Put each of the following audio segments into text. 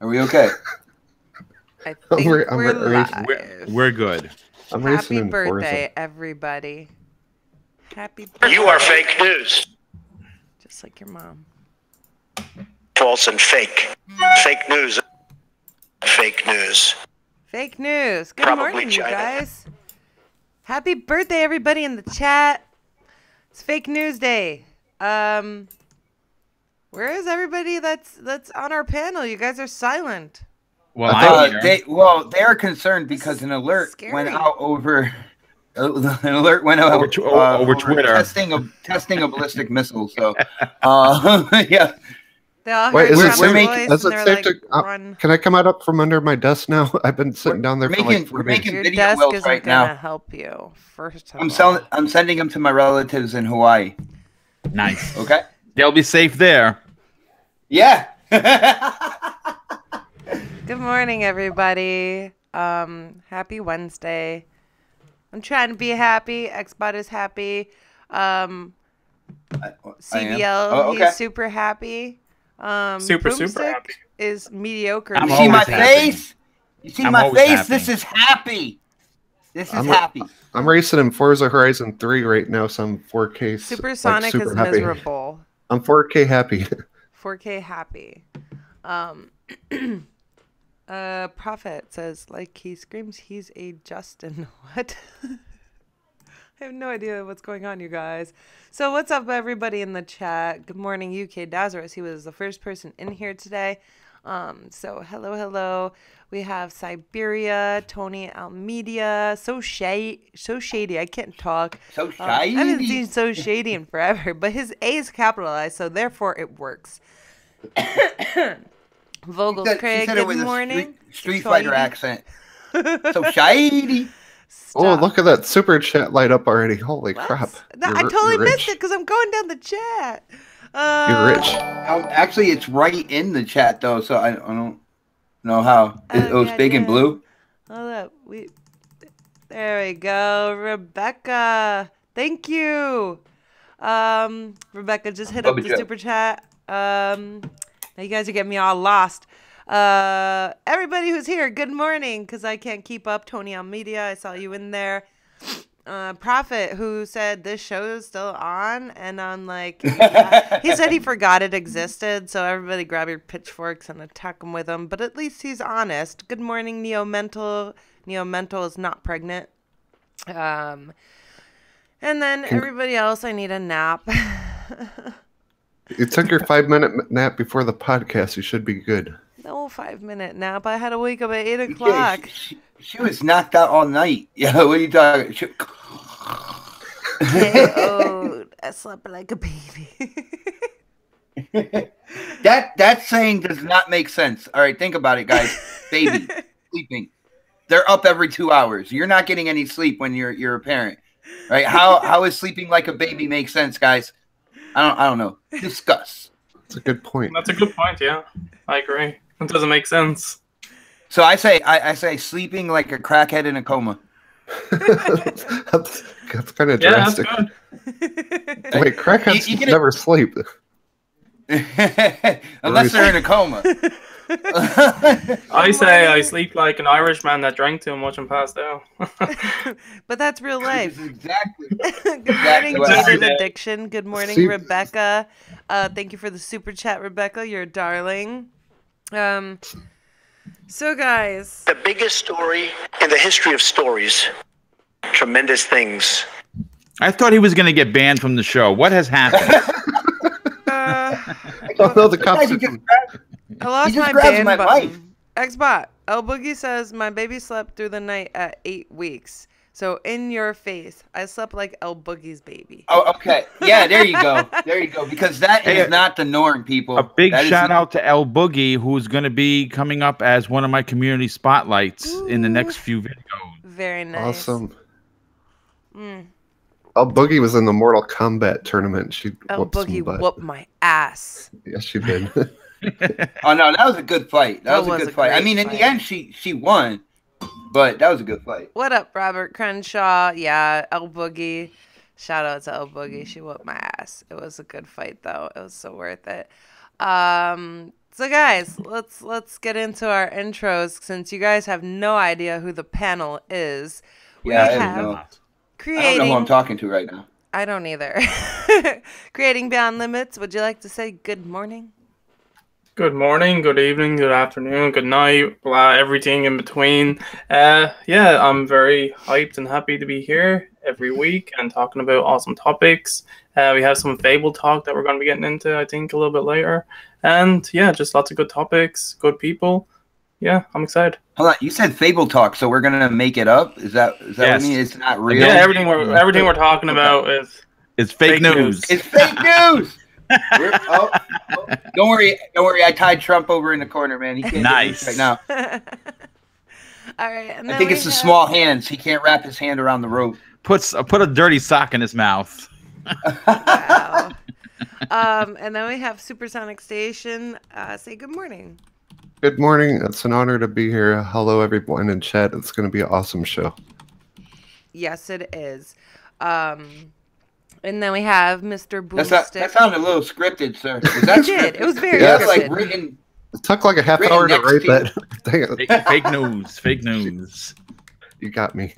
Are we okay? I think we're live. We're good. Happy birthday, everybody. Happy birthday. You are fake news. Just like your mom. False and fake. Fake news. Fake news. Fake news. Good Probably morning, you China. guys. Happy birthday, everybody in the chat. It's Fake News Day. Where is everybody that's on our panel? You guys are silent. Well, they are concerned because an alert went out over. An alert went out over Twitter testing a ballistic missile. So, yeah. Wait, is it safe to? Can I come out up from under my desk now? I've been sitting down there for like 4 minutes. Your desk isn't right gonna help you. First of all, I'm sending them to my relatives in Hawaii. Nice. Okay. They'll be safe there. Yeah. Good morning, everybody. Happy Wednesday. I'm trying to be happy. Xbot is happy. CBL, he's super happy. Super happy. Is mediocre. You see my face? You see my face? This is happy. This is happy. I'm racing in Forza Horizon 3 right now, so I'm 4K. Supersonic is happy. miserable. I'm 4K happy. 4K happy. Prophet says, like he screams, he's a Justin. What? I have no idea what's going on, you guys. So what's up, everybody in the chat? Good morning, UK Dazarus. He was the first person in here today. So hello. We have Siberia, Tony Almedia, so shady. I can't talk. So shady. I haven't seen so shady in forever, but his A is capitalized, so therefore it works. Vogels Craig, good morning. Street Fighter accent. So shady. Stop. Oh, look at that super chat light up already. Holy crap. No, I totally missed it because I'm going down the chat. You're rich. Actually, it's right in the chat, though, so I don't know how. It was big and blue. Hold up. There we go. Rebecca. Thank you. Rebecca just hit up the super chat. Now you guys are getting me all lost. Everybody who's here, good morning, because I can't keep up. Tony Almedia, I saw you in there. Prophet, who said this show is still on, and I'm like, yeah. He said he forgot it existed, so everybody grab your pitchforks and attack him with them, but at least he's honest. Good morning, Neo Mental. Neo Mental is not pregnant. And then everybody else, I need a nap. You took your 5-minute nap before the podcast. You should be good. No 5-minute nap. I had to wake up at 8 o'clock. She was knocked out all night. Yeah, what are you talking? I slept like a baby. That saying does not make sense. All right, think about it, guys. Baby sleeping. They're up every 2 hours. You're not getting any sleep when you're a parent, right? How is sleeping like a baby make sense, guys? I don't know. Discuss. That's a good point. That's a good point. Yeah, I agree. It doesn't make sense. So I say sleeping like a crackhead in a coma. that's kind of drastic. Yeah, that's good. Wait, crackheads never sleep. Unless they're in a coma. I say I sleep like an Irishman that drank too much and passed out. But that's real life. Exactly. Good morning, Jaded Addiction. Good morning, Rebecca. Thank you for the super chat, Rebecca. You're a darling. So, guys. The biggest story in the history of stories. Tremendous things. I thought he was going to get banned from the show. What has happened? I don't know the cops. I lost my ban button. Xbot. El Boogie says, my baby slept through the night at 8 weeks. So, in your face, I slept like El Boogie's baby. Oh, okay. Yeah, there you go. There you go. Because that is not the norm, people. A big shout out to El Boogie, who's going to be coming up as one of my community spotlights in the next few videos. Very nice. Awesome. El Boogie was in the Mortal Kombat tournament. She El Boogie whooped my ass. Yes, she did. Oh, no, that was a good fight. That was a good fight. I mean, in the end, she won. But that was a good fight. What up, Robert Crenshaw? Yeah, El Boogie. Shout out to El Boogie. She whooped my ass. It was a good fight, though. It was so worth it. So guys, let's get into our intros since you guys have no idea who the panel is. Yeah, I don't know. I don't know who I'm talking to right now. I don't either. Creating Beyond Limits. Would you like to say good morning? Good morning, good evening, good afternoon, good night, blah, everything in between. Yeah, I'm very hyped and happy to be here every week and talking about awesome topics. We have some Fable talk that we're going to be getting into, I think, a little bit later. And yeah, just lots of good topics, good people. Yeah, I'm excited. Hold on, you said Fable talk, so we're gonna make it up? Is that what I mean? It's not real. Yeah, everything we're talking about is fake news. It's fake news. Don't worry. I tied Trump over in the corner, man. He can't nice right now. All right. And I think it's the small hands. He can't wrap his hand around the rope. Put a dirty sock in his mouth. Wow. And then we have Supersonic Station. Say good morning. Good morning. It's an honor to be here. Hello, everyone in chat. It's going to be an awesome show. Yes, it is. And then we have Mr. Boomstick. That sounded a little scripted, sir. It did. It was very scripted. like written. It took like a half hour to write that. Fake news. Fake news. You got me.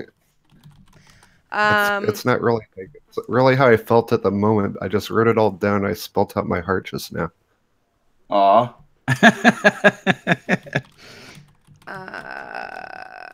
It's not really fake. It's really how I felt at the moment. I just wrote it all down. I spelt out my heart just now. Aw.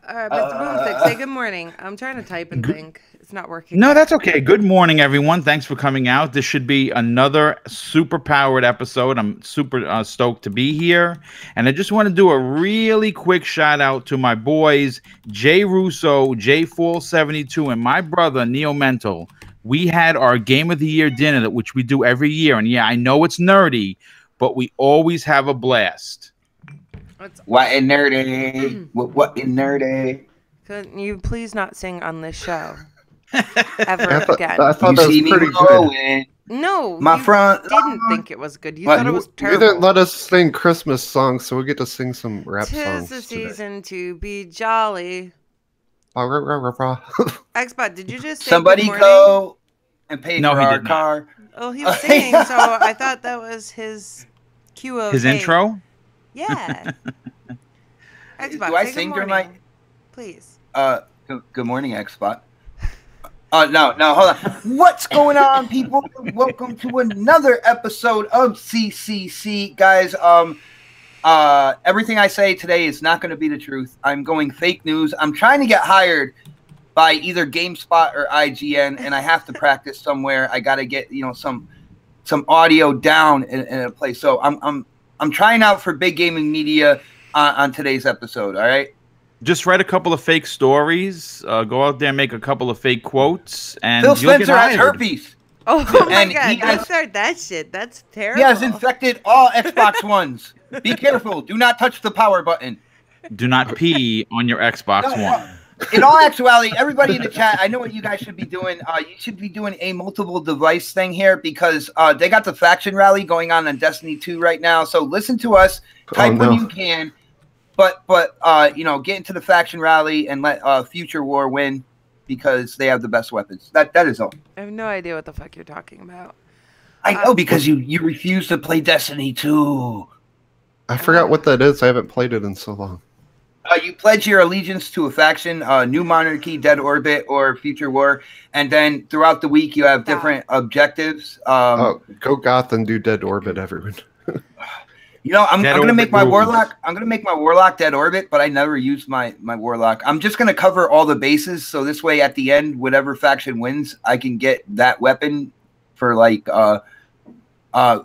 All right, Mr. Boomstick, say good morning. I'm trying to type and think. It's not working. No, that's okay. Good morning, everyone. Thanks for coming out. This should be another super-powered episode. I'm super stoked to be here. And I just want to do a really quick shout-out to my boys, Jay Russo, J472, and my brother, Neo Mental. We had our Game of the Year dinner, which we do every year. And yeah, I know it's nerdy, but we always have a blast. What in nerdy? What in nerdy? Couldn't you please not sing on this show ever again? I thought that was pretty good. No, my front didn't think it was good. You thought it was terrible. You didn't let us sing Christmas songs, so we get to sing some rap songs. 'Tis the season to be jolly. Xbot, did you just say somebody go and pay for our car? Oh, he was singing, so I thought that was his cue of his intro. Yeah. Xbox, do I sing during my? Please. Good morning, Xbox. No, hold on. What's going on, people? Welcome to another episode of CCC, guys. Everything I say today is not going to be the truth. I'm going fake news. I'm trying to get hired by either GameSpot or IGN, and I have to practice somewhere. I got to get some audio down in a place. So I'm trying out for Big Gaming Media on today's episode. All right. Just write a couple of fake stories. Go out there and make a couple of fake quotes, and Phil Spencer has herpes. Oh my God! Don't start that shit. That's terrible. He has infected all Xbox Ones. Be careful. Do not touch the power button. Do not pee on your Xbox One. In all actuality, everybody in the chat, I know what you guys should be doing. You should be doing a multiple device thing here because they got the faction rally going on Destiny 2 right now. So listen to us. Type when you can. But get into the faction rally and let Future War win because they have the best weapons. That is all. I have no idea what the fuck you're talking about. I know because you refuse to play Destiny 2. I forgot what that is. I haven't played it in so long. You pledge your allegiance to a faction, New Monarchy, Dead Orbit, or Future War, and then throughout the week you have different objectives. Go Goth and do Dead Orbit, everyone. I'm gonna make my warlock. I'm gonna make my warlock Dead Orbit, but I never use my warlock. I'm just gonna cover all the bases, so this way at the end, whatever faction wins, I can get that weapon for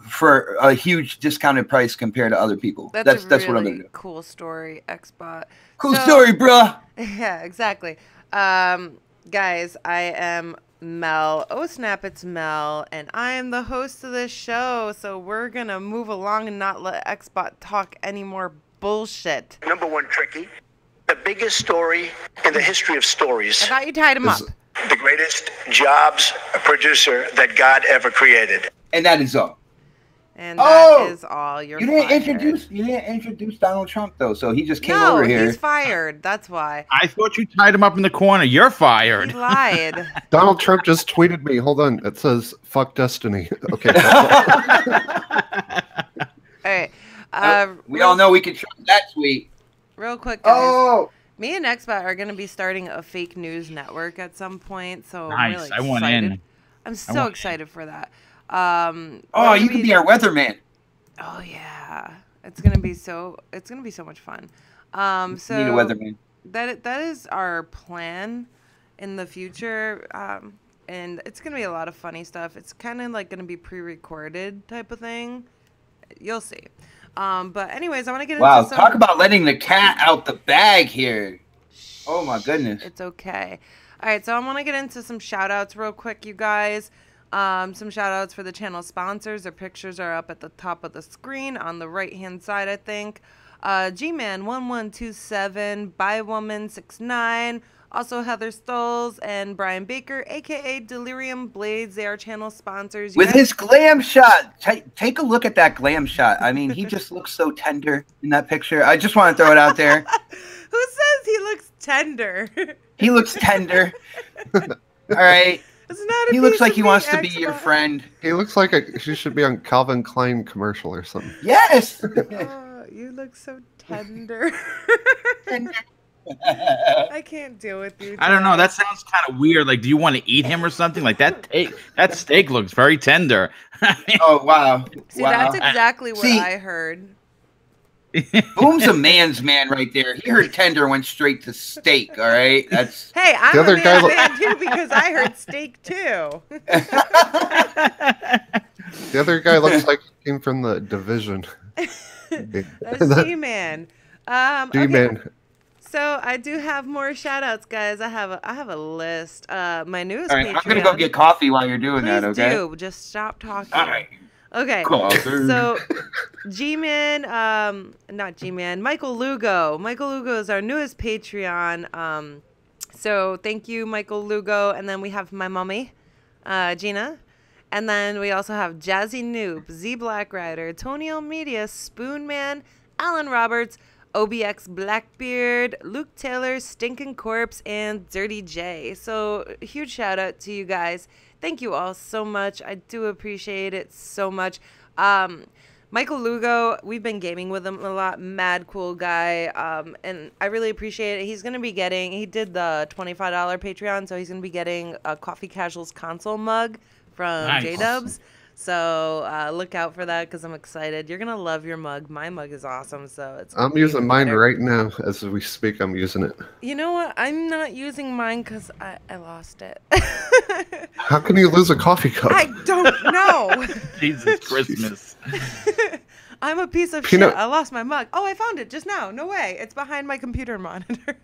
for a huge discounted price compared to other people. That's really what I'm gonna do. Cool story, Xbot. Cool story, bruh. Yeah, exactly. Guys, I am Mel. Oh snap, it's Mel, and I am the host of this show. So we're gonna move along and not let Xbot talk any more bullshit. Number one, Tricky. The biggest story in the history of stories. I thought you tied him up. The greatest jobs producer that God ever created. And that is all. And that is all. You didn't introduce Donald Trump though, so he just came over here. No, he's fired. That's why. I thought you tied him up in the corner. You're fired. He lied. Donald Trump just tweeted me. Hold on. It says "fuck Destiny." Okay. All right. don't know. We can show that tweet. Real quick, guys. Oh. Me and Xbot are going to be starting a fake news network at some point, so Nice. I'm really excited. I want in. I'm so excited for that. Oh, you can be our weatherman. Oh yeah, it's gonna be so much fun. So need a weatherman. That is our plan in the future, and it's gonna be a lot of funny stuff. It's kind of like gonna be pre-recorded type of thing. You'll see. But anyways, I want to get into some... talk about letting the cat out the bag here. Oh my goodness. It's okay. All right, so I want to get into some shout outs real quick, you guys. Some shout outs for the channel sponsors. Their pictures are up at the top of the screen on the right hand side, I think. Gman1127, Bywoman69, also Heather Stolls and Brian Baker, aka Delirium Blades. They are channel sponsors. With his glam shot, take a look at that glam shot. I mean, he just looks so tender in that picture. I just want to throw it out there. Who says he looks tender? He looks tender. All right. He looks like he wants to be your friend. He looks like he should be on Calvin Klein commercial or something. Yes. Oh, you look so tender. I can't deal with you. I don't know. That sounds kind of weird. Like, do you want to eat him or something? Like that steak looks very tender. Oh wow. See, that's exactly what I heard. Boom's a man's man right there. He heard tender, went straight to steak. All right, that's. Hey, I'm a man's man too because I heard steak too. The other guy looks like he came from the Division. That's G-Man. G-Man. Okay. So I do have more shout outs, guys. I have a list. My newest All right, Patreon. I'm gonna go get coffee while you're doing that. Okay. Do. Just stop talking. All right. Okay. So G-Man, not G-Man, Michael Lugo. Michael Lugo is our newest Patreon. So thank you, Michael Lugo. And then we have my mommy, Gina. And then we also have Jazzy Noob, Z Black Rider, Tonio Media, Spoonman, Alan Roberts, OBX Blackbeard, Luke Taylor, Stinking Corpse, and Dirty J. So huge shout out to you guys. Thank you all so much. I do appreciate it so much. Michael Lugo, we've been gaming with him a lot. Mad cool guy. And I really appreciate it. He's going to be getting, he did the $25 Patreon, so he's going to be getting a Coffee Casuals console mug from J-Dubs. So look out for that because I'm excited. You're going to love your mug. My mug is awesome. So it's. I'm using mine right now. As we speak, I'm using it. You know what? I'm not using mine because I lost it. How can you lose a coffee cup? I don't know. Jesus Christmas. I'm a piece of shit. I lost my mug. Oh, I found it just now. No way. It's behind my computer monitor.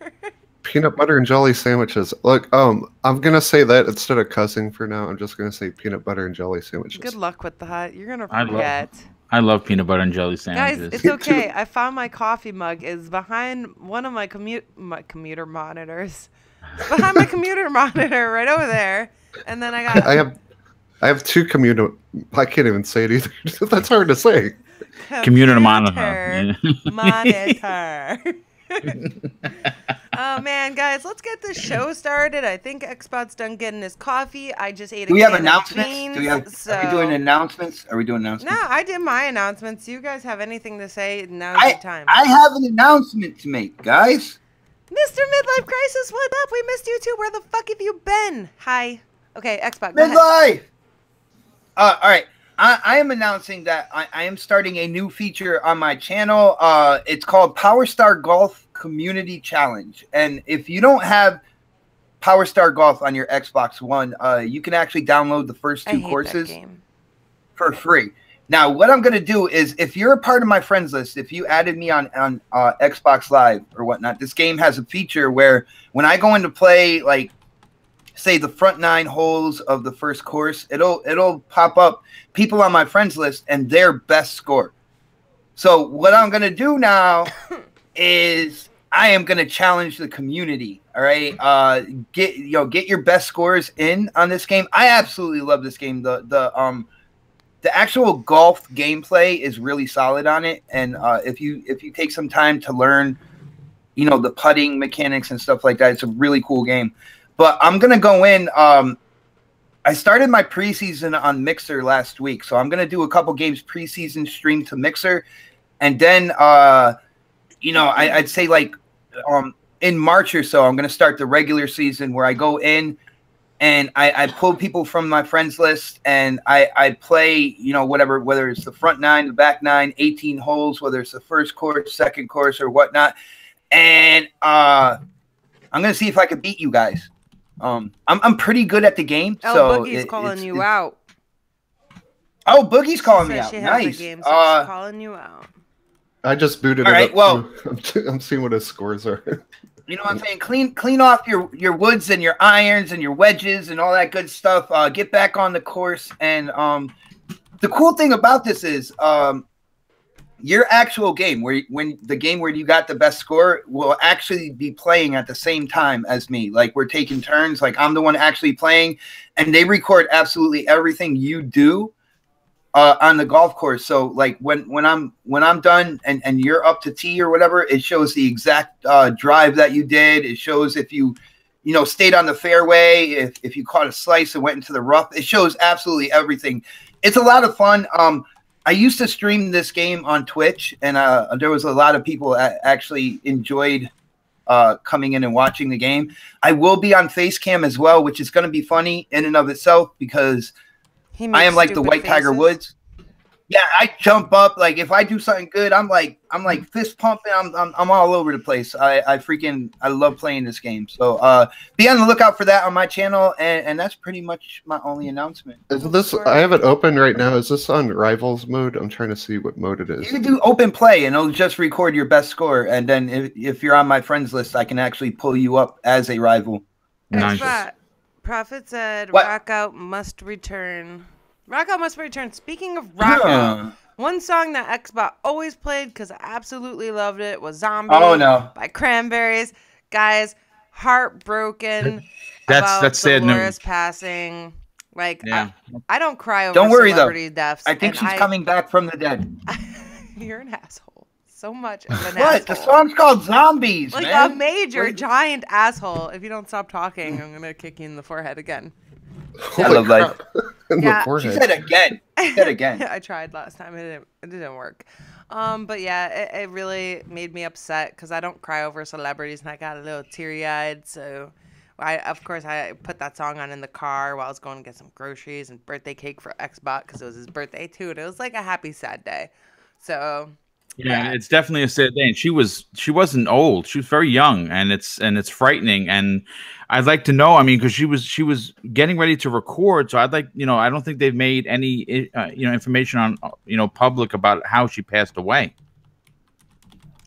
Peanut butter and jelly sandwiches. Look, I'm gonna say that instead of cussing for now. I'm just gonna say peanut butter and jelly sandwiches. Good luck with that. You're gonna forget. I love peanut butter and jelly sandwiches. Guys, it's okay. I found my coffee mug is behind one of my commuter monitors. It's behind my commuter monitor right over there. And then I have two commuter. I can't even say it either. That's hard to say. Commuter monitor. Monitor. Oh man, guys, let's get this show started. I think Xbot's done getting his coffee. I just ate. Do we have announcements? Are we doing announcements? Are we doing announcements? No, I did my announcements. You guys have anything to say? Now's the time. I have an announcement to make, guys. Mr. Midlife Crisis, what up? We missed you too. Where the fuck have you been? Hi. Okay, Xbot. Go Midlife. All right. I am announcing that I am starting a new feature on my channel. It's called Power Star Golf Community Challenge. And if you don't have Power Star Golf on your Xbox One, you can actually download the first two courses for free. Now, what I'm going to do is, if you're a part of my friends list, if you added me on Xbox Live or whatnot, this game has a feature where when I go into play, like, say the front 9 holes of the first course, it'll pop up people on my friends list and their best score. So what I'm going to do now is I am going to challenge the community. All right. Get your best scores in on this game. I absolutely love this game. The actual golf gameplay is really solid on it. And if you take some time to learn, the putting mechanics and stuff like that, it's a really cool game. But I'm going to go in. I started my preseason on Mixer last week, so I'm going to do a couple games preseason stream to Mixer. and then you know, I'd say like in March or so, I'm gonna start the regular season where I go in and I pull people from my friends list and I play, you know, whatever, whether it's the front 9, the back 9, 18 holes, whether it's the first course, second course, or whatnot. And I'm gonna see if I can beat you guys. I'm pretty good at the game. So Boogie's calling you out. Oh, Boogie's calling me out. She has Nice. the game, so she's calling you out. I just booted all it right, up. well, I'm seeing what his scores are. You know what I'm saying? Clean off your woods and your irons and your wedges and all that good stuff. Get back on the course. And the cool thing about this is your actual game, where you got the best score, will actually be playing at the same time as me. Like, we're taking turns. Like, I'm the one actually playing, and they record absolutely everything you do on the golf course. So like when I'm done and you're up to tee or whatever, it shows the exact drive that you did. It shows if you know, stayed on the fairway, if you caught a slice and went into the rough. It shows absolutely everything. It's a lot of fun. I used to stream this game on Twitch, and there was a lot of people that actually enjoyed coming in and watching the game. I will be on Facecam as well, which is going to be funny in and of itself, because I am like the White Tiger Woods. Yeah, I jump up. Like, if I do something good, I'm like fist pumping. I'm all over the place. I love playing this game. So be on the lookout for that on my channel, and that's pretty much my only announcement. Is this? I have it open right now. Is this on Rivals mode? I'm trying to see what mode it is. You can do open play, and it'll just record your best score. And then if you're on my friends list, I can actually pull you up as a rival. Nice. Prophet said, "Rockout must return." Rockout must return. Speaking of Rockout, one song that Xbot always played because I absolutely loved it was "Zombie" by Cranberries. Guys, heartbroken. That's sad Dolores news. passing. Like, yeah. I don't cry over Don't worry, celebrity though. deaths. I think she's coming back from the dead. You're an asshole. So much of an What? asshole. The song's called "Zombies," like man. a major giant asshole. If you don't stop talking, I'm gonna kick you in the forehead again. I love life. Yeah, she said again. She said again. I tried last time. It didn't work. But yeah, it really made me upset because I don't cry over celebrities, and I got a little teary-eyed. So, of course, I put that song on in the car while I was going to get some groceries and birthday cake for Xbot because it was his birthday too, and it was like a happy, sad day. So. Yeah, it's definitely a sad day. And she wasn't old. She was very young, and it's frightening. And I'd like to know. I mean, because she was getting ready to record. So I'd like, you know, I don't think they've made any information on public about how she passed away.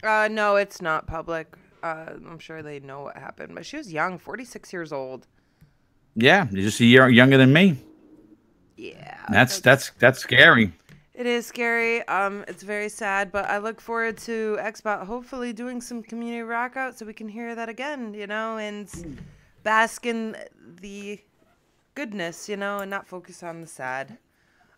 No, it's not public. I'm sure they know what happened, but she was young, 46 years old. Yeah, just a year younger than me. Yeah, that's scary. It is scary. It's very sad, but I look forward to Xbot hopefully doing some community rock out so we can hear that again, and bask in the goodness, and not focus on the sad.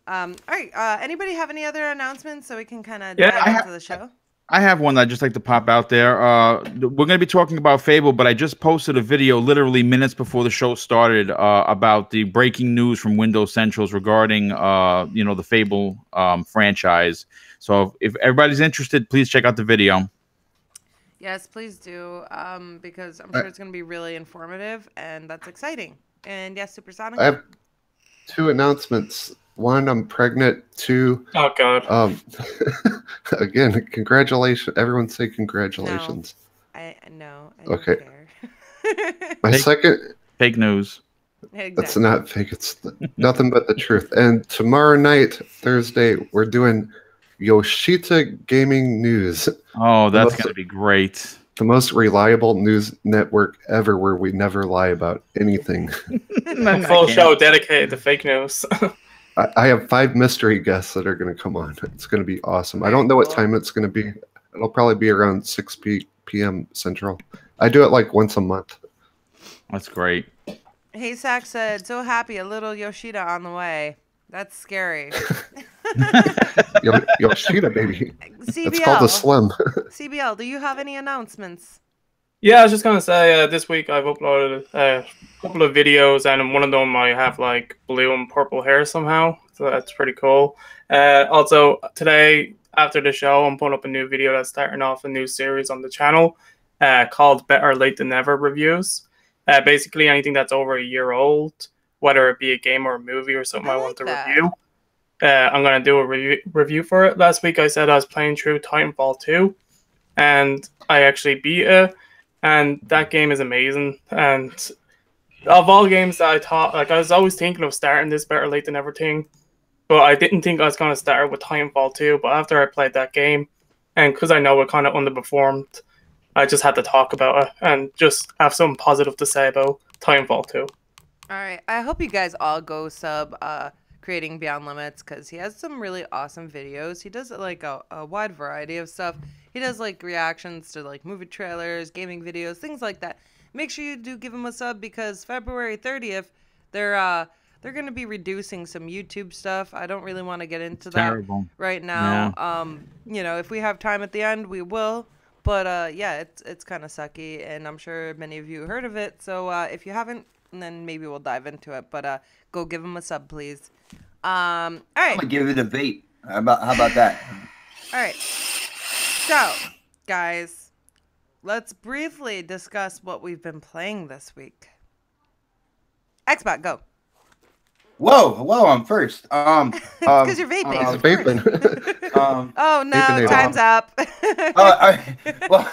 All right. Anybody have any other announcements so we can kind of dive into the show? I have one that I'd just like to pop out there. We're going to be talking about Fable, but I just posted a video literally minutes before the show started about the breaking news from Windows Centrals regarding, the Fable franchise. So if everybody's interested, please check out the video. Yes, please do, because I'm sure it's going to be really informative, and that's exciting. And yes, Supersonic. I have 2 announcements. 1, I'm pregnant. 2, oh god. Again, congratulations. Everyone say congratulations. No. I okay. Don't care. My second. Fake news. Exactly. That's not fake. It's nothing but the truth. And tomorrow night, Thursday, we're doing Yoshida Gaming News. Oh, that's going to be great. The most reliable news network ever, where we never lie about anything. A full show dedicated to fake news. I have 5 mystery guests that are going to come on. It's going to be awesome. I don't know what time it's going to be. It'll probably be around 6 p.m. Central. I do it like once a month. That's great. Hey, Sack said, so happy, a little Yoshida on the way. That's scary. Yoshida, baby. CBL. It's called a Slim. CBL, do you have any announcements? Yeah, I was just going to say, this week I've uploaded a couple of videos, and one of them I have like blue and purple hair somehow. So that's pretty cool. Also, today after the show, I'm putting up a new video that's starting off a new series on the channel called Better Late Than Never Reviews. Basically, anything that's over a year old, whether it be a game or a movie or something I want to review. I'm going to do a review for it. Last week I said I was playing through Titanfall 2, and I actually beat it, and that game is amazing. And of all games that I thought, like, I was always thinking of starting this Better Late Than Never thing, but I didn't think I was going to start with Titanfall 2, but after I played that game, and because I know it kind of underperformed, I just had to talk about it and just have something positive to say about Titanfall 2. All right, I hope you guys all go sub Creating Beyond Limits, because he has some really awesome videos. He does like a wide variety of stuff. He does like reactions to like movie trailers, gaming videos, things like that. Make sure you do give him a sub, because February 30th, they're going to be reducing some YouTube stuff. I don't really want to get into that right now. Yeah. You know, if we have time at the end, we will. But yeah, it's kind of sucky, and I'm sure many of you heard of it. So if you haven't, then maybe we'll dive into it. But go give him a sub, please. All right. I'm gonna give it a vape. How about that? All right. So, guys, let's briefly discuss what we've been playing this week. Xbot, go. Whoa, I'm first. Because you're vaping. He's vaping. Oh no, time's up. Well,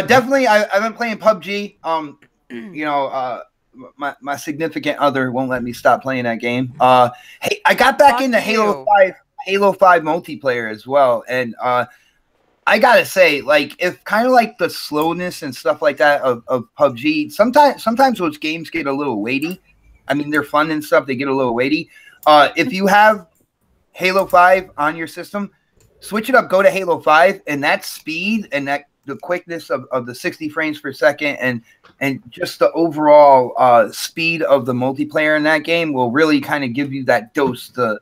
definitely, I've been playing PUBG. You know, my significant other won't let me stop playing that game. Hey, I got back into Halo 5 multiplayer as well, and I gotta say, like, if kind of like the slowness and stuff like that of PUBG, sometimes those games get a little weighty. I mean, they're fun and stuff. They get a little weighty. If you have Halo 5 on your system, switch it up. Go to Halo 5, and that speed and the quickness of the 60 frames per second and just the overall speed of the multiplayer in that game will really kind of give you that dose to,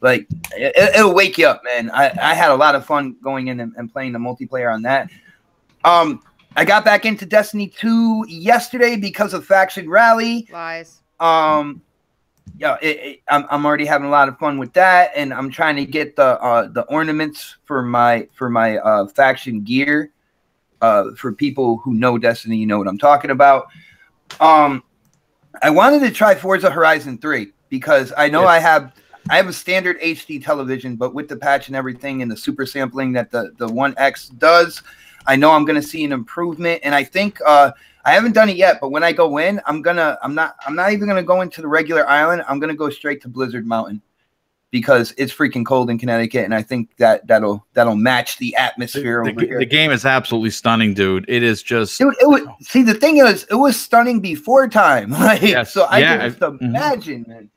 like, it'll wake you up, man. I had a lot of fun going in and playing the multiplayer on that. I got back into Destiny 2 yesterday because of Faction Rally. Lies. Yeah, I'm already having a lot of fun with that, and I'm trying to get the ornaments for my faction gear. For people who know Destiny, you know what I'm talking about. I wanted to try Forza Horizon 3 because I know I have a standard HD television, but with the patch and everything and the super sampling that the One X does, I know I'm gonna see an improvement, and I think I haven't done it yet, but when I go in, I'm not even gonna go into the regular island. I'm gonna go straight to Blizzard Mountain because it's freaking cold in Connecticut, and I think that'll match the atmosphere over here. The game is absolutely stunning, dude. It is just, dude. See, the thing is, it was stunning before time. Like, yes. So I can just imagine, man.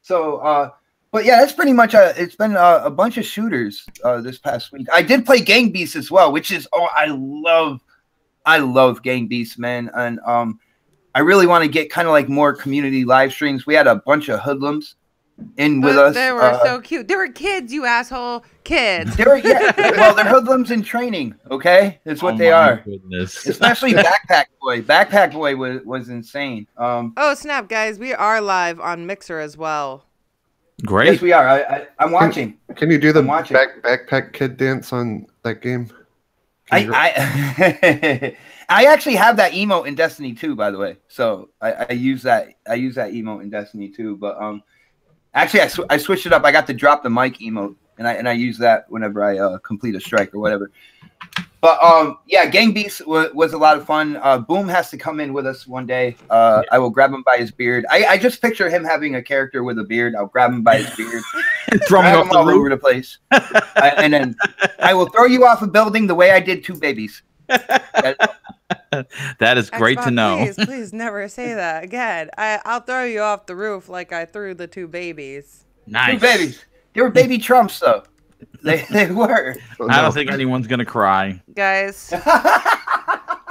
So, but yeah, that's pretty much it's been a bunch of shooters this past week. I did play Gang Beasts as well, which is I love Gang Beasts, man, and I really want to get kind of like more community live streams. We had a bunch of hoodlums in with us. They were so cute. They were kids, you asshole, kids. Well, they're hoodlums in training. Okay, that's what they are. Goodness. Especially Backpack Boy. Backpack Boy was insane. Oh snap, guys, we are live on Mixer as well. Great. Yes, we are. I'm watching. Can you do the backpack kid dance on that game? I actually have that emote in Destiny 2, by the way. So I use that emote in Destiny 2. But actually I switched it up. I got to drop the mic emote, and I use that whenever I complete a strike or whatever. But yeah, Gang Beasts was a lot of fun. Boom has to come in with us one day. I will grab him by his beard. I just picture him having a character with a beard. I'll grab him by his beard, throw him all over the place, and then I will throw you off a building the way I did 2 babies. That is great to know. Please never say that again. I'll throw you off the roof like I threw the 2 babies. Nice. 2 babies. They were baby Trumps, though. They were. I don't think anyone's gonna cry, guys.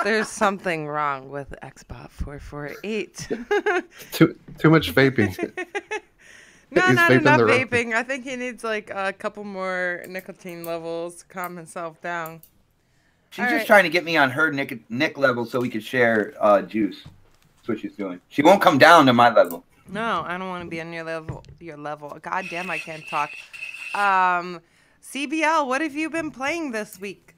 There's something wrong with Xbot 448. Too much vaping. No, not enough vaping. I think he needs like a couple more nicotine levels to calm himself down. She's just trying to get me on her Nick level so we could share juice. That's what she's doing. She won't come down to my level. No, I don't want to be on your level. God damn, I can't talk. CBL, what have you been playing this week?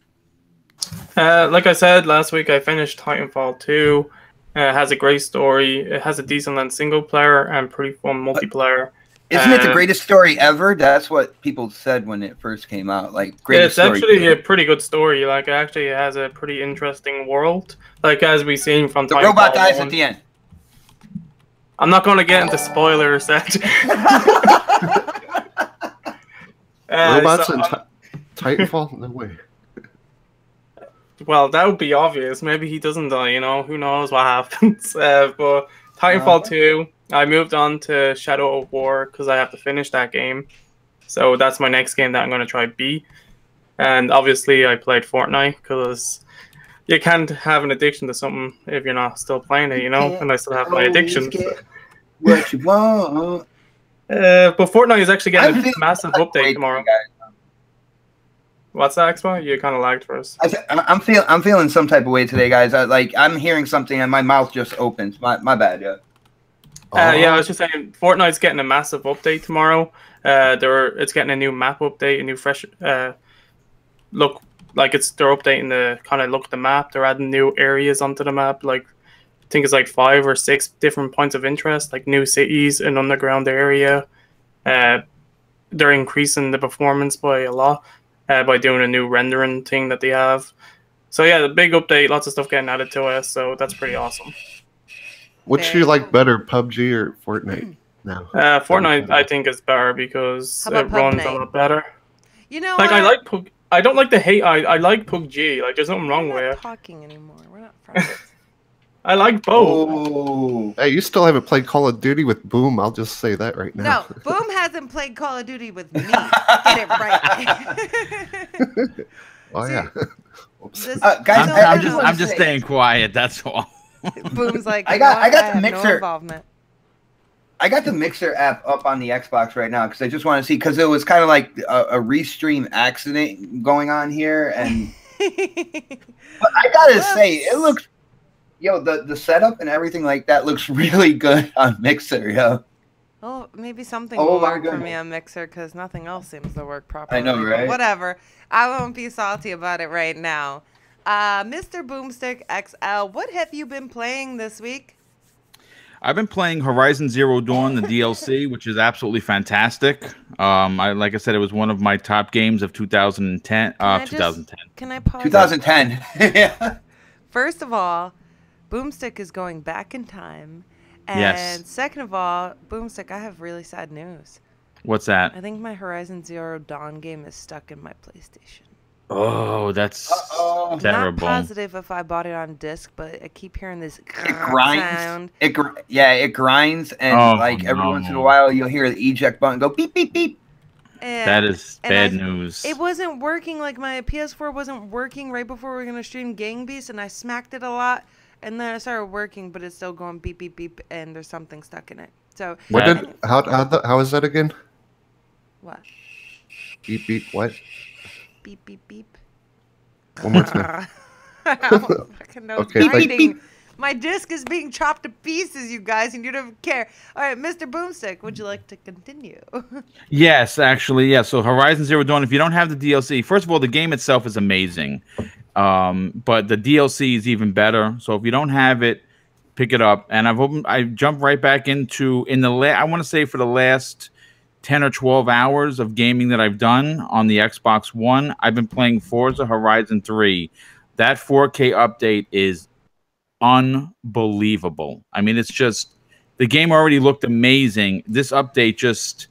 Like I said last week, I finished Titanfall 2. It has a great story. It has a decent length single player and pretty fun multiplayer. Isn't it the greatest story ever? That's what people said when it first came out. Like, greatest it's story actually a pretty good story. Like, it actually has a pretty interesting world. Like, as we've seen from the Titanfall robot dies 1. at the end. I'm not going to get into spoilers. Robots in Titanfall? No way. Well, that would be obvious. Maybe he doesn't die, you know? Who knows what happens. But Titanfall 2, I moved on to Shadow of War because I have to finish that game. So that's my next game that I'm going to try B. And obviously I played Fortnite because you can't have an addiction to something if you're not still playing it, you know? And I still have my addiction. What you want. But Fortnite is actually getting a massive update tomorrow. What's that, Expo? You kind of lagged for us. I'm feeling some type of way today, guys. I'm hearing something and my mouth just opens. My bad, yeah. Yeah, I was just saying, Fortnite's getting a massive update tomorrow. It's getting a new map update, a new fresh look. Like they're updating the kind of look of the map. They're adding new areas onto the map. Like I think it's like 5 or 6 different points of interest, like new cities, an underground area. They're increasing the performance by a lot. By doing a new rendering thing that they have. So yeah, the big update, lots of stuff getting added to it, so that's pretty awesome. Which do you like better, PUBG or Fortnite now? Fortnite, I think, is better because it runs a lot better. You know, like I don't like the hate. I like PUBG. Like, there's nothing wrong with it. We're not talking anymore. We're not friends. I like both. Oh. Hey, you still haven't played Call of Duty with Boom. I'll just say that right now. No, Boom hasn't played Call of Duty with me. Get it right. Oh yeah. Guys, I'm just staying quiet. That's all. Boom's like, I got the Mixer. No involvement. I got the Mixer app up on the Xbox right now because I just want to see, because it was kind of like a restream accident going on here, and but I gotta say, it looks. Yo, the setup and everything like that looks really good on Mixer, yo. Well, maybe something will work for me on Mixer because nothing else seems to work properly. I know, right? But whatever. I won't be salty about it right now. Mr. Boomstick XL, what have you been playing this week? I've been playing Horizon Zero Dawn, the DLC, which is absolutely fantastic. Like I said, it was one of my top games of 2010. 2010. Can I pause? 2010. Yeah. First of all, Boomstick is going back in time. And yes. Second of all, Boomstick, I have really sad news. What's that? I think my Horizon Zero Dawn game is stuck in my PlayStation. Oh, that's terrible. Not positive if I bought it on disc, but I keep hearing this sound. It grinds, and every once in a while you'll hear the eject button go beep beep beep. That is bad news. It wasn't working. Like my PS4 wasn't working right before we were gonna stream Gang Beasts, and I smacked it a lot. And then it started working, but it's still going beep, beep, beep, and there's something stuck in it. So how is that again? What? Beep, beep, what? Beep, beep, beep. One more time. I don't fucking know. Okay, Beep, beep. My disc is being chopped to pieces, you guys, and you don't care. All right, Mr. Boomstick, would you like to continue? Yes, actually, yeah. So Horizon Zero Dawn, if you don't have the DLC, first of all, the game itself is amazing. But the DLC is even better. So if you don't have it, pick it up. And I jumped right back into I want to say for the last 10 or 12 hours of gaming that I've done on the Xbox One, I've been playing Forza Horizon 3. That 4K update is unbelievable. I mean, it's just, the game already looked amazing. This update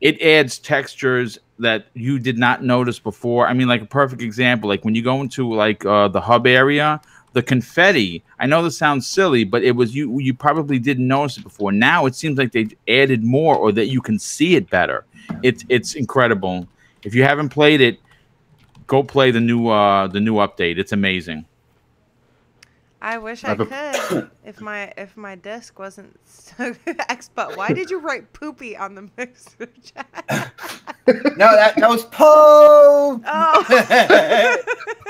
it adds textures that you did not notice before. I mean, like a perfect example, like when you go into like the hub area, the confetti, I know this sounds silly, but it was you probably didn't notice it before. Now it seems like they've added more, or that you can see it better. It's incredible. If you haven't played it, go play the new update. It's amazing. I wish I could if my disc wasn't so Expo. Why did you write poopy on the Mixer chat? No, that was Poe. Oh.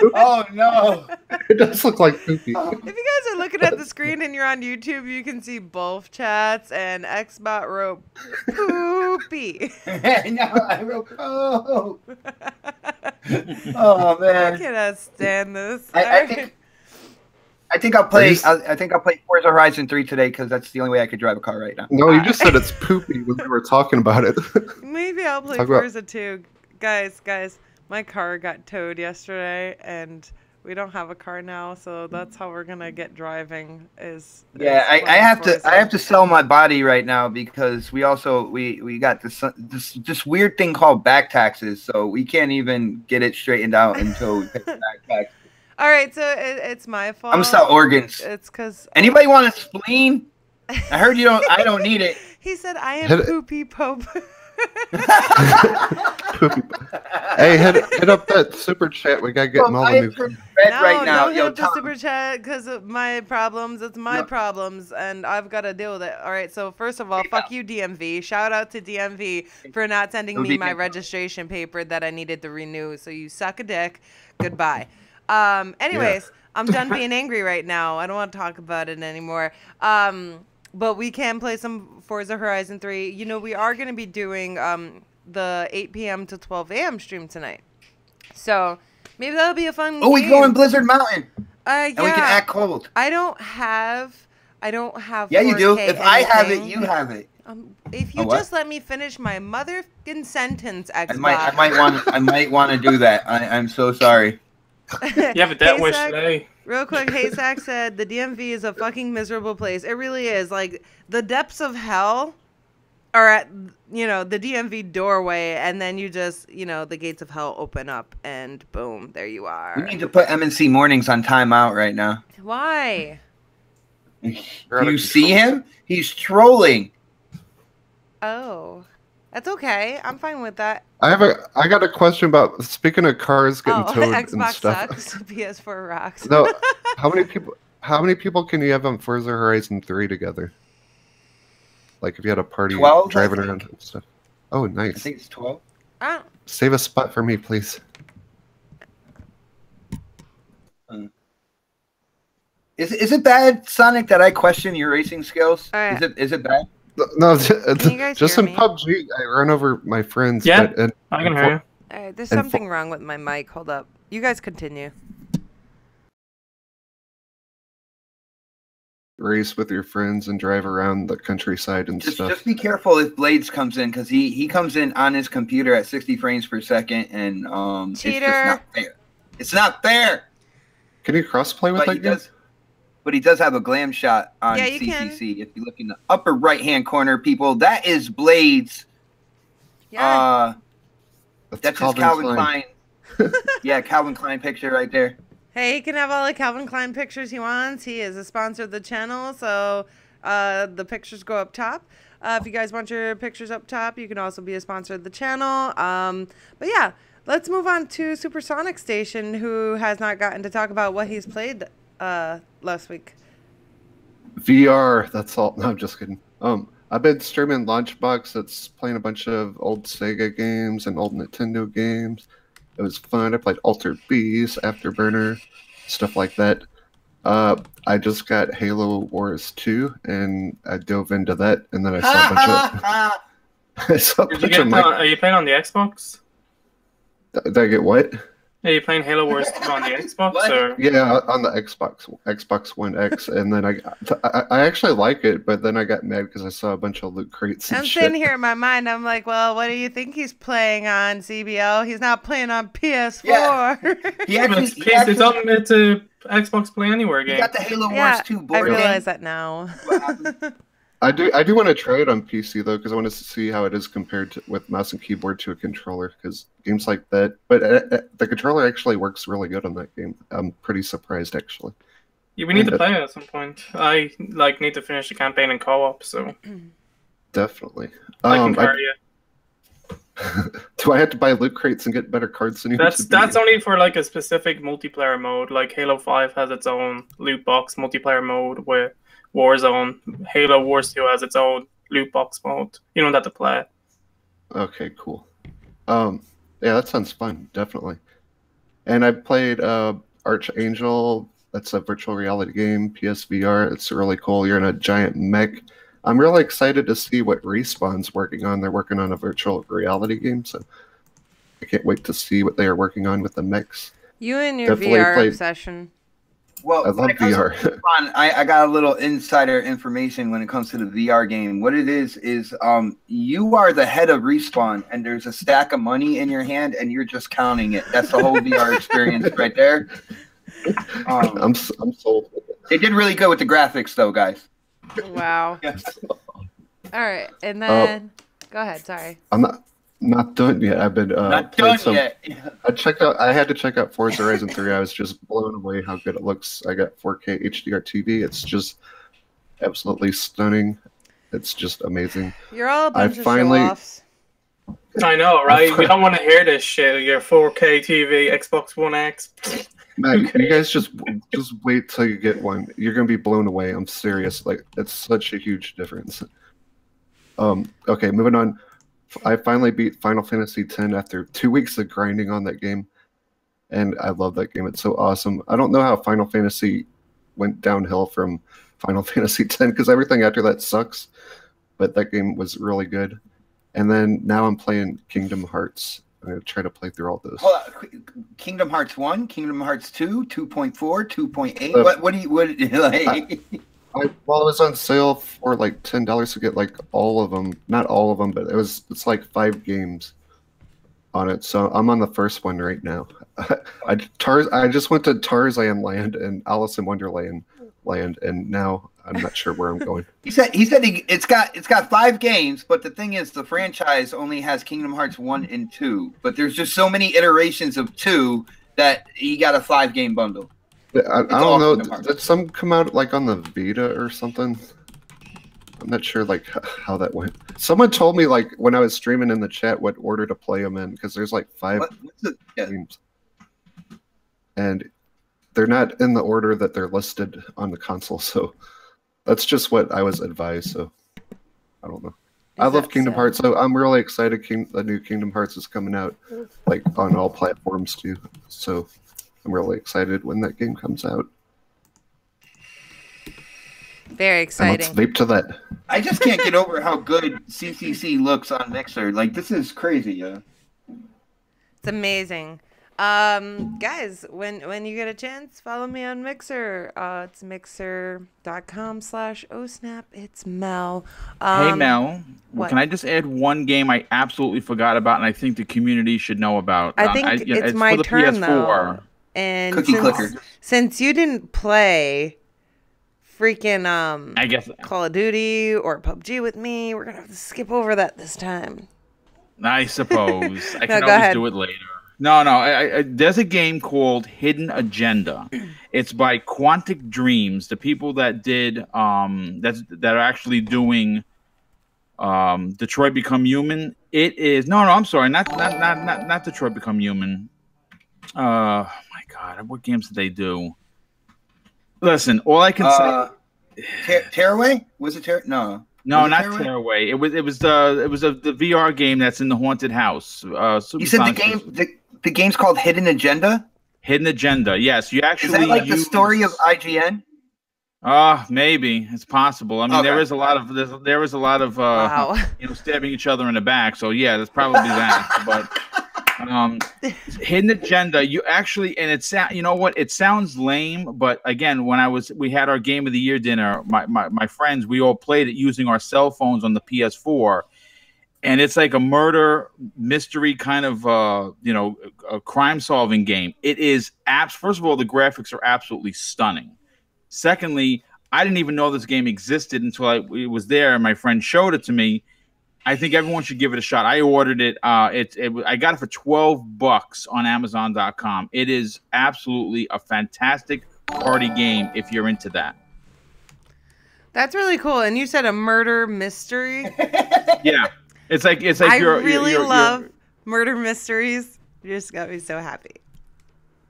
Oh no! It does look like poopy. If you guys are looking at the screen and you're on YouTube, you can see both chats and Xbot wrote poopy. No, I wrote poop. Oh man! I cannot stand this. I think I'll play. I think I'll play Forza Horizon 3 today because that's the only way I could drive a car right now. No, you just said it's poopy when we were talking about it. Maybe I'll play Forza 2. Guys, my car got towed yesterday, and we don't have a car now, so that's how we're gonna get driving. I have to sell my body right now because we got this weird thing called back taxes, so we can't even get it straightened out until we pay the back tax. All right, so it's my fault. I'm gonna sell organs. It's because anybody want a spleen? I heard you don't. I don't need it. He said I am poopy pope. Hey, hit up that super chat. We gotta get all the new. Right now. Don't hit up the super chat because of my problems. It's my problems, and I've got to deal with it. All right. So first of all, fuck you, DMV. Shout out to DMV for not sending me my registration paper that I needed to renew. So you suck a dick. Goodbye. Anyways, I'm done being angry right now. I don't want to talk about it anymore. But we can play some Forza Horizon 3. You know, we are going to be doing the 8 p.m. to 12 a.m. stream tonight. So maybe that'll be a fun game. We go in Blizzard Mountain. And we can act cold. I don't have. Yeah, you do. If I have it, you have it. If you just let me finish my motherfucking sentence, Xbox. I might want to do that. I'm so sorry. You have a debt wish today. Real quick, Haysack said the DMV is a fucking miserable place. It really is. Like, the depths of hell are at, the DMV doorway, and then you just, the gates of hell open up, and boom, there you are. We need to put MNC Mornings on timeout right now. Why? Do you see him? He's trolling. Oh. That's okay. I'm fine with that. I got a question about, speaking of cars getting towed Xbox and stuff. sucks. PS4 rocks. No, how many people can you have on Forza Horizon 3 together? Like if you had a party 12, driving around and stuff. Oh, nice. I think it's 12. Save a spot for me, please. Is it bad, Sonic, that I question your racing skills? Right. Is it bad? No, just in PUBG, I run over my friends. Yeah, I can hear you. All right, there's something wrong with my mic. Hold up. You guys continue. Race with your friends and drive around the countryside and stuff. Just be careful if Blades comes in, because he comes in on his computer at 60 frames per second, and Cheater. It's just not fair. It's not fair. Can you crossplay with that game? But he does have a glam shot on CCC. Can. If you look in the upper right-hand corner, people, that is Blades. Yeah. That's his Calvin Klein. Yeah, Calvin Klein picture right there. Hey, he can have all the Calvin Klein pictures he wants. He is a sponsor of the channel, so the pictures go up top. If you guys want your pictures up top, you can also be a sponsor of the channel. But yeah, let's move on to Supersonic Station, who has not gotten to talk about what he's played last week. VR, that's all. No, I'm just kidding. I've been streaming Launchbox. That's playing a bunch of old Sega games and old Nintendo games. It was fun. I played Altered Beast, Afterburner, stuff like that. I just got Halo Wars 2, and I dove into that, and then I saw a bunch of... Are you playing on the Xbox? Did I get what? Are you playing Halo Wars 2 on the Xbox? Or? Yeah, on the Xbox One X, and then I actually like it, but then I got mad because I saw a bunch of loot crates and I'm shit. sitting here in my mind, I'm like, well, what do you think he's playing on, CBL? He's not playing on PS4. Yeah. It's a Xbox Play Anywhere game. You got the Halo Wars 2 board. I realize that now. I do want to try it on PC though, because I want to see how it is compared to, with mouse and keyboard to a controller. Because games like that, but the controller actually works really good on that game. I'm pretty surprised actually. Yeah, we need to play it at some point. I need to finish the campaign in co-op, so definitely. I can carry it. Do I have to buy loot crates and get better cards than you? That's only for like a specific multiplayer mode. Like Halo 5 has its own loot box multiplayer mode with Warzone. Halo Wars 2 has its own loot box mode. You don't have to play it. Okay, cool. Yeah, that sounds fun, definitely. And I played Archangel. That's a virtual reality game, PSVR. It's really cool. You're in a giant mech. I'm really excited to see what Respawn's working on. They're working on a virtual reality game, so I can't wait to see what they are working on with the mechs. You and your VR obsession. Well, I love VR. I got a little insider information when it comes to the VR game. What it is you are the head of Respawn, and there's a stack of money in your hand, and you're just counting it. That's the whole VR experience right there. I'm sold. They did really good with the graphics, though, guys. Wow. Yes. All right, and then go ahead. Sorry. I'm not done yet. I've been not done yet. I had to check out Forza Horizon 3. I was just blown away how good it looks. I got 4K HDR TV. It's just absolutely stunning. It's just amazing. You're all a bunch of show-offs. I know, right? We don't want to hear this shit. Your 4K TV, Xbox One X. Matt, you guys just wait till you get one. You're gonna be blown away. I'm serious. Like, it's such a huge difference. Okay, moving on. I finally beat Final Fantasy X after 2 weeks of grinding on that game, and I love that game. It's so awesome. I don't know how Final Fantasy went downhill from Final Fantasy X because everything after that sucks, but that game was really good. And then now I'm playing Kingdom Hearts. I'm gonna try to play through all those. Kingdom Hearts 1, Kingdom Hearts 2, 2.4, 2.8. What do you like? Well, it was on sale for like $10 to get like all of them. Not all of them, but it's like 5 games on it. So I'm on the first one right now. I just went to Tarzan Land and Alice in Wonderland Land, and now I'm not sure where I'm going. He said it's got 5 games, but the thing is the franchise only has Kingdom Hearts 1 and 2. But there's just so many iterations of 2 that he got a 5-game bundle. I don't know. Did some come out like on the Vita or something? I'm not sure like how that went. Someone told me like when I was streaming in the chat what order to play them in because there's like 5 games, and they're not in the order that they're listed on the console. So that's just what I was advised. So I don't know. I love Kingdom Hearts, so I'm really excited. The new Kingdom Hearts is coming out like on all platforms too. So I'm really excited when that game comes out. Very exciting. And let's vape to that. I just can't get over how good CCC looks on Mixer. Like, this is crazy, yeah. It's amazing. Guys, when you get a chance, follow me on Mixer. It's mixer.com/OhSnap. It's Mel. Hey, Mel. Well, can I just add one game I absolutely forgot about and I think the community should know about? I think it's my turn, PS4. Though. And since you didn't play freaking I guess Call of Duty or PUBG with me, we're gonna have to skip over that this time. I suppose. I can always do it later. No. There's a game called Hidden Agenda. It's by Quantic Dreams, the people that did that are actually doing Detroit Become Human. It is I'm sorry, not Detroit Become Human. My God, what games did they do? Listen, all I can say. Tearaway? Was it No, not Tearaway. It was the VR game that's in the haunted house. You said the game's called Hidden Agenda? Hidden Agenda, yes. You actually is that like the story of IGN? Maybe it's possible. I mean, there is a lot of wow. Stabbing each other in the back. So yeah, that's probably that. But Hidden Agenda, you actually, and it's, you know what? It sounds lame, but again, we had our Game of the Year dinner. My friends, we all played it using our cell phones on the PS4. And it's like a murder mystery kind of, a crime-solving game. It is first of all, the graphics are absolutely stunning. Secondly, I didn't even know this game existed until it was there, and my friend showed it to me. I think everyone should give it a shot. I ordered it. I got it for $12 on Amazon.com. It is absolutely a fantastic party game if you're into that. That's really cool. And you said a murder mystery? Yeah. It's like I really love murder mysteries. You just got me so happy.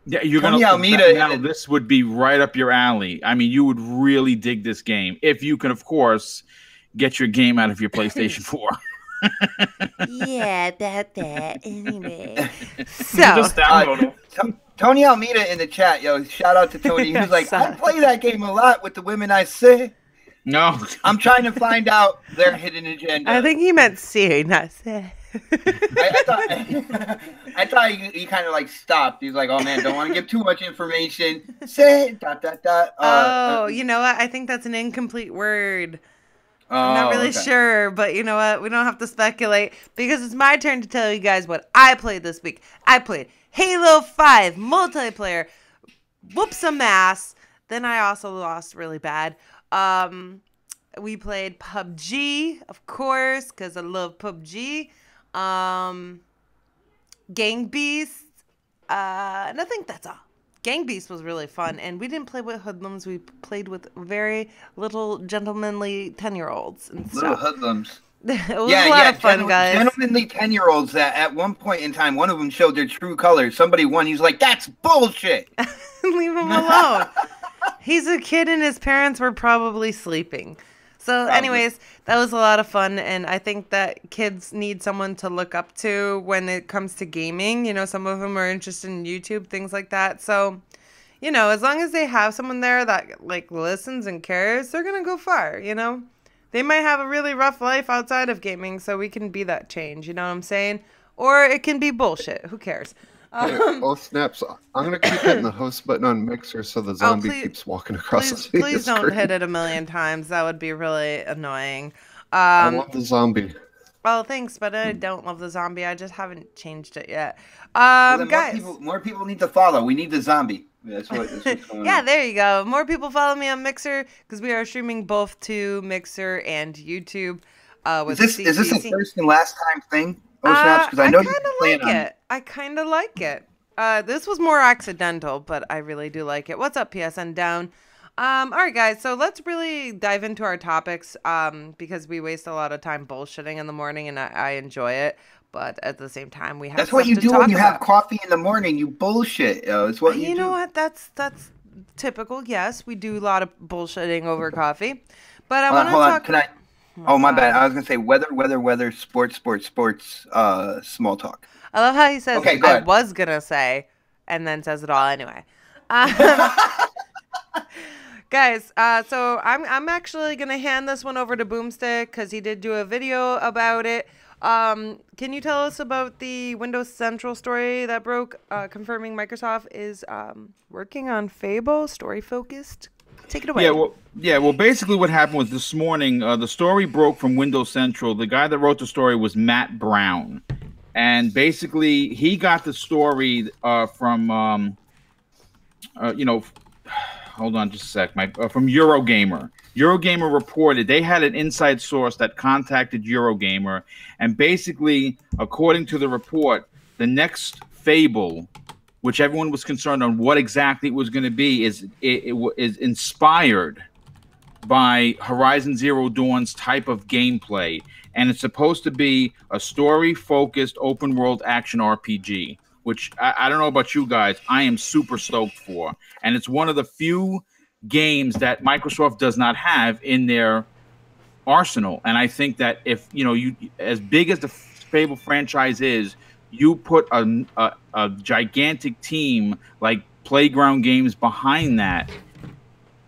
Yeah, you're gonna now this would be right up your alley. I mean, you would really dig this game if you can, of course, get your game out of your PlayStation 4. Yeah, about that. Anyway, so just download it. Tony Almeida in the chat, yo. Shout out to Tony. He was like, I play that game a lot with the women I say. No. I'm trying to find out their hidden agenda. I think he meant say, not say. I thought he kind of like stopped. He's like, oh man, don't want to give too much information. Say dot dot dot. Oh, you know what? I think that's an incomplete word. I'm not really sure, but you know what? We don't have to speculate because it's my turn to tell you guys what I played this week. I played Halo 5 multiplayer. Whoop some ass. Then I also lost really bad. We played PUBG, of course, because I love PUBG. Gang Beasts. And I think that's all. Gang Beasts was really fun, and we didn't play with hoodlums. We played with very little gentlemanly 10-year-olds and stuff. Little hoodlums. It was a lot of fun, guys. Gentlemanly 10-year-olds that at one point in time, one of them showed their true colors. Somebody won. He's like, that's bullshit. Leave him alone. He's a kid, and his parents were probably sleeping. So anyways, that was a lot of fun, and I think that kids need someone to look up to when it comes to gaming. You know, some of them are interested in YouTube, things like that. So, you know, as long as they have someone there that, like, listens and cares, they're going to go far, you know? They might have a really rough life outside of gaming, so we can be that change, you know what I'm saying? Or it can be bullshit. Who cares? Hey, OhSnaps, I'm going to keep hitting the host button on Mixer so the zombie keeps walking across the screen. Please don't hit it a million times. That would be really annoying. I love the zombie. Well, thanks, but I don't love the zombie. I just haven't changed it yet. Guys. More people need to follow. We need the zombie. That's what's going on. Yeah, there you go. More people follow me on Mixer because we are streaming both to Mixer and YouTube. Is this a first and last time thing? OhSnaps, because I know you like it. I kind of like it. This was more accidental, but I really do like it. What's up, PSN Down? All right, guys. So let's really dive into our topics because we waste a lot of time bullshitting in the morning, and I enjoy it. But at the same time, we have that's what you do when you have coffee in the morning. You bullshit. It's what you do. You know what? That's typical. Yes, we do a lot of bullshitting over coffee. But I want to talk. Can I? Oh, my bad. I was going to say weather, sports, small talk. I love how he says, okay, I was going to say, and then says it all anyway. Guys, so I'm actually going to hand this one over to Boomstick because he did do a video about it. Can you tell us about the Windows Central story that broke, confirming Microsoft is working on Fable, story-focused? Take it away. Well, basically what happened was this morning, the story broke from Windows Central. The guy that wrote the story was Matt Brown. And basically he got the story from, hold on just a sec, from Eurogamer. Eurogamer reported they had an inside source that contacted Eurogamer. And basically, according to the report, the next Fable, which everyone was concerned on what exactly it was going to be, is inspired by Horizon Zero Dawn's type of gameplay. And it's supposed to be a story-focused open-world action RPG, which I don't know about you guys, I am super stoked for. And it's one of the few games that Microsoft does not have in their arsenal. And I think that if, you as big as the Fable franchise is, you put a gigantic team like Playground Games behind that,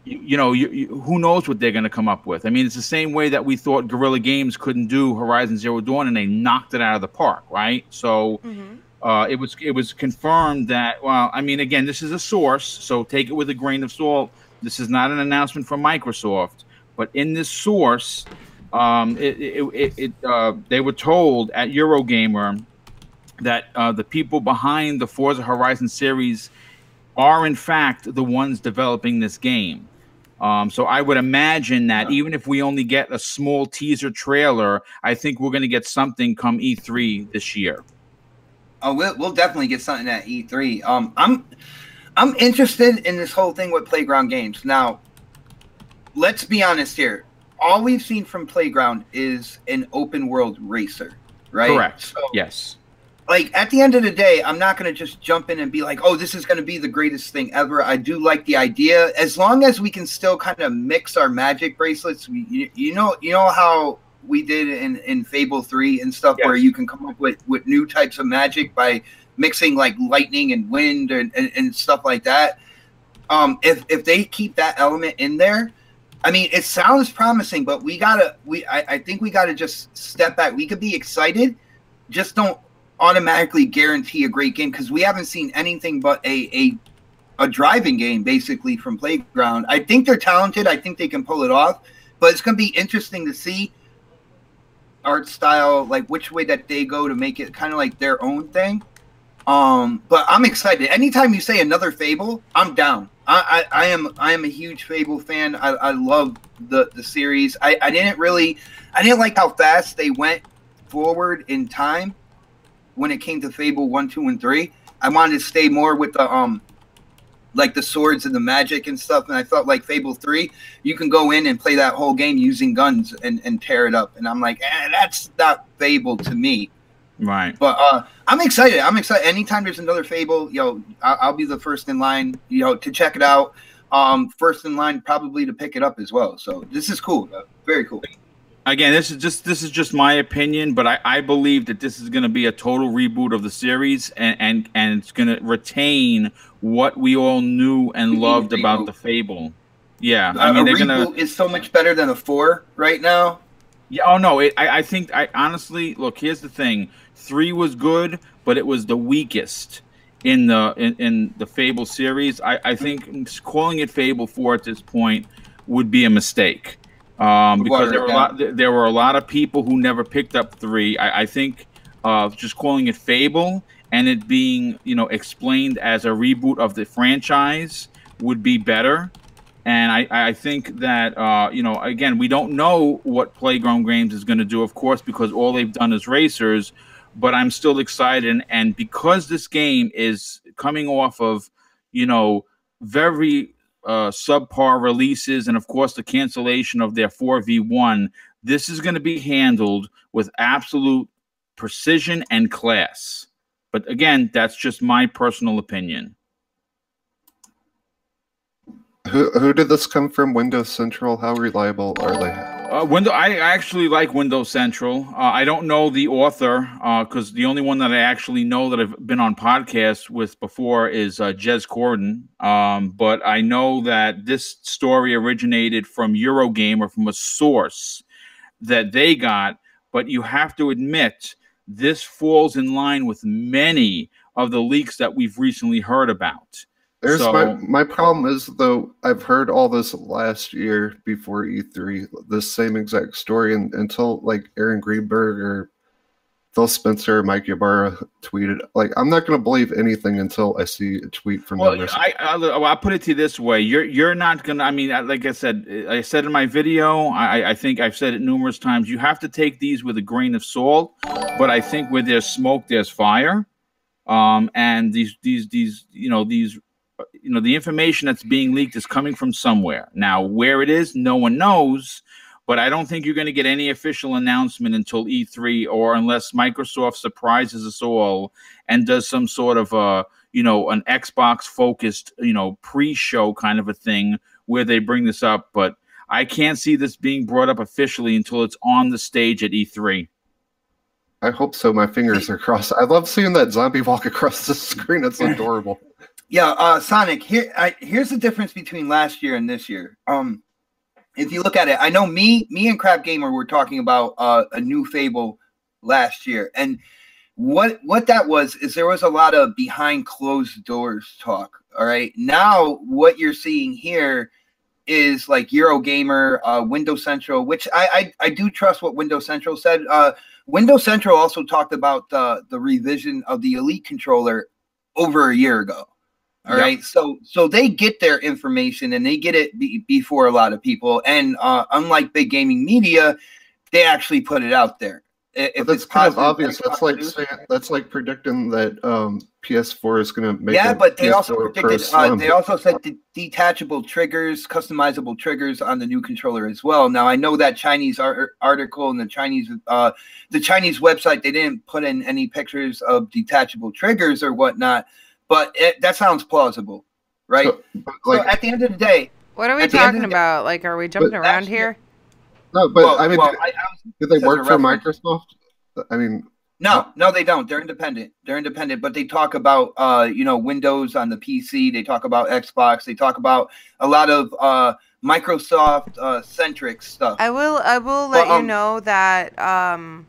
who knows what they're going to come up with. I mean, it's the same way that we thought Guerrilla Games couldn't do Horizon Zero Dawn, and they knocked it out of the park, right? So it was confirmed that, well, I mean, again, this is a source, so take it with a grain of salt. This is not an announcement from Microsoft, but in this source, they were told at Eurogamer that the people behind the Forza Horizon series are, in fact, the ones developing this game. So I would imagine that even if we only get a small teaser trailer, I think we're going to get something come E3 this year. Oh, we'll definitely get something at E3. I'm interested in this whole thing with Playground Games. Now, let's be honest here. All we've seen from Playground is an open world racer, right? Correct. So, yes. Like, at the end of the day, I'm not going to just jump in and be like, oh, this is going to be the greatest thing ever. I do like the idea. As long as we can still kind of mix our magic bracelets, you know how we did in Fable 3 and stuff, yes, where you can come up with new types of magic by mixing like lightning and wind and stuff like that. If they keep that element in there, I mean, it sounds promising, but I think we gotta just step back. We could be excited, just don't automatically guarantee a great game, because we haven't seen anything but a driving game basically from Playground. I think they're talented. I think they can pull it off, but it's gonna be interesting to see art style, like which way that they go to make it kind of like their own thing. But I'm excited. Anytime you say another Fable, I'm down. I am a huge Fable fan. I love the series. I didn't like how fast they went forward in time when it came to Fable 1, 2, and 3. I wanted to stay more with the like the swords and the magic and stuff, and I felt like Fable 3, you can go in and play that whole game using guns and tear it up, and I'm like, that's not Fable to me. Right. But I'm excited. I'm excited. Anytime there's another Fable, I'll be the first in line, to check it out. First in line probably to pick it up as well. So this is cool. Very cool. Again, this is just my opinion, but I believe that this is going to be a total reboot of the series, and it's going to retain what we all knew and loved about the Fable. Yeah, I mean, a reboot is so much better than a 4 right now. Yeah. Oh no, I think honestly, look. Here's the thing: 3 was good, but it was the weakest in the Fable series. I think calling it Fable 4 at this point would be a mistake. Because there were a lot of people who never picked up 3. I think just calling it Fable and it being explained as a reboot of the franchise would be better. And I think that again, we don't know what Playground Games is going to do, of course, because all they've done is racers. But I'm still excited, and because this game is coming off of very subpar releases, and of course the cancellation of their 4v1, this is going to be handled with absolute precision and class. But again, that's just my personal opinion. Who did this come from? Windows Central? How reliable are they? I actually like Windows Central. I don't know the author because the only one that I actually know that I've been on podcasts with before is Jez Corden. But I know that this story originated from Eurogamer, from a source that they got. But you have to admit, this falls in line with many of the leaks that we've recently heard about. My problem is, though, I've heard all this last year before E3, this same exact story, and until like Aaron Greenberg or Phil Spencer or Mike Ybarra tweeted, like, I'm not going to believe anything until I see a tweet from them. I'll put it to you this way: you're not going to. I mean, like I said in my video, I think I've said it numerous times. You have to take these with a grain of salt, but I think where there's smoke, there's fire. And the information that's being leaked is coming from somewhere. Now, where it is, no one knows, but I don't think you're going to get any official announcement until E3, or unless Microsoft surprises us all and does some sort of an Xbox-focused, pre-show kind of a thing where they bring this up. But I can't see this being brought up officially until it's on the stage at E3. I hope so. My fingers are crossed. I love seeing that zombie walk across the screen. It's adorable. Yeah, Sonic, here's the difference between last year and this year. If you look at it, I know me and Crap Gamer were talking about a new Fable last year. And what that was is there was a lot of behind closed doors talk. All right. Now what you're seeing here is like Eurogamer, Windows Central, which I do trust what Windows Central said. Windows Central also talked about the revision of the Elite controller over a year ago. All right, so they get their information and they get it before a lot of people. And unlike big gaming media, they actually put it out there. If that's kind of obvious. That's like predicting that PS4 is going to make. Yeah, but they also predicted. They also said the detachable triggers, customizable triggers on the new controller as well. Now I know that Chinese article and the Chinese website, they didn't put in any pictures of detachable triggers or whatnot. But that sounds plausible, right? So at the end of the day, what are we talking about? Like, are we jumping around here? No, but I mean, did they work for Microsoft? I mean, No, they don't. They're independent. But they talk about Windows on the PC. They talk about Xbox. They talk about a lot of Microsoft centric stuff. I will let you know that on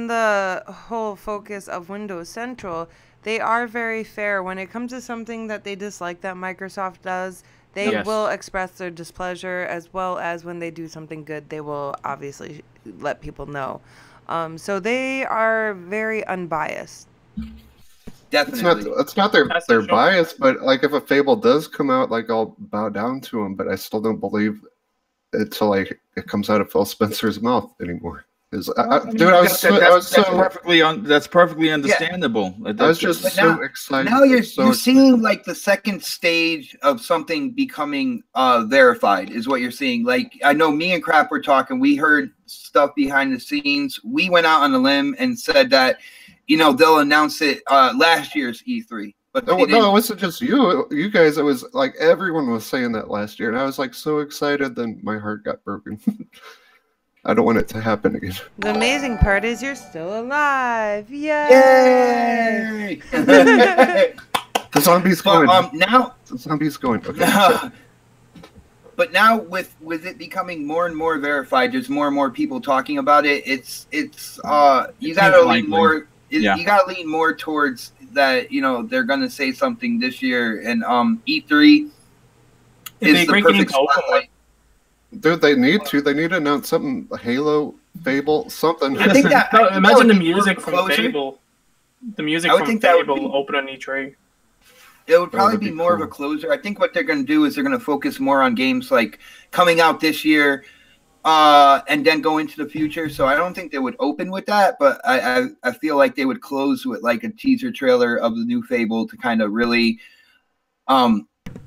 the whole focus of Windows Central, they are very fair when it comes to something that they dislike that Microsoft does. They will express their displeasure, as well as when they do something good, they will obviously let people know. So they are very unbiased. Definitely. It's not their bias, but like if a Fable does come out, like I'll bow down to them, but I still don't believe it till like it comes out of Phil Spencer's mouth anymore. That's perfectly understandable. I was just so excited. Now you're seeing like the second stage of something becoming verified is what you're seeing. Like I know me and Crap were talking. We heard stuff behind the scenes. We went out on a limb and said that they'll announce it last year's E3. But no, it wasn't just you guys. It was like everyone was saying that last year, and I was like so excited. Then my heart got broken. I don't want it to happen again. The amazing part is you're still alive. Yay! The zombie's going. Now the zombie's going. Okay. But now with it becoming more and more verified, there's more and more people talking about it. It's you gotta lean more. You gotta lean more towards that. They're gonna say something this year, and E3 is the perfect spotlight. Dude, they need to announce something. Halo, Fable, something. I think that. Imagine the music from Fable. The music from Fable open on E3. It would probably be more of a closer. I think what they're going to do is they're going to focus more on games like coming out this year, and then go into the future. So I don't think they would open with that, but I feel like they would close with like a teaser trailer of the new Fable to kind of really,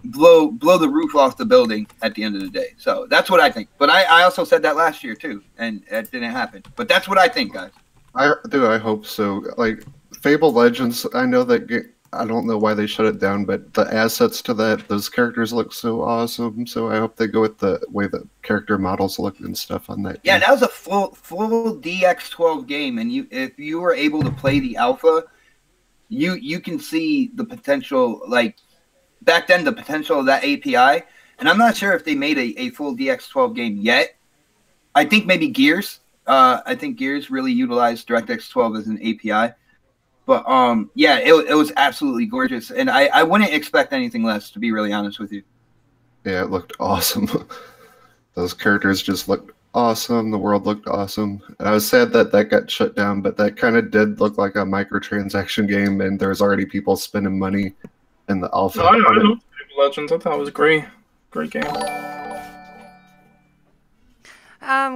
blow the roof off the building at the end of the day. So that's what I think. But I also said that last year too, and it didn't happen. But that's what I think, guys. I hope so. Like Fable Legends, I know that I don't know why they shut it down, but the assets to those characters look so awesome. So I hope they go with the way the character models look and stuff on that. Yeah, that was a full DX12 game, and if you were able to play the alpha, you can see the potential. Like back then, the potential of that API. And I'm not sure if they made a full DX12 game yet. I think maybe Gears. I think Gears really utilized DirectX 12 as an API. But yeah, it was absolutely gorgeous, and I wouldn't expect anything less, to be really honest with you. Yeah, it looked awesome. Those characters just looked awesome. The world looked awesome. And I was sad that got shut down, but that kind of did look like a microtransaction game, and there's already people spending money in the alpha. No, I love Legends. I thought it was great game.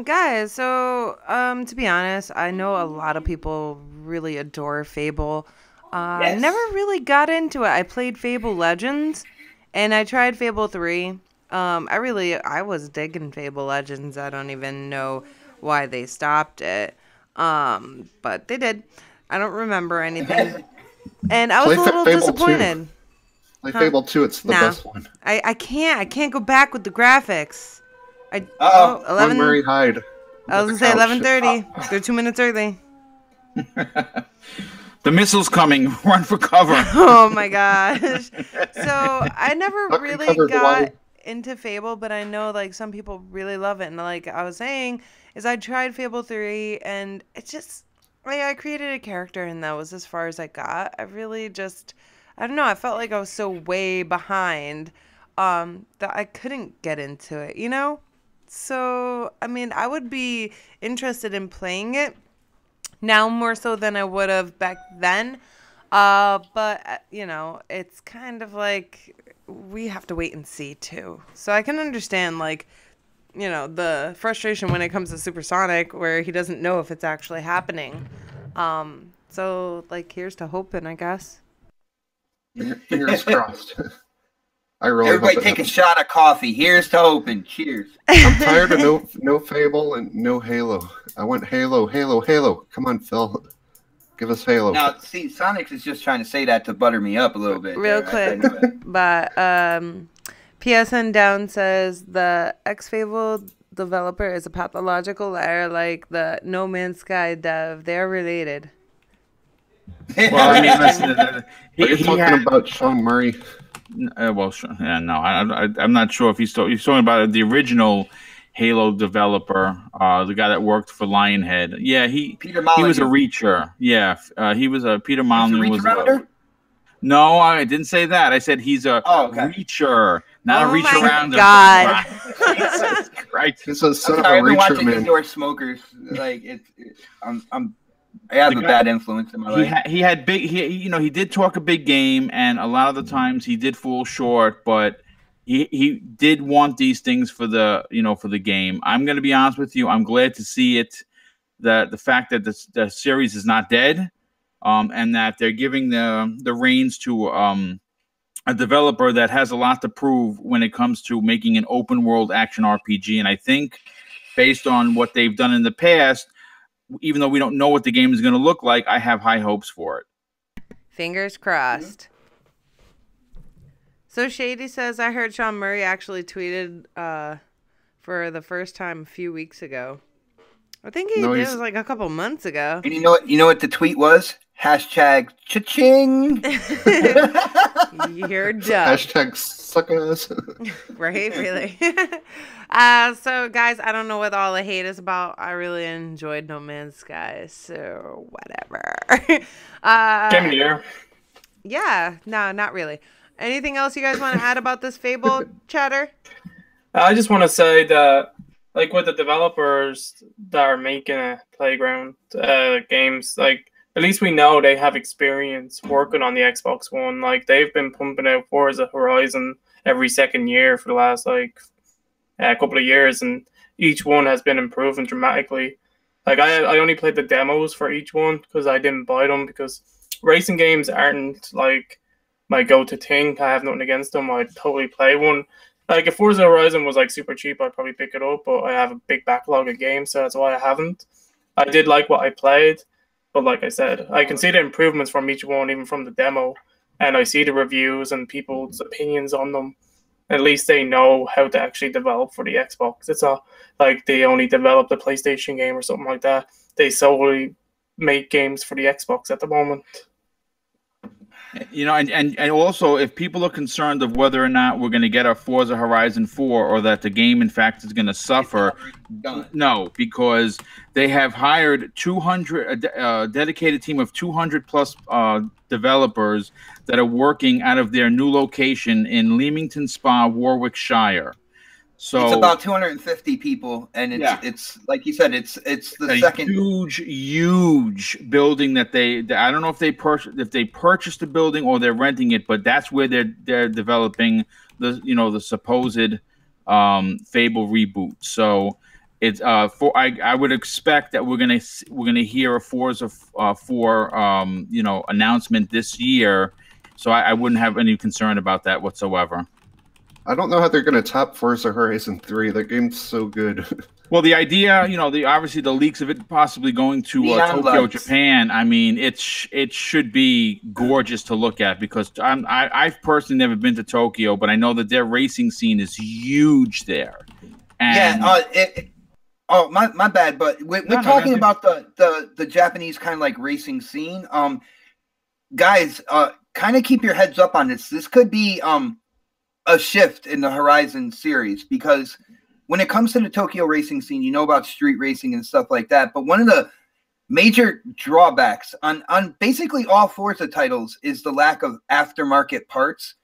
Guys, so to be honest, I know a lot of people really adore Fable. I never really got into it. I played Fable Legends, and I tried Fable 3. I was digging Fable Legends. I don't even know why they stopped it, but they did. I don't remember anything, and I was a little disappointed. Play Fable 2. It's the best one. I can't go back with the graphics. 11. Murray Hyde. I was gonna say 11:30. They're 2 minutes early. The missile's coming. Run for cover. Oh my gosh. So I never really got into Fable, but I know like some people really love it. And like I was saying, is I tried Fable 3, and it's just like I created a character, and that was as far as I got. I don't know. I felt like I was so way behind that I couldn't get into it, you know? So, I mean, I would be interested in playing it now more so than I would have back then. But, you know, it's kind of like we have to wait and see, too. So I can understand, like, you know, the frustration when it comes to Supersonic where he doesn't know if it's actually happening. So, like, here's to hoping, I guess. Fingers crossed. I really Everybody take a shot of coffee. Here's to hoping. Cheers. I'm tired of no Fable and no Halo. I want Halo. Come on, Phil. Give us Halo. Now, see, Sonic is just trying to say that to butter me up a little bit. Real quick. But PSN Down says the X Fable developer is a pathological liar like the No Man's Sky dev. They're related. Well, I mean, listen, Are you talking about Sean Murray? Well, yeah, no, I'm not sure if he's talking about the original Halo developer, the guy that worked for Lionhead. Yeah, he was a reacher. Yeah, he was a Peter Molyneux was. No, I didn't say that. I said he's a reacher, not a reach around. God. Jesus Christ! He's a son of a reacher, man. Indoor smokers, like I have a bad influence in my life. He had big. He did talk a big game, and a lot of the times he did fall short. But he did want these things for the for the game. I'm going to be honest with you. I'm glad to see it. The fact that the series is not dead. And that they're giving the reins to a developer that has a lot to prove when it comes to making an open world action RPG. And I think based on what they've done in the past, even though we don't know what the game is going to look like, I have high hopes for it. Fingers crossed. So Shady says, I heard Sean Murray actually tweeted for the first time a few weeks ago. I think it was like a couple months ago. And you know what the tweet was? Hashtag cha-ching. You're dumb. Hashtag suckers. Right, really. So guys, I don't know what all the hate is about. I really enjoyed No Man's Sky, so whatever. Came here. Yeah, no, not really. Anything else you guys want to add about this Fable chatter? I just want to say that, like, with the developers that are making a Playground games, like, at least we know they have experience working on the Xbox One. Like, they've been pumping out Forza Horizon every second year for the last, like, a couple of years, and each one has been improving dramatically. Like, I only played the demos for each one because I didn't buy them, because racing games aren't, like, my go-to thing. I have nothing against them. I'd totally play one. Like, if Forza Horizon was, like, super cheap, I'd probably pick it up, but I have a big backlog of games, so that's why I haven't. I did like what I played, but like I said, I can see the improvements from each one, even from the demo, and I see the reviews and people's opinions on them. At least they know how to actually develop for the Xbox. It's not like they only develop the PlayStation game or something like that. They solely make games for the Xbox at the moment. And also, if people are concerned of whether or not we're going to get a Forza Horizon 4 or that the game, in fact, is going to suffer, no, because they have hired a dedicated team of 200 plus developers that are working out of their new location in Leamington Spa, Warwickshire. So it's about 250 people, and it's like you said, it's the second huge building that I don't know if they purchased the building or they're renting it, but that's where they're developing the supposed Fable reboot. So it's I would expect that we're gonna hear a Forza 4 announcement this year. So I wouldn't have any concern about that whatsoever. I don't know how they're going to top Forza Horizon 3. That game's so good. Well, the idea, obviously the leaks of it possibly going to Tokyo, Japan. I mean, it should be gorgeous to look at, because I've personally never been to Tokyo, but I know that their racing scene is huge there. And my bad, but we're talking about the Japanese kind of like racing scene. Guys, kind of keep your heads up on this. This could be a shift in the Horizon series, because when it comes to the Tokyo racing scene, you know about street racing and stuff like that. But one of the major drawbacks on basically all Forza titles is the lack of aftermarket parts.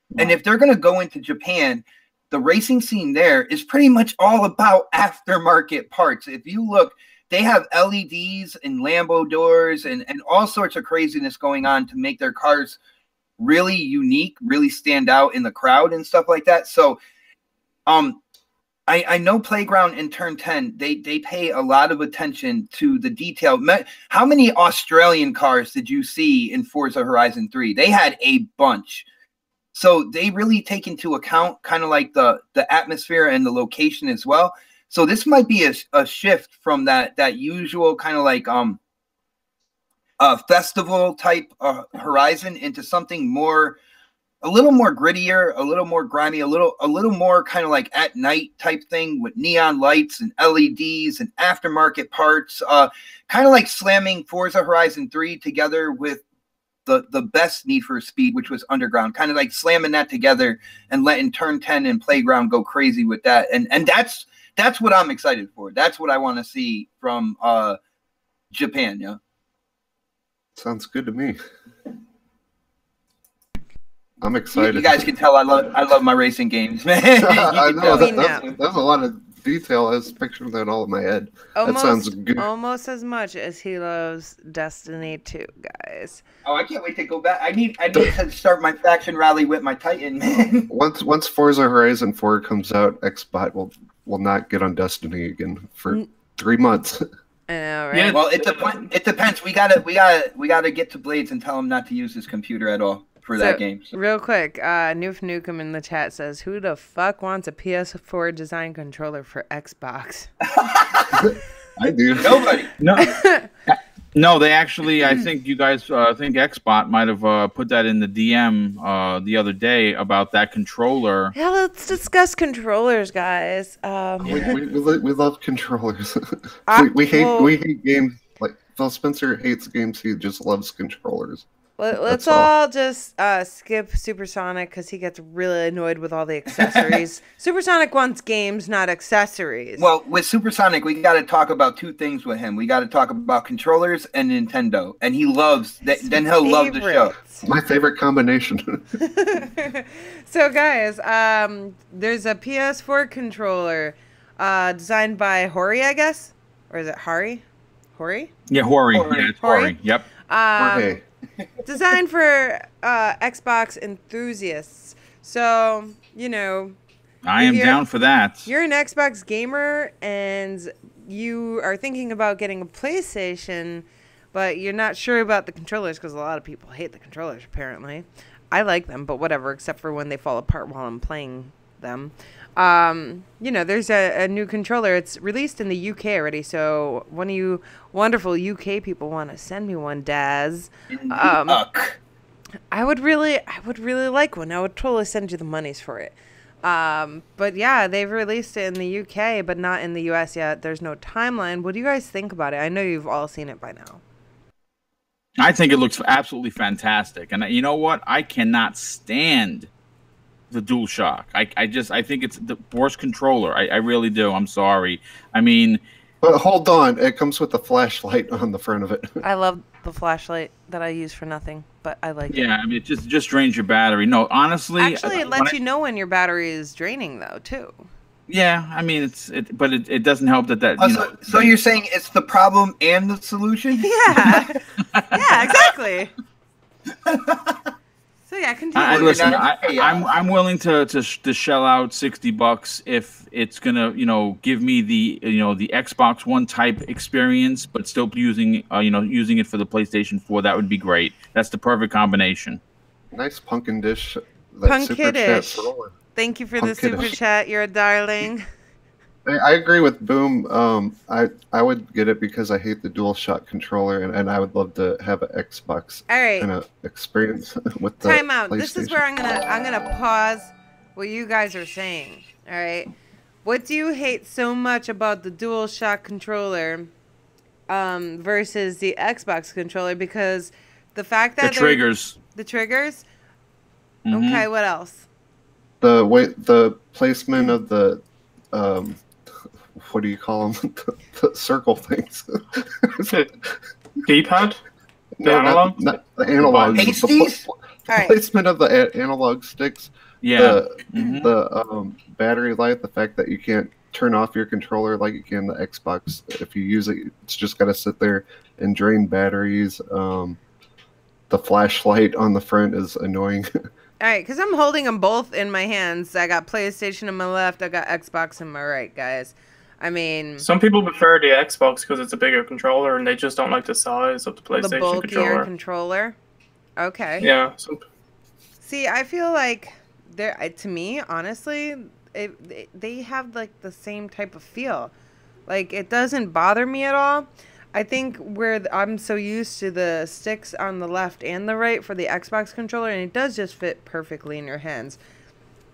Wow. And if they're going to go into Japan, the racing scene there is pretty much all about aftermarket parts. If you look, they have LEDs and Lambo doors and all sorts of craziness going on to make their cars really unique, really stand out in the crowd and stuff like that. So I know Playground and Turn 10, they pay a lot of attention to the detail. How many Australian cars did you see in Forza Horizon 3? They had a bunch. So they really take into account kind of like the atmosphere and the location as well. So this might be a shift from that usual kind of like festival type Horizon into something more a little more grittier, a little more grimy, a little more kind of like at night type thing with neon lights and LEDs and aftermarket parts. Kind of like slamming Forza Horizon 3 together with the best Need for Speed, which was Underground. Kind of like slamming that together and letting Turn 10 and Playground go crazy with that. And that's what I'm excited for. That's what I want to see from Japan. Yeah. Sounds good to me. I'm excited. You guys can tell I love my racing games, man. I know that's a lot of detail. I was picturing that all in my head. That sounds good. Almost as much as he loves Destiny 2, guys. Oh, I can't wait to go back. I need to start my faction rally with my Titan, man. Once Forza Horizon 4 comes out, Xbot will not get on Destiny again for 3 months. I know, right? Yeah. Well, it depends. We gotta get to Blades and tell him not to use his computer at all for that game. So. Real quick, Noof Nukem in the chat says, "Who the fuck wants a PS4 design controller for Xbox?" I do. Nobody. No, they actually. I think you guys. I think Xbot might have put that in the DM the other day about that controller. Yeah, let's discuss controllers, guys. We love controllers. we hate games. Like Phil Spencer hates games. He just loves controllers. Let's all just skip Supersonic because he gets really annoyed with all the accessories. Supersonic wants games, not accessories. Well, with Supersonic, we got to talk about two things with him. We got to talk about controllers and Nintendo, and he loves that. Then he'll love the show. My favorite combination. So, guys, there's a PS4 controller designed by Hori, I guess, or is it Hari? Hori? Yeah, Hori. Yeah, it's Hori. Yep. Okay. Designed for Xbox enthusiasts. So, you know. I am down for that. You're an Xbox gamer and you are thinking about getting a PlayStation, but you're not sure about the controllers because a lot of people hate the controllers, apparently. I like them, but whatever, except for when they fall apart while I'm playing them. You know, there's a new controller. It's released in the UK already, so one of you wonderful UK people want to send me one, Daz. I would really like one. I would totally send you the monies for it. But yeah, they've released it in the UK, but not in the US yet. There's no timeline. What do you guys think about it? I know you've all seen it by now. I think it looks absolutely fantastic. And you know what? I cannot stand the DualShock. I think it's the worst controller. I really do. I'm sorry. I mean, but hold on, it comes with a flashlight on the front of it. I love the flashlight that I use for nothing, but I like it. Yeah, I mean, it just drains your battery. No, honestly, actually, it lets you know when your battery is draining, though, too. Yeah, I mean, but it doesn't help that. So you're saying it's the problem and the solution? Yeah, yeah, exactly. So yeah, continue. Listen, I'm willing to shell out $60 if it's gonna give me the the Xbox One type experience, but still using using it for the PlayStation 4. That would be great. That's the perfect combination. Nice pumpkin dish. Punkidish. Thank you for the super chat. You're a darling. I agree with Boom. I would get it because I hate the DualShock controller, and I would love to have an Xbox kind of experience with the Time out. This is where I'm gonna pause what you guys are saying. All right. What do you hate so much about the DualShock controller versus the Xbox controller? Because the fact that the triggers. Mm-hmm. Okay. What else? The placement of the what do you call them? the circle things. D-pad? No, analog? Not the analog. The placement of the analog sticks. Yeah. The battery life. The fact that you can't turn off your controller like you can the Xbox. If you use it, it's just got to sit there and drain batteries. The flashlight on the front is annoying. All right, because I'm holding them both in my hands. I got PlayStation in my left. I got Xbox in my right, guys. I mean, some people prefer the Xbox because it's a bigger controller, and they just don't like the size of the PlayStation the bulkier controller. Okay. Yeah. See, I feel like to me, honestly, they have like the same type of feel. Like it doesn't bother me at all. I think I'm so used to the sticks on the left and the right for the Xbox controller, and it does just fit perfectly in your hands.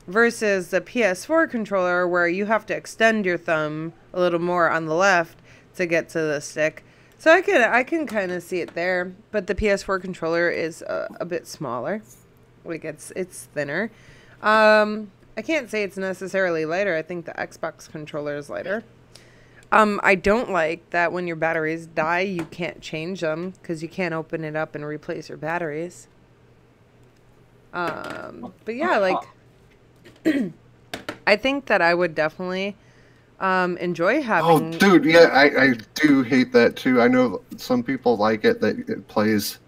Versus the PS4 controller, where you have to extend your thumb a little more on the left to get to the stick. So I can kind of see it there, but the PS4 controller is a bit smaller. Like it's thinner. I can't say it's necessarily lighter. I think the Xbox controller is lighter. I don't like that when your batteries die, you can't change them because you can't open it up and replace your batteries. But yeah, like I think that I would definitely enjoy having. Oh, dude, yeah, I do hate that too. I know some people like it that it plays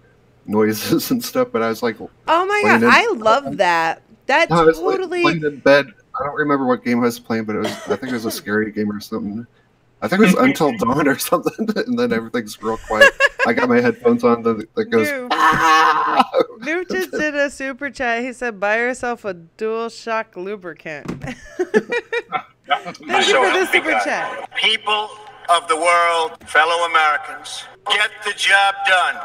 noises and stuff, but I was like, oh my god, I love that. That totally. Like, playing in bed. I don't remember what game I was playing, but I think it was a scary game or something. I think it was Until Dawn or something, and then everything's real quiet. I got my headphones on that goes. Noob just did a super chat. He said, "Buy yourself a DualShock lubricant." Thank you for the super chat. People of the world, fellow Americans, get the job done.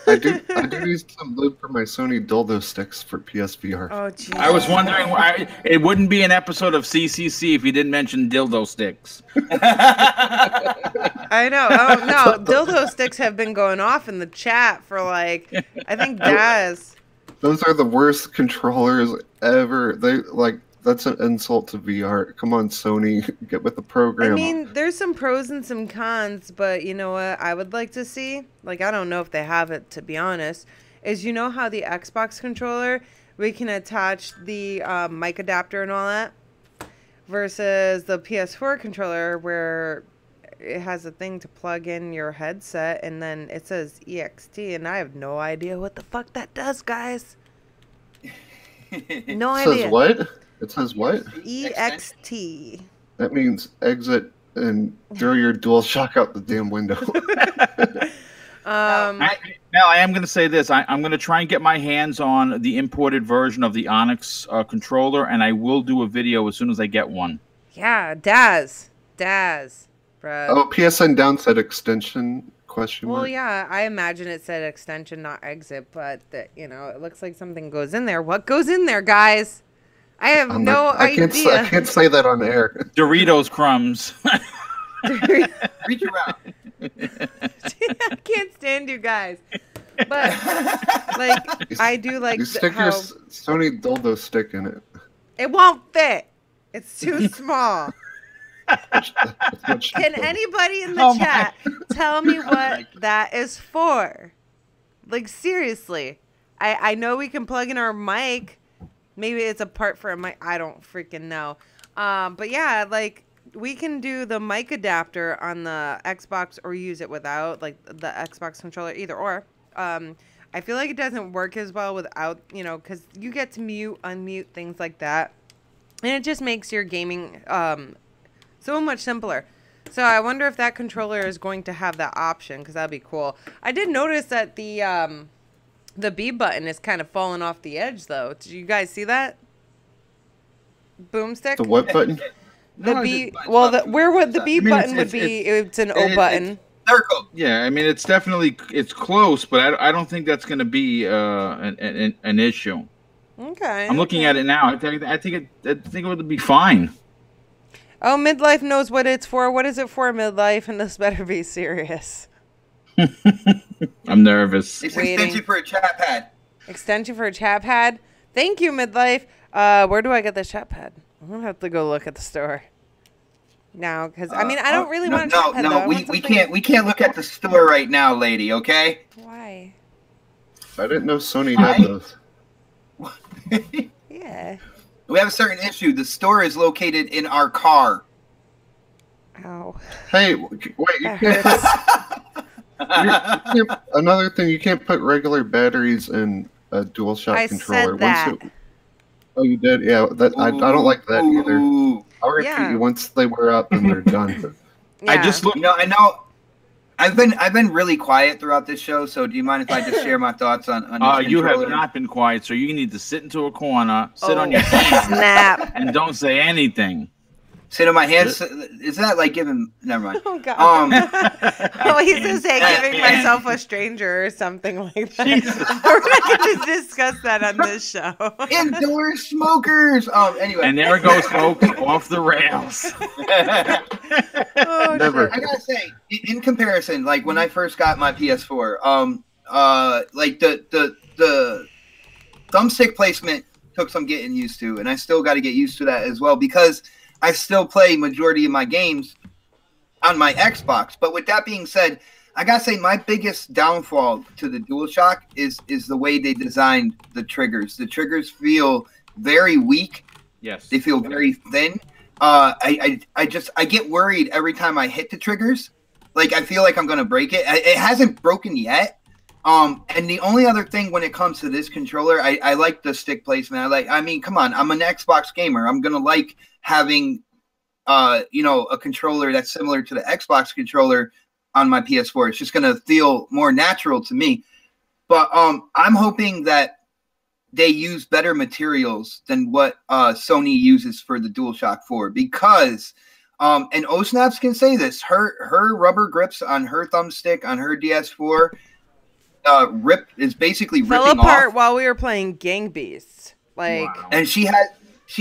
I do use some lube for my Sony dildo sticks for PSVR. Oh, geez. I was wondering why it wouldn't be an episode of CCC if you didn't mention dildo sticks. I know. Oh no, dildo sticks have been going off in the chat for like, I think Daz. Those are the worst controllers ever. That's an insult to VR. Come on, Sony, get with the program. I mean, there's some pros and some cons, but you know what I would like to see? Like, I don't know if they have it, to be honest, is you know how the Xbox controller, we can attach the mic adapter and all that, versus the PS4 controller where it has a thing to plug in your headset and then it says EXT, and I have no idea what the fuck that does, guys. No idea. It says what? It says what? EXT. That means exit and throw your DualShock out the damn window. Now, I am going to say this. I'm going to try and get my hands on the imported version of the Onyx controller, and I will do a video as soon as I get one. Yeah, Daz, bro. Oh, PSN downside extension ? Well, yeah, I imagine it said extension, not exit, but it looks like something goes in there. What goes in there, guys? I have no idea. I can't say that on air. Doritos crumbs. Reach around. I can't stand you guys. But I do like you stick your Sony dildo stick in it. It won't fit. It's too small. Can anybody in the chat tell me what that is for? Like, seriously. I know we can plug in our mic. Maybe it's a part for a mic. I don't freaking know. But yeah, like, we can do the mic adapter on the Xbox or use it without, like, the Xbox controller, either or. I feel like it doesn't work as well without, because you get to mute, unmute, things like that. And it just makes your gaming so much simpler. So I wonder if that controller is going to have that option, because that'd be cool. I did notice that the B button is kind of falling off the edge, though. Did you guys see that? Boomstick? The what button? The B. Well, where would the B button would be? It's an O button. Circle. Yeah, I mean, it's close, but I don't think that's going to be an issue. Okay. I'm looking at it now. I think it would be fine. Oh, Midlife knows what it's for. What is it for, Midlife? And this better be serious. I'm nervous. It's extension for a chat pad. Extension for a chat pad? Thank you, Midlife. Where do I get this chat pad? I'm going to have to go look at the store now, because, I mean, I don't really want a chat pad, though. We can't look at the store right now, lady, okay? Why? I didn't know Sony had those. Yeah. We have a certain issue. The store is located in our car. Ow. Hey, wait, you can't another thing, you can't put regular batteries in a DualShock controller. Said that. Oh, you did? Yeah, I don't like that either. I'll repeat you, once they wear out, then they're done. Yeah. I just look. I know. I've been really quiet throughout this show, so do you mind if I just share my thoughts on you have not been quiet, so you need to sit into a corner, sit on your hands, snap, and don't say anything. Sit on my hands. Is that like giving? Never mind. Oh God. Oh, he's gonna say giving myself a stranger or something like that. We're not gonna discuss that on this show. Indoor smokers. Anyway. And there it goes, folks, off the rails. Oh, Never. I gotta say, in comparison, like when I first got my PS4, like the thumbstick placement took some getting used to, and I still got to get used to that as well because I still play majority of my games on my Xbox. But with that being said, I gotta say my biggest downfall to the DualShock is the way they designed the triggers. The triggers feel very weak. Yes. They feel very thin. I get worried every time I hit the triggers. Like I feel like I'm gonna break it. It hasn't broken yet. And the only other thing when it comes to this controller, I like the stick placement. I mean, come on, I'm an Xbox gamer. I'm gonna like having you know, a controller that's similar to the Xbox controller on my PS4. It's just gonna feel more natural to me. But I'm hoping that they use better materials than what Sony uses for the DualShock 4 because and OhSnaps can say this, her rubber grips on her thumbstick on her DS4 is basically fell ripping apart off while we were playing Gang Beasts. Like, wow. and she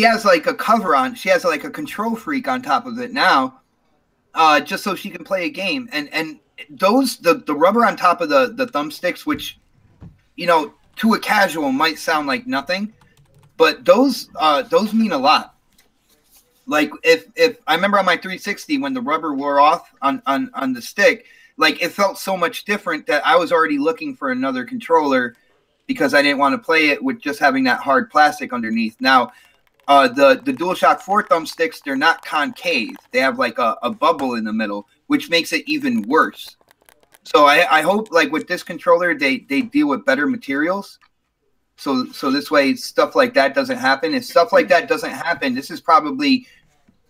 has like a cover on. She has like a control freak on top of it now, just so she can play a game. And those the rubber on top of the thumbsticks, which you know to a casual might sound like nothing, but those mean a lot. Like if I remember on my 360 when the rubber wore off on the stick, like it felt so much different that I was already looking for another controller because I didn't want to play it with just having that hard plastic underneath. Now, the DualShock 4 thumbsticks, they're not concave. They have like a bubble in the middle, which makes it even worse. So I hope like with this controller, they deal with better materials. So this way stuff like that doesn't happen. If stuff like that doesn't happen, this is probably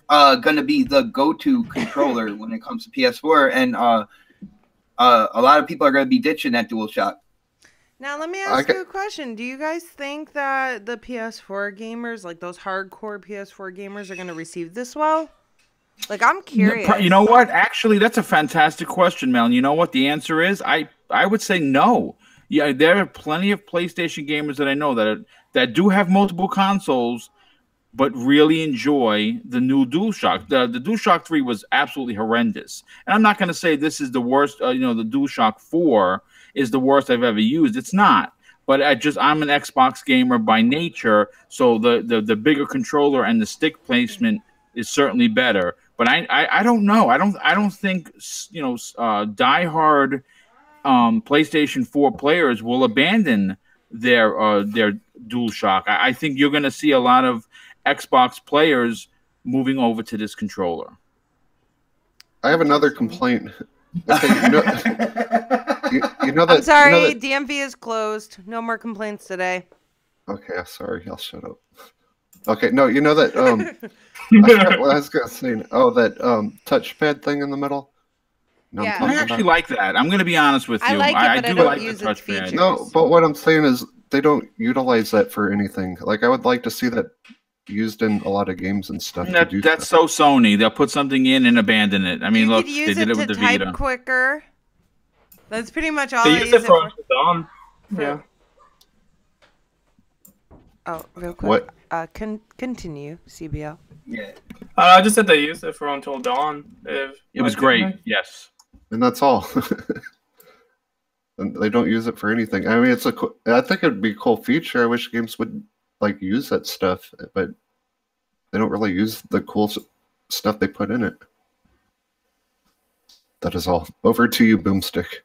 going to be the go-to controller when it comes to PS4. And a lot of people are going to be ditching that DualShock. now let me ask you a question. Do you guys think that the PS4 gamers, like those hardcore PS4 gamers, are going to receive this well? Like, I'm curious. You know what? Actually, that's a fantastic question, Mel. And you know what the answer is? I would say no. Yeah, there are plenty of PlayStation gamers that I know that do have multiple consoles, but really enjoy the new DualShock. The DualShock 3 was absolutely horrendous. And I'm not going to say this is the worst. You know, the DualShock 4 is the worst I've ever used. It's not. But I'm an Xbox gamer by nature, so the bigger controller and the stick placement is certainly better. But I don't know. I don't think you know diehard PlayStation 4 players will abandon their DualShock. I think you're going to see a lot of Xbox players moving over to this controller. I have another complaint. Okay, you know that. I'm sorry, you know that, DMV is closed. No more complaints today. okay, sorry, I'll shut up. Okay, no, you know that. I was gonna say, oh, that touchpad thing in the middle. No, Yeah. I actually like that. I'm going to be honest with you. I like it, but I do don't like use the its touchpad. features. No, but what I'm saying is they don't utilize that for anything. Like I would like to see that used in a lot of games and stuff. That's so Sony. They'll put something in and abandon it. I mean, you look, could they use did it it with to the type Vita. quicker. That's pretty much all They I use use it for Dawn. for- Yeah. Oh, real quick. What? Continue, CBL. Yeah. I just said they used it for Until Dawn. It was great. Yes. And that's all. And they don't use it for anything. I mean, I think it'd be a cool feature. I wish games would like use that stuff, but they don't really use the cool stuff they put in it. That is all. Over to you, Boomstick.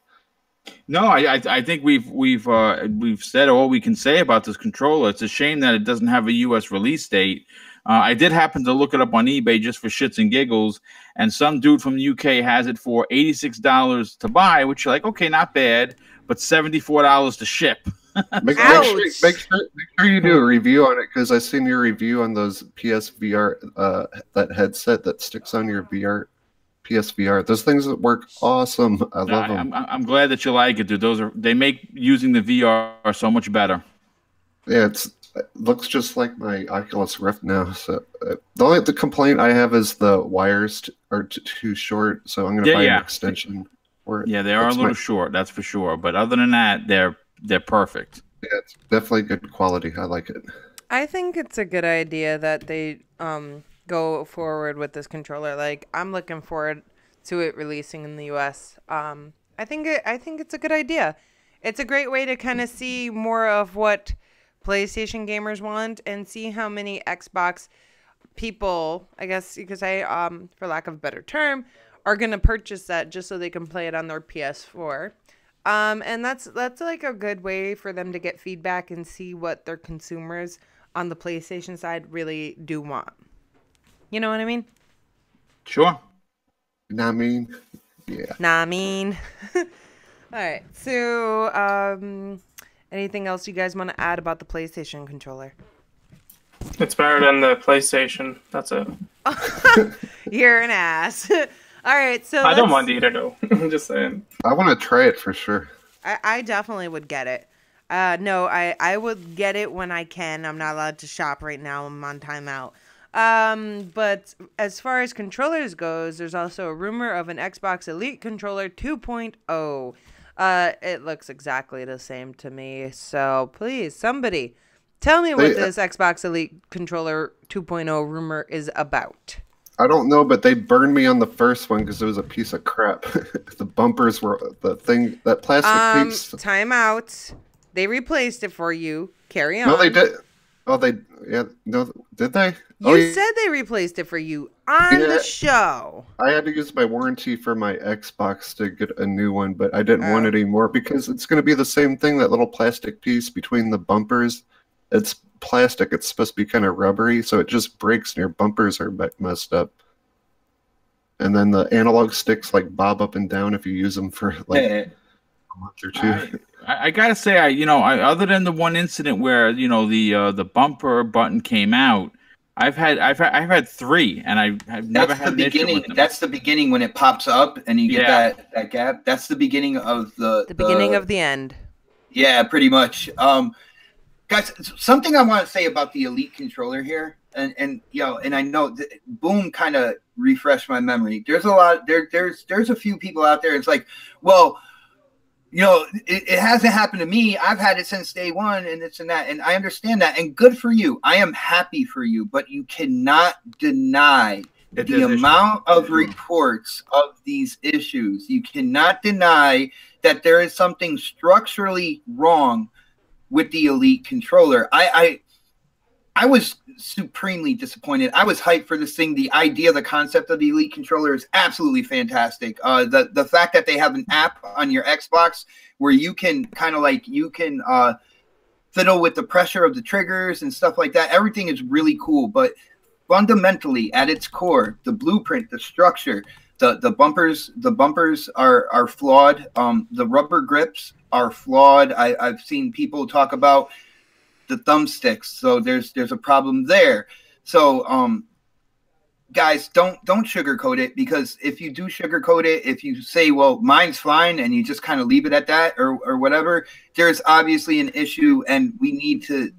No, I think we've said all we can say about this controller. It's a shame that it doesn't have a U.S. release date. I did happen to look it up on eBay just for shits and giggles, and some dude from the UK has it for $86 to buy, which you're like, okay, not bad, but $74 to ship. Make sure you do a review on it, because I seen your review on those PSVR, that headset that sticks on your PSVR. Those things that work awesome. I love them. I'm glad that you like it, dude. They make using the VR so much better. Yeah, It looks just like my Oculus Rift now. So the complaint I have is the wires are too short. So I'm going to buy an extension for it. Yeah, they are a little short, that's for sure. But other than that, they're perfect. Yeah, it's definitely good quality. I like it. I think it's a good idea that they go forward with this controller. Like, I'm looking forward to it releasing in the US. I think it's a good idea. It's a great way to kind of see more of what PlayStation gamers want and see how many Xbox people, I guess, because for lack of a better term, are gonna purchase that just so they can play it on their PS4. And that's like a good way for them to get feedback and see what their consumers on the PlayStation side really do want. You know what I mean? Sure. Nah, I mean, yeah. Nah, I mean. All right. So, anything else you guys want to add about the PlayStation controller? It's better than the PlayStation. That's it. You're an ass. All right. So I don't mind either, though. I'm just saying. I want to try it for sure. I definitely would get it. No, I would get it when I can. I'm not allowed to shop right now. I'm on timeout. But as far as controllers goes, there's also a rumor of an Xbox Elite Controller 2.0. It looks exactly the same to me. So please, somebody, tell me what this Xbox Elite Controller 2.0 rumor is about. I don't know, but they burned me on the first one because it was a piece of crap. The bumpers were the thing, that plastic piece. Time out. They replaced it for you. Carry on. No, they did. Oh, no, did they? You said they replaced it for you on the show. I had to use my warranty for my Xbox to get a new one, but I didn't want it anymore because it's going to be the same thing, that little plastic piece between the bumpers. It's plastic. It's supposed to be kind of rubbery, so it just breaks and your bumpers are messed up. And then the analog sticks like bob up and down if you use them for like a month or two. I gotta say, other than the one incident where the bumper button came out, I've had three, and I've never had an issue with them. That's the beginning when it pops up and you get that gap. That's the beginning of the beginning of the end. Yeah, pretty much. Guys, something I want to say about the Elite controller here, and I know Boom kind of refreshed my memory. There's a lot. There's a few people out there. It's like, well, it hasn't happened to me. I've had it since day one, and this and that, and I understand that, and good for you. I am happy for you, but you cannot deny the amount of reports of these issues. You cannot deny that there is something structurally wrong with the Elite controller. I was supremely disappointed. I was hyped for this thing. The idea, the concept of the Elite controller is absolutely fantastic. The fact that they have an app on your Xbox where you can kind of like, fiddle with the pressure of the triggers and stuff like that. Everything is really cool. But fundamentally, at its core, the blueprint, the structure, the bumpers are flawed. The rubber grips are flawed. I've seen people talk about the thumbsticks, so there's a problem there. So guys, don't sugarcoat it, because if you do sugarcoat it, if you say, well, mine's fine, and you just kind of leave it at that or whatever, there's obviously an issue, and we need to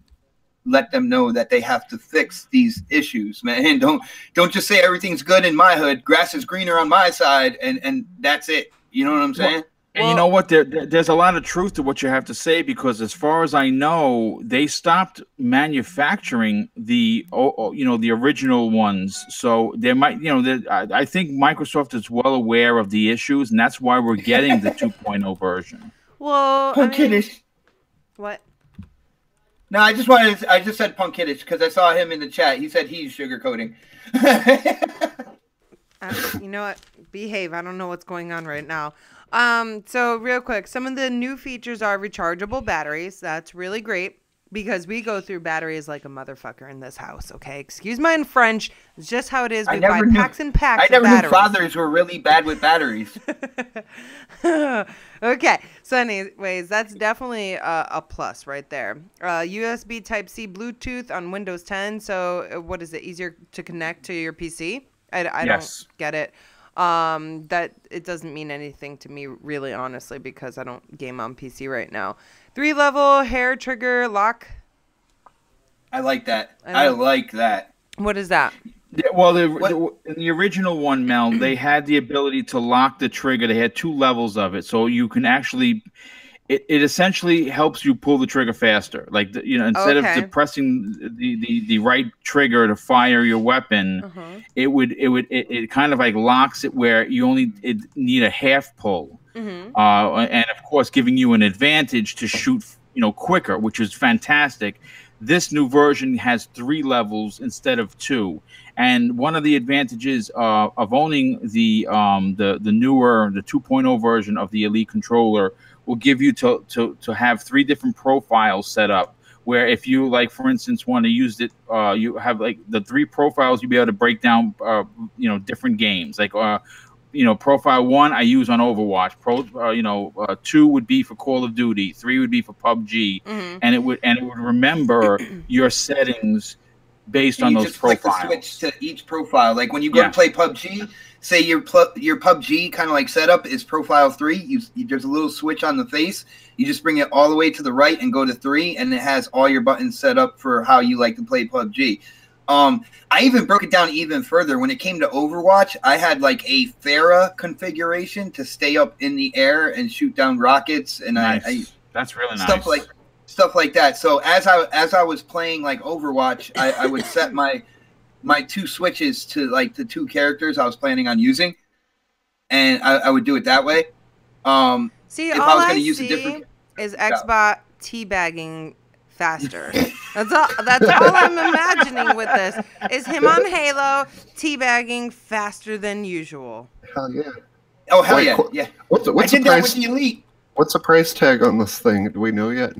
let them know that they have to fix these issues, man. Don't just say everything's good in my hood, grass is greener on my side, and that's it. You know what I'm saying? And you know what? There's a lot of truth to what you have to say, because as far as I know, they stopped manufacturing the original ones. So there might, I think Microsoft is well aware of the issues, and that's why we're getting the 2.0 version. Well, Punk kiddish. What? No, I just said punk kiddish because I saw him in the chat. He said he's sugarcoating. You know what? Behave. I don't know what's going on right now. So real quick, some of the new features are rechargeable batteries. That's really great, because we go through batteries like a motherfucker in this house, okay? Excuse my French. It's just how it is. We buy packs and packs of batteries. I never knew fathers were really bad with batteries. Okay. So anyways, that's definitely a plus right there. USB Type-C Bluetooth on Windows 10. So what is it? Easier to connect to your PC? I don't get it. That it doesn't mean anything to me, really, honestly, because I don't game on PC right now. 3-level hair trigger lock. I like that. I like that. What is that? Well, in the original one, Mel, they had the ability to lock the trigger. They had 2 levels of it, so you can actually. It essentially helps you pull the trigger faster. Like instead of depressing the right trigger to fire your weapon, it kind of like locks it where you only need a half pull, and of course giving you an advantage to shoot quicker, which is fantastic. This new version has 3 levels instead of 2, and one of the advantages of owning the newer 2.0 version of the Elite controller will give you to have 3 different profiles set up, where if you, like, for instance, want to use it, you have like the 3 profiles. You'll be able to break down different games. Like profile 1 I use on Overwatch. 2 would be for Call of Duty. 3 would be for PUBG, and it would remember your settings based on those profiles. Click the switch to each profile. Like when you go to play PUBG, say your PUBG kind of like setup is profile 3. There's a little switch on the face. You just bring it all the way to the right and go to 3, and it has all your buttons set up for how you like to play PUBG. I even broke it down even further. When it came to Overwatch, I had like a Pharah configuration to stay up in the air and shoot down rockets, and nice. That's really nice. Stuff like that. So as I was playing like Overwatch, I would set my 2 switches to like the 2 characters I was planning on using, and I would do it that way. See, if all I was see is Xbox teabagging faster. That's all I'm imagining with this is him on Halo teabagging faster than usual. Hell yeah! Oh hell yeah! Yeah. What's I did that with the Elite. What's the price tag on this thing? Do we know yet?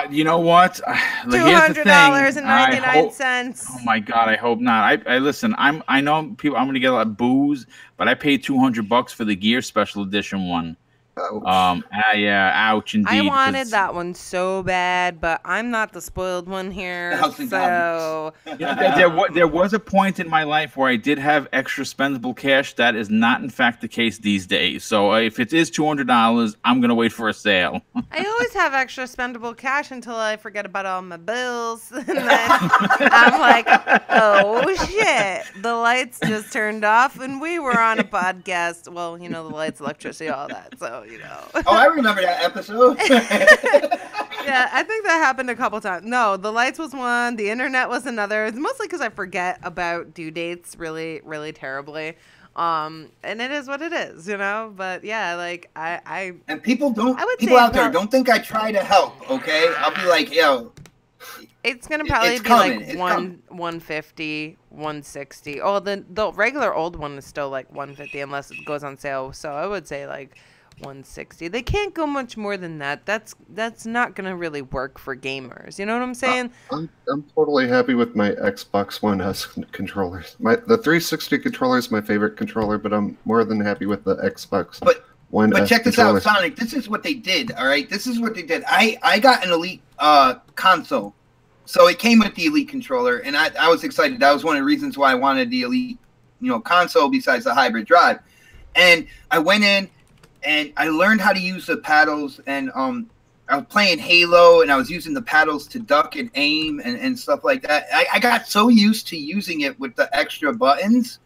You know what? $200.99. Oh my God! I hope not. I listen. I know people. I'm gonna get a lot of booze, but I paid $200 for the Gear Special Edition one. Ouch. Yeah, ouch indeed. I wanted that one so bad, but I'm not the spoiled one here. So there was a point in my life where I did have extra spendable cash. That is not, in fact, the case these days. So if it is $200, I'm gonna wait for a sale. I always have extra spendable cash until I forget about all my bills, and then I'm like, oh shit, the lights just turned off, and we were on a podcast. Well, the lights, electricity, all that. So. Oh, I remember that episode. Yeah, I think that happened a couple times. No, the lights was one. The internet was another. It's mostly because I forget about due dates really, really terribly. And it is what it is, But yeah, like I and people out there don't think I try to help. Okay, I'll be like, yo. It's gonna probably be like 150, 160. Oh, the regular old one is still like 150 unless it goes on sale. So I would say like 160. They can't go much more than that. That's not gonna really work for gamers. You know what I'm saying? I'm totally happy with my Xbox One S controllers. The 360 controller is my favorite controller, but I'm more than happy with the Xbox One S. But check this out, Sonic. This is what they did. All right, this is what they did. I got an Elite console, so it came with the Elite controller, and I was excited. That was one of the reasons why I wanted the Elite, console besides the hybrid drive. And I went in. And I learned how to use the paddles, and I was playing Halo, and I was using the paddles to duck and aim and stuff like that. I got so used to using it with the extra buttons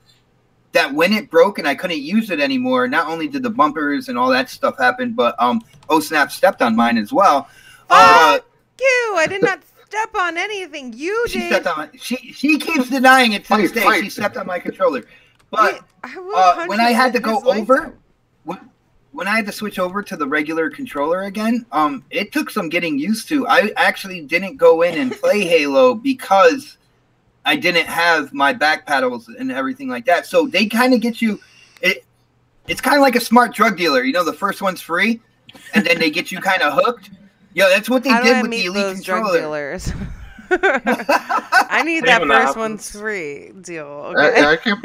that when it broke and I couldn't use it anymore, not only did the bumpers and all that stuff happen, but OhSnap stepped on mine as well. Fuck you! I did not step on anything. You did. She stepped on she keeps denying it to this day. She stepped on my controller. But when I had to go over... When I had to switch over to the regular controller again, it took some getting used to. I actually didn't go in and play Halo because I didn't have my back paddles and everything like that. So they kind of get you. It's kind of like a smart drug dealer. The first one's free, and then they get you kind of hooked. Yeah, that's what they did with the Elite controller. Drug dealers? I need that first one's free deal. Okay? I can't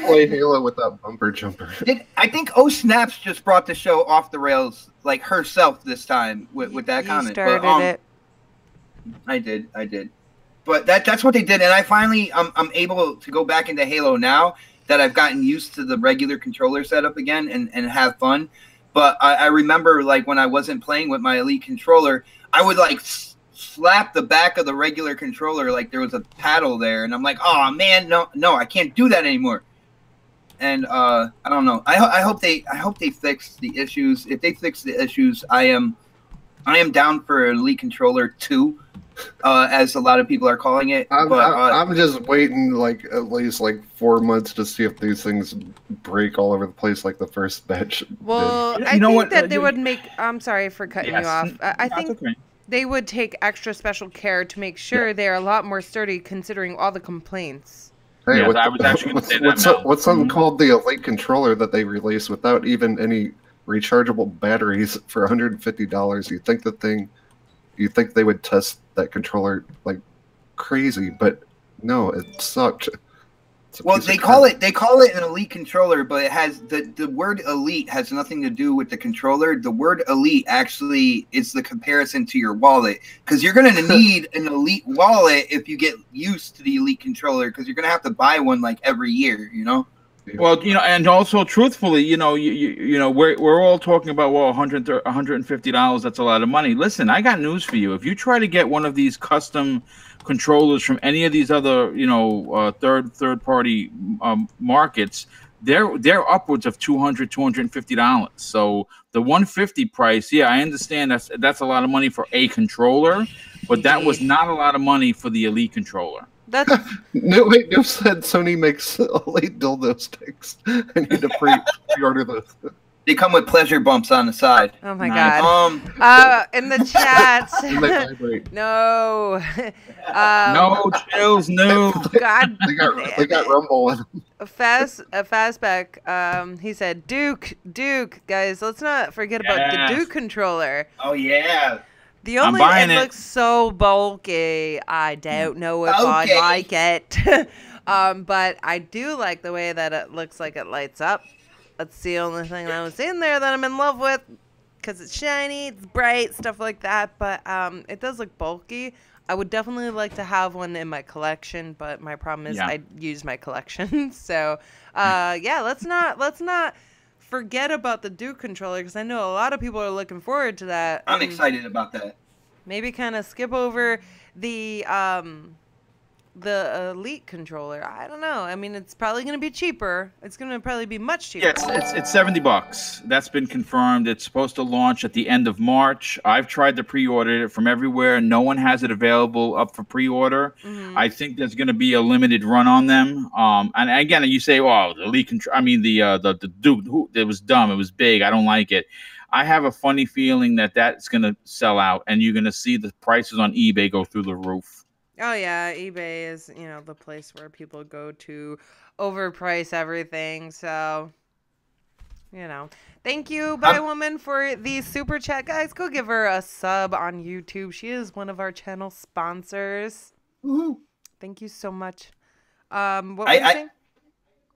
play Halo without bumper jumper. I think OhSnaps just brought the show off the rails, like herself this time with that comment. Started it. I did. But that's what they did, and I finally I'm able to go back into Halo now that I've gotten used to the regular controller setup again and have fun. But I remember like when I wasn't playing with my Elite controller, I would like slap the back of the regular controller like there was a paddle there, and I'm like, oh man, no, I can't do that anymore. And I don't know. I hope they fix the issues. If they fix the issues, I am down for Elite Controller 2, as a lot of people are calling it. I'm just waiting like at least like 4 months to see if these things break all over the place like the first batch. Well, I think that they would make. I'm sorry for cutting you off. I think okay. they would take extra special care to make sure they're a lot more sturdy, considering all the complaints. Hey, Yes, I was actually going to say that. What's something called the Elite Controller that they released without even any rechargeable batteries for $150? You think they would test that controller like crazy, but no, it sucked. Well, they call it an Elite Controller, but it has the word Elite has nothing to do with the controller. The word Elite actually is the comparison to your wallet, because you're going to need an Elite wallet if you get used to the Elite Controller, because you're going to have to buy one like every year, you know. Well, and also truthfully, you know, we're all talking about, well, $150. That's a lot of money. Listen, I got news for you. If you try to get one of these custom controllers from any of these other, third party markets, they're upwards of $250. So the $150 price, yeah, I understand that's a lot of money for a controller, but that was not a lot of money for the Elite Controller. That's no said Sony makes Elite dildo sticks. I need to pre-order those. They come with pleasure bumps on the side. Oh my god. In the chat. No. No chills, no. God. They got Rumble with them. Fastback, he said, Duke, guys, let's not forget about the Duke controller. Oh yeah. The only it looks so bulky. I don't know if I like it. But I do like the way that it looks like it lights up. That's the only thing that was in there that I'm in love with, because it's shiny, it's bright, stuff like that. But it does look bulky. I would definitely like to have one in my collection, but my problem is I use my collection. So yeah, let's not forget about the Duke controller, because I know a lot of people are looking forward to that. I'm excited about that. Maybe kind of skip over the Elite controller. I don't know. I mean, it's probably going to be cheaper. It's going to probably be much cheaper. Yeah, it's $70. That's been confirmed. It's supposed to launch at the end of March. I've tried to pre-order it from everywhere. No one has it available up for pre-order. I think there's going to be a limited run on them. And again, you say, "Oh, the Elite control." I mean, the Duke. It was dumb. It was big. I don't like it. I have a funny feeling that that's going to sell out, and you're going to see the prices on eBay go through the roof. Oh yeah, eBay is, the place where people go to overprice everything. So, thank you, By Woman, for the super chat, guys. Go give her a sub on YouTube. She is one of our channel sponsors. Woohoo. Thank you so much. What were you saying?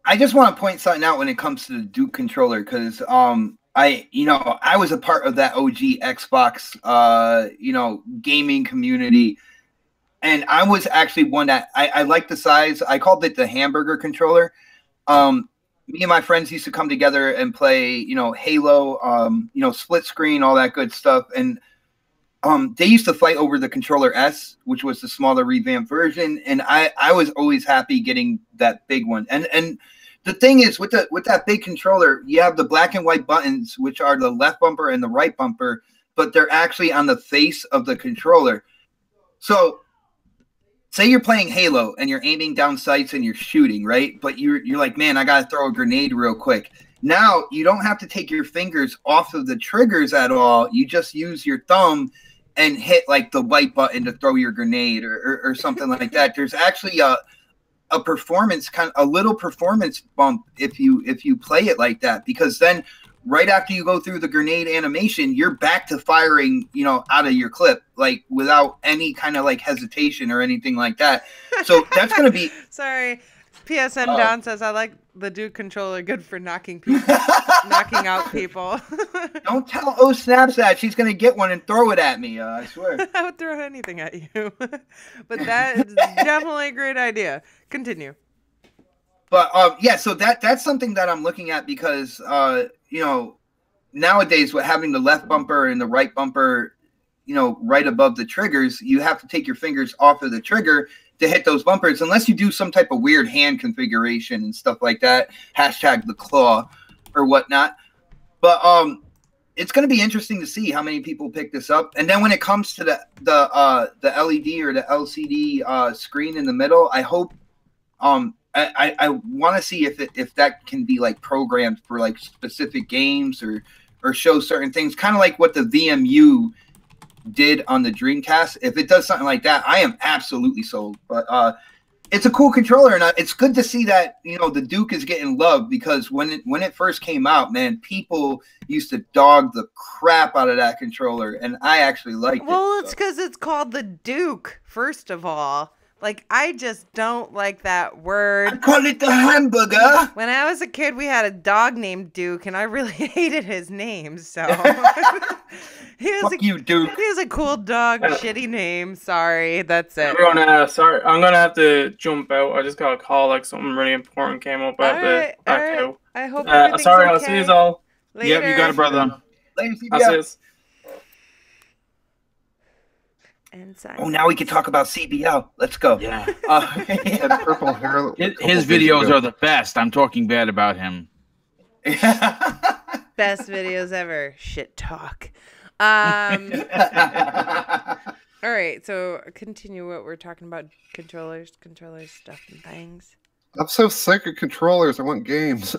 I just want to point something out when it comes to the Duke controller, because I was a part of that OG Xbox gaming community. And I was actually one that I liked the size. I called it the hamburger controller. Me and my friends used to come together and play, Halo, split screen, all that good stuff. And they used to fight over the controller S, which was the smaller revamped version. And I was always happy getting that big one. And the thing is, with that big controller, you have the black and white buttons, which are the left bumper and the right bumper, but they're actually on the face of the controller. So say you're playing Halo and you're aiming down sights and you're shooting, right? But you're like, man, I got to throw a grenade real quick. Now you don't have to take your fingers off of the triggers at all. You just use your thumb and hit like the white button to throw your grenade or something like that. There's actually a little performance bump if you play it like that, because then right after you go through the grenade animation, you're back to firing, out of your clip, like without any kind of like hesitation or anything like that. So that's going to be. Sorry. PSN Don says, I like the Duke controller, good for knocking out people. Don't tell OhSnaps that. She's going to get one and throw it at me. I swear. I would throw anything at you. But that is definitely a great idea. Continue. But yeah, so that's something that I'm looking at, because nowadays with having the left bumper and the right bumper, you know, right above the triggers. You have to take your fingers off of the trigger to hit those bumpers, unless you do some type of weird hand configuration and stuff like that. Hashtag the claw or whatnot. But it's going to be interesting to see how many people pick this up. And then when it comes to the LED or the LCD screen in the middle, I hope I want to see if that can be like programmed for like specific games or show certain things, kind of like what the VMU did on the Dreamcast. If it does something like that, I am absolutely sold. But it's a cool controller, and it's good to see that, you know, the Duke is getting love, because when it first came out, man, people used to dog the crap out of that controller, and I actually liked it. Well, it's because it's called the Duke, first of all. Like, I just don't like that word. I call it the hamburger. When I was a kid, we had a dog named Duke, and I really hated his name, so. Fuck you, Duke. He was a cool dog, shitty name. Sorry, that's it. Sorry, I'm gonna have to jump out. I just got a call, like something really important came up. I have to back out. I hope everything's sorry, okay. I'll see you all. Later. Yep, you got it, brother. Later, see I'll ya. see you. And Oh, now we can talk about CBL. Let's go. Yeah. Had purple hair. His videos are the best. I'm talking bad about him. Best videos ever. Shit talk. All right, so continue what we're talking about. Controllers, stuff, and things. I'm so sick of controllers. I want games.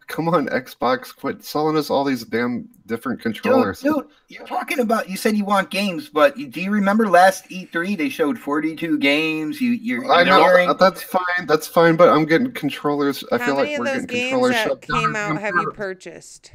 Come on, Xbox, quit selling us all these damn different controllers. Dude, you're talking about, you said you want games, but do you remember last E3 they showed 42 games? I know, that's fine, but I'm getting controllers. I feel like How we're many of those getting games controllers that shut down. came out have you purchased?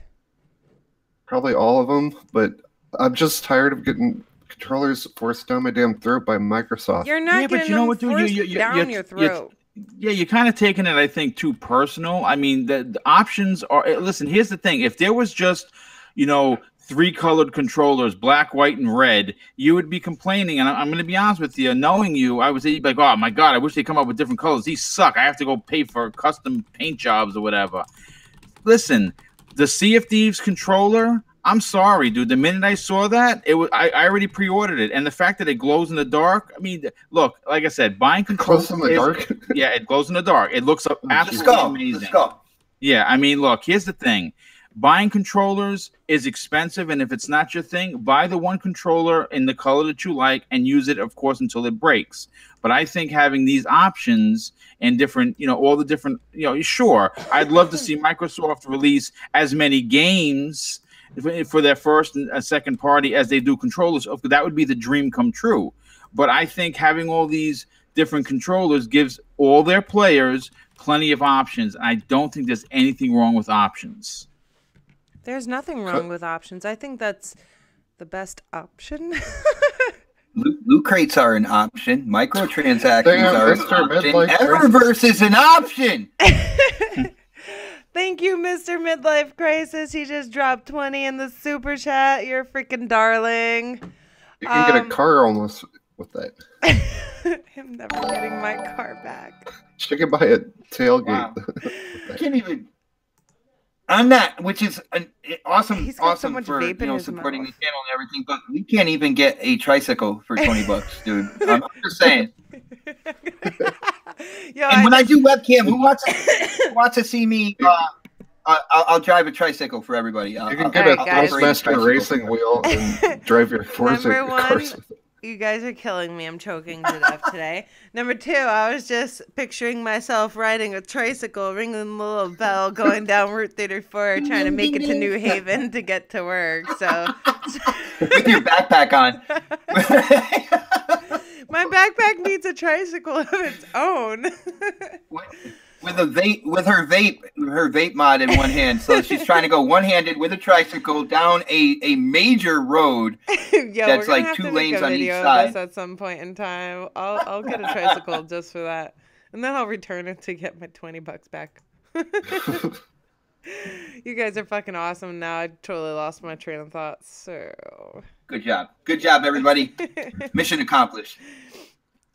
Probably all of them, but I'm just tired of getting controllers forced down my damn throat by Microsoft. You're not getting them forced down your throat. Yeah, you're kind of taking it, I think, too personal. I mean, the options are. Listen, here's the thing: if there was just, you know, 3 colored controllers, black, white, and red, you would be complaining. And I'm going to be honest with you, knowing you, I would say, like, oh my god, I wish they come up with different colors. These suck. I have to go pay for custom paint jobs or whatever. Listen, the Sea of Thieves controller. I'm sorry, dude. The minute I saw that, I already pre-ordered it, and the fact that it glows in the dark. I mean, look, like I said, buying controllers. Glows in the dark. Yeah, it glows in the dark. It looks absolutely amazing. Let's go. Yeah, I mean, look. Here's the thing: buying controllers is expensive, and if it's not your thing, buy the one controller in the color that you like and use it, of course, until it breaks. But I think having these options and different, you know, all the different, you know, sure, I'd love to see Microsoft release as many games for their first and second party as they do controllers. That would be the dream come true. But I think having all these different controllers gives all their players plenty of options. I don't think there's anything wrong with options. There's nothing wrong with options. I think that's the best option. Loot crates are an option. Microtransactions are an option. Midlife Eververse is an option. Thank you, Mr. Midlife Crisis. He just dropped 20 in the super chat. You're a freaking darling. You can get a car almost with that. I'm never getting my car back. She can buy a tailgate. Wow. I can't even. I'm not, which is awesome. He's got so awesome much for vape in his supporting mouth. the channel and everything. But we can't even get a tricycle for $20, dude. I'm just saying. Yo, And when I do webcam, who wants to see me? I'll drive a tricycle for everybody. You can get a guys. Toastmaster racing wheel and drive your Forza Number cars. one, you guys are killing me. I'm choking to death today. Number 2, I was just picturing myself riding a tricycle, ringing the little bell, going down Route 34, trying to make it to New Haven to get to work. So With your backpack on. my backpack needs a tricycle of its own. With her vape mod in one hand, so she's trying to go one-handed with a tricycle down a major road. Yo, that's we're gonna like have 2 to lanes make a on each video of side. this at some point in time. I'll get a tricycle just for that, and then I'll return it to get my $20 back. You guys are fucking awesome. Now I totally lost my train of thought. So Good job, everybody. Mission accomplished.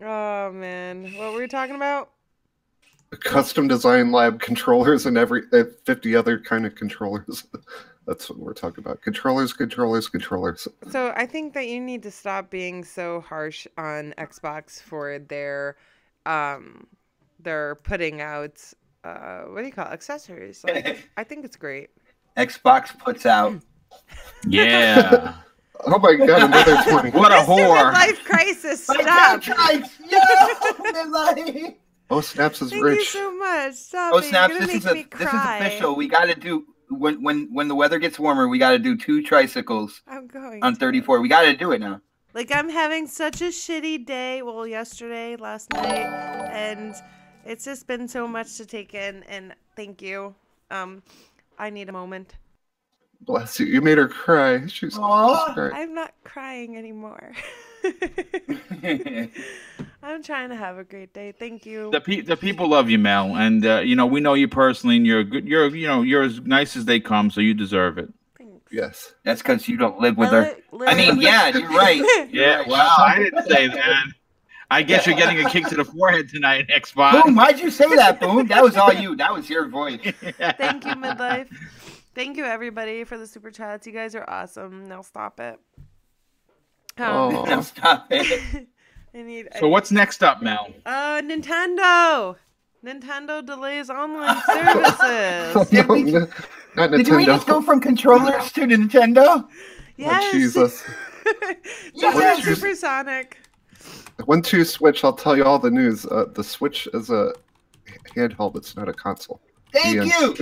oh man, what were we talking about? Custom design lab controllers and 50 other kind of controllers. That's what we're talking about. Controllers, controllers, controllers. So I think that you need to stop being so harsh on Xbox for they're putting out what do you call it? Accessories. Like, I think it's great. Xbox puts out. Yeah. Oh my god, another 20. What a whore. Life crisis. Stop. OhSnaps is Thank rich. you so much. Stop OhSnaps, it. this is official. We got to do when the weather gets warmer. We got to do 2 tricycles. I'm going on 34. We got to do it now. Like, I'm having such a shitty day. Well, yesterday, last night, and it's just been so much to take in. And thank you. I need a moment. Bless you. You made her cry. She's crying. I'm not crying anymore. I'm trying to have a great day. Thank you. The people love you, Mel, and you know, we know you personally, and you're good. You're as nice as they come, so you deserve it. Thanks. Yes. That's because you don't live with her. I mean, yeah, you're right. Yeah, well, I didn't say that. I guess you're getting a kick to the forehead tonight, Xbox. Boom, why'd you say that, Boom? That was all you. That was your voice. Thank you, Midlife. Thank you, everybody, for the super chats. You guys are awesome. Now stop it. Now stop it. So what's next up, Mel? Nintendo. Nintendo delays online services. No, not Nintendo. Did we just go from controllers to Nintendo? Yes. Oh, Jesus. Yes. Supersonic. Once you Switch, I'll tell you all the news. The Switch is a handheld. It's not a console. Thank you.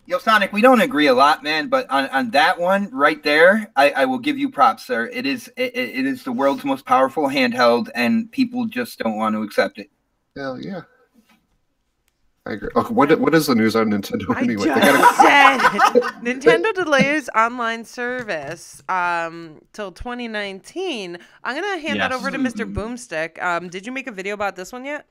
Yo, Sonic, we don't agree a lot, man, but on that one right there, I will give you props, sir. It is the world's most powerful handheld, and people just don't want to accept it. Hell yeah. I agree. Okay, what is the news on Nintendo anyway? Nintendo delays online service till 2019. I'm gonna hand that over to Mr. Boomstick. Did you make a video about this one yet?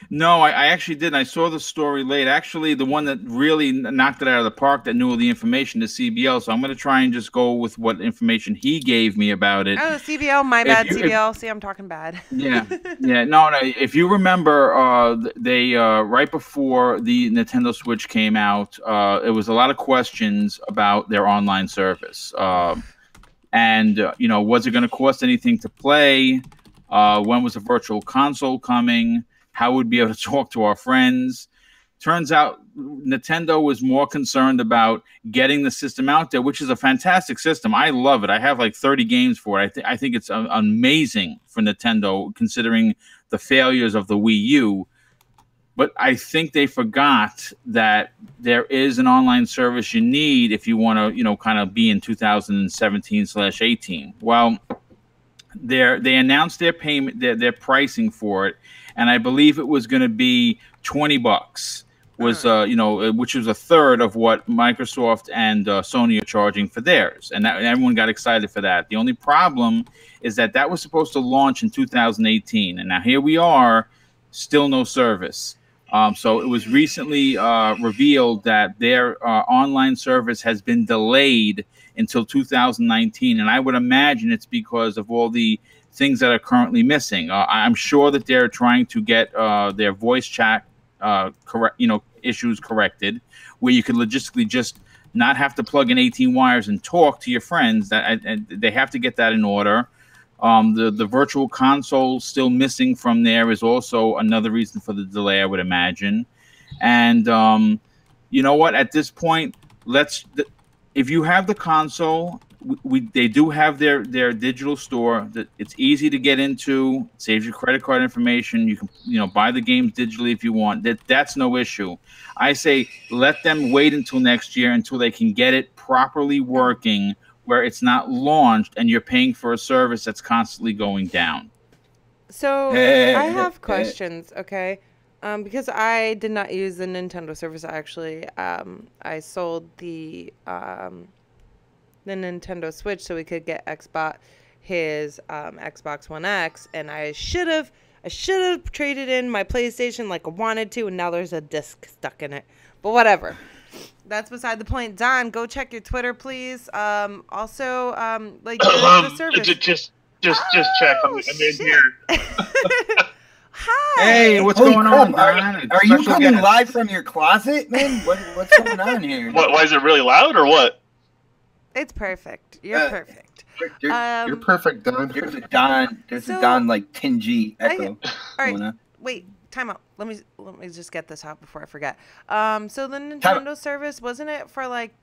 No, I actually didn't. I saw the story late. Actually, the one that really knocked it out of the park that knew all the information is CBL. So I'm going to try and just go with what information he gave me about it. Oh, CBL, my bad, CBL. See, I'm talking bad. Yeah, yeah. No. If you remember, they right before the Nintendo Switch came out, it was a lot of questions about their online service. And, you know, was it going to cost anything to play? When was the virtual console coming? How would we be able to talk to our friends? Turns out Nintendo was more concerned about getting the system out there, which is a fantastic system. I love it. I have like 30 games for it. I think it's amazing for Nintendo, considering the failures of the Wii U. But I think they forgot that there is an online service you need if you want to, you know, kind of be in 2017/18. Well, they announced their payment, their pricing for it. And I believe it was going to be $20, was you know, which was a third of what Microsoft and Sony are charging for theirs, and everyone got excited for that. The only problem is that was supposed to launch in 2018, and now here we are, still no service. So it was recently revealed that their online service has been delayed until 2019, and I would imagine it's because of all the things that are currently missing. I'm sure that they're trying to get their voice chat issues corrected, where you could logistically just not have to plug in 18 wires and talk to your friends. They have to get that in order. The virtual console still missing from there is also another reason for the delay, I would imagine. And you know what? At this point, if you have the console, they do have their digital store. That it's easy to get into. It saves your credit card information. You can buy the games digitally if you want. That's no issue. I say let them wait until next year until they can get it properly working, where it's not launched and you're paying for a service that's constantly going down. So I have questions, okay? Because I did not use the Nintendo service. Actually, I sold the Nintendo Switch so we could get his Xbox One X, and I should have traded in my PlayStation like I wanted to, and now there's a disc stuck in it. But whatever. That's beside the point. Don, go check your Twitter, please. Also, like the service. Just check. I'm in here. Hi. Hey, what's going on, Don? Are you coming live from your closet, man? What's going on here? Why is it really loud or what? It's perfect. You're perfect. You're perfect, Don. There's a Don. There's a Don like Tingy echo. All right. Wait. Time out. Let me just get this out before I forget. So the Nintendo service, wasn't it for like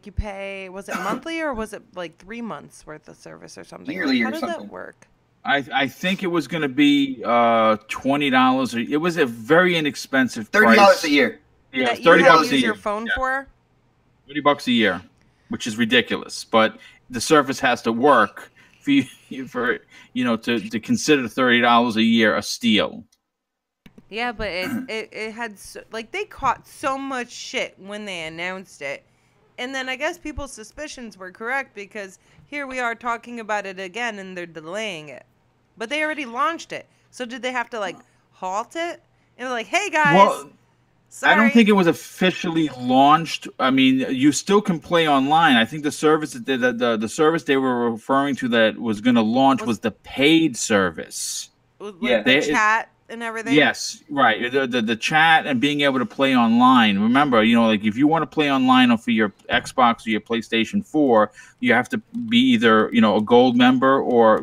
you pay, was it monthly or was it like 3 months worth of service or something? Yearly How or does something. that work? I think it was going to be $20. It was a very inexpensive price. $30 a year. Yeah, that $30 you have a to use year. your phone for? $30 a year, which is ridiculous. But the service has to work for to consider $30 a year a steal. Yeah, but it had they caught so much shit when they announced it, and then I guess people's suspicions were correct because here we are talking about it again and they're delaying it, but they already launched it. So did they have to like halt it and like, hey guys? Well, sorry. I don't think it was officially launched. I mean, you still can play online. I think the service the service they were referring to that was going to launch was the paid service. Like the chat and everything. Yes, right. The chat and being able to play online. Remember, like if you want to play online or for your Xbox or your PlayStation 4, you have to be either a gold member or a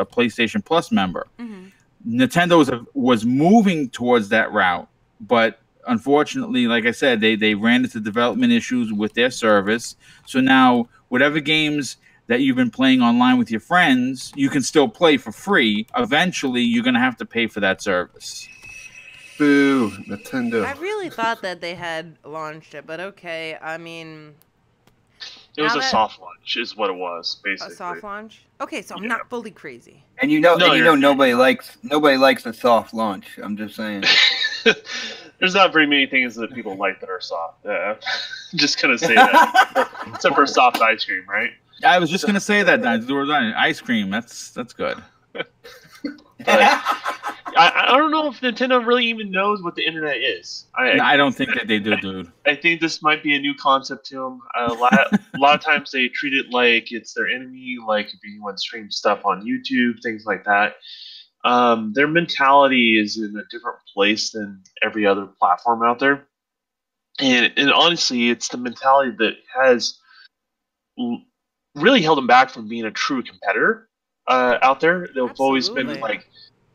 PlayStation Plus member. Mm-hmm. Nintendo was moving towards that route, but unfortunately, like I said, they ran into development issues with their service. So now whatever games that you've been playing online with your friends, you can still play for free. Eventually, you're going to have to pay for that service. Boo, Nintendo. I really thought that they had launched it, but okay. I mean... It was a soft launch, is what it was, basically. A soft launch? Okay, so I'm not fully crazy. And nobody likes a soft launch. I'm just saying. There's not very many things that people like that are soft. Just gonna say that, except for soft ice cream, right? I was just gonna say that. Ice cream. That's good. I don't know if Nintendo really even knows what the internet is. I don't think that they do, dude. I think this might be a new concept to them. A lot of times they treat it like it's their enemy, like if you want to stream stuff on YouTube, things like that. Their mentality is in a different place than every other platform out there. And honestly, it's the mentality that has really held them back from being a true competitor out there. They've always been like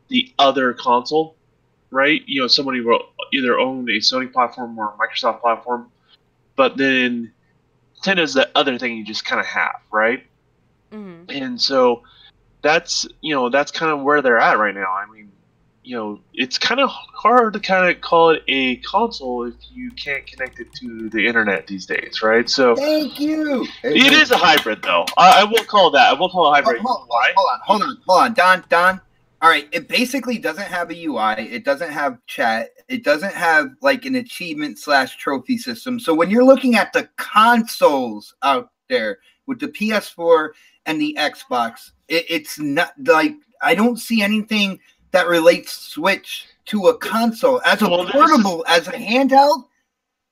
the other console, right? Somebody will either own a Sony platform or a Microsoft platform, but then Nintendo's the other thing you just kind of have, right? Mm-hmm. And so that's kind of where they're at right now. I mean, it's kind of hard to kind of call it a console if you can't connect it to the internet these days, right? So thank you. It is a hybrid, though. I will call that. I will call it a hybrid. Hold on, Don. All right, it basically doesn't have a UI. It doesn't have chat. It doesn't have like an achievement/trophy system. So when you're looking at the consoles out there with the PS4 and the Xbox, it's not like I don't see anything that relates Switch to a console. As a portable, as a handheld,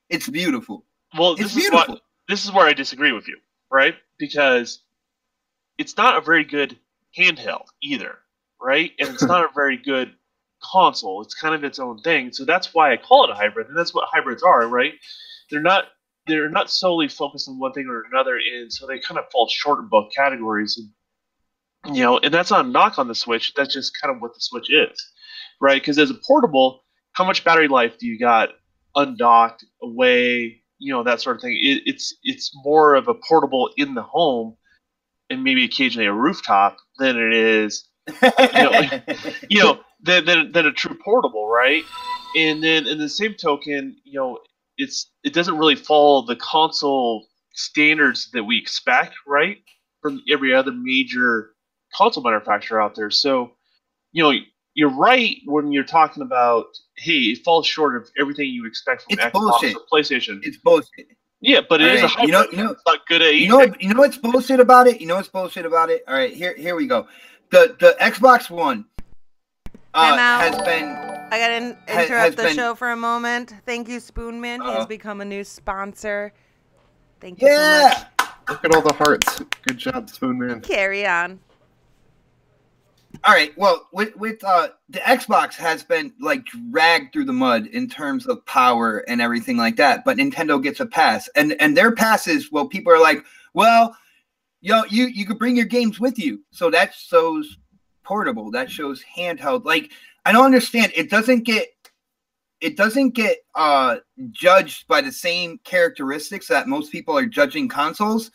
it's beautiful. Well, this is where I disagree with you, right? Because it's not a very good handheld either, right? And it's not a very good console. It's kind of its own thing. So that's why I call it a hybrid, and that's what hybrids are, right? They're not solely focused on one thing or another, and so they kind of fall short in both categories. And that's not a knock on the Switch. That's just kind of what the Switch is, right? Because as a portable, how much battery life do you got undocked, away, that sort of thing? It's more of a portable in the home and maybe occasionally a rooftop than it is, than a true portable, right? And then in the same token, it doesn't really follow the console standards that we expect, right, from every other major console manufacturer out there. So, you're right when you're talking about, hey, it falls short of everything you expect from Xbox or PlayStation. It's bullshit. Yeah, but it is a hybrid. It's not good at anything. You know what's bullshit about it? All right, here we go. The Xbox One has been. I gotta interrupt the show for a moment. Thank you, Spoonman. He's become a new sponsor. Thank you so much. Look at all the hearts. Good job, Spoonman. Carry on. All right. Well, with the Xbox has been like dragged through the mud in terms of power and everything like that, but Nintendo gets a pass, and their passes. Well, people are like, Well, you could bring your games with you, so that shows portable. That shows handheld. Like, I don't understand. It doesn't get judged by the same characteristics that most people are judging consoles,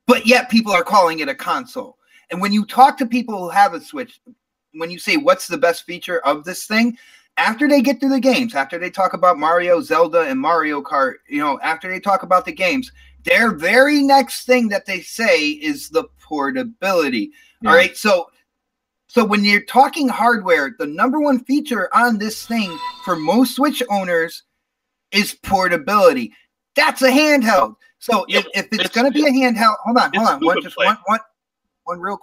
but yet people are calling it a console. And when you talk to people who have a Switch, when you say what's the best feature of this thing, after they get through the games, after they talk about Mario, Zelda, and Mario Kart, after they talk about the games, their very next thing that they say is the portability. Yeah. All right, so when you're talking hardware, the number one feature on this thing for most Switch owners is portability. That's a handheld. So if it's going to be a handheld, hold on, one real.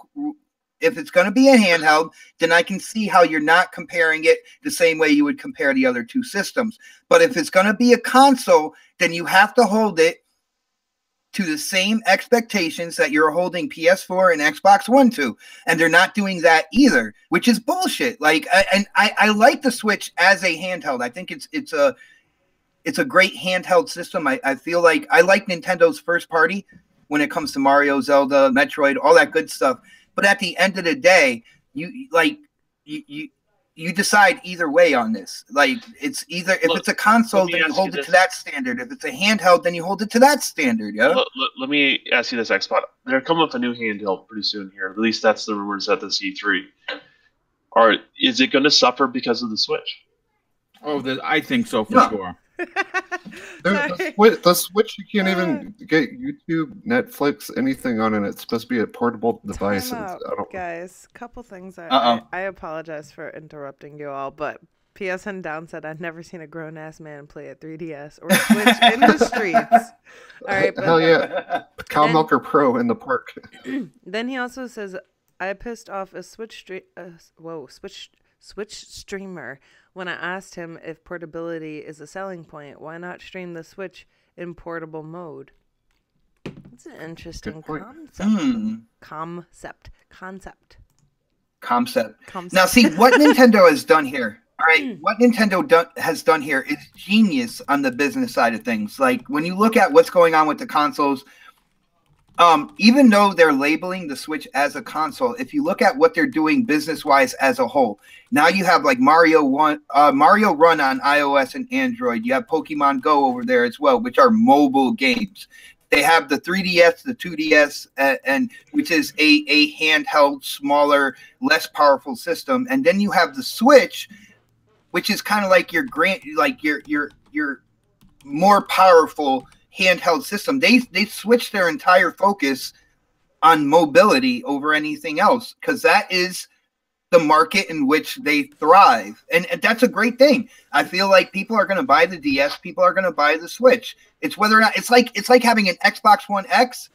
If it's going to be a handheld, then I can see how you're not comparing it the same way you would compare the other two systems. But if it's going to be a console, then you have to hold it to the same expectations that you're holding PS4 and Xbox One to, and they're not doing that either, which is bullshit. Like, I like the Switch as a handheld. I think it's a great handheld system. I feel like I like Nintendo's first party when it comes to Mario, Zelda, Metroid, all that good stuff. But at the end of the day, you decide either way on this. Like, it's either if it's a console, then you hold it to that standard. If it's a handheld, then you hold it to that standard. Yeah. Let me ask you this, Xbot. They're coming with a new handheld pretty soon here. At least that's the rumors at the C3. Is it going to suffer because of the Switch? Oh, I think so for sure. The Switch, you can't even get YouTube, Netflix, anything on it. It's supposed to be a portable device. Guys, couple things. I apologize for interrupting you all, but PSN Down said I've never seen a grown-ass man play a 3DS or Switch in the streets. All right, but, hell yeah. Cow Milker Pro in the park. Then he also says, I pissed off a Switch streamer when I asked him if portability is a selling point. Why not stream the Switch in portable mode? It's an interesting concept. Now, see, what Nintendo has done here, all right, what Nintendo has done here is genius on the business side of things. Like, when you look at what's going on with the consoles, even though they're labeling the Switch as a console, if you look at what they're doing business-wise as a whole, now you have like Mario Run on iOS and Android. You have Pokemon Go over there as well, which are mobile games. They have the 3DS, the 2DS, and which is a handheld, smaller, less powerful system. And then you have the Switch, which is kind of like your more powerful handheld system. They switched their entire focus on mobility over anything else, because that is the market in which they thrive, and that's a great thing. I feel like people are going to buy the DS, people are going to buy the Switch. It's whether or not it's like having an Xbox One X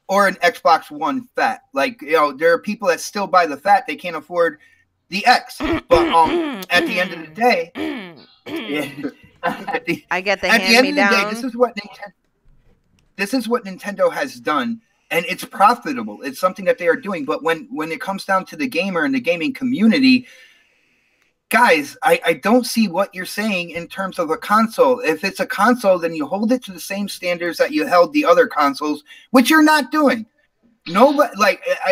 or an Xbox One Fat. Like, there are people that still buy the Fat, they can't afford the X, but at the end of the day, I get the hand-me-down. This is what Nintendo has done, and it's profitable. It's something that they are doing. But when it comes down to the gamer and the gaming community, guys, I don't see what you're saying in terms of a console. If it's a console, then you hold it to the same standards that you held the other consoles, which you're not doing. Nobody,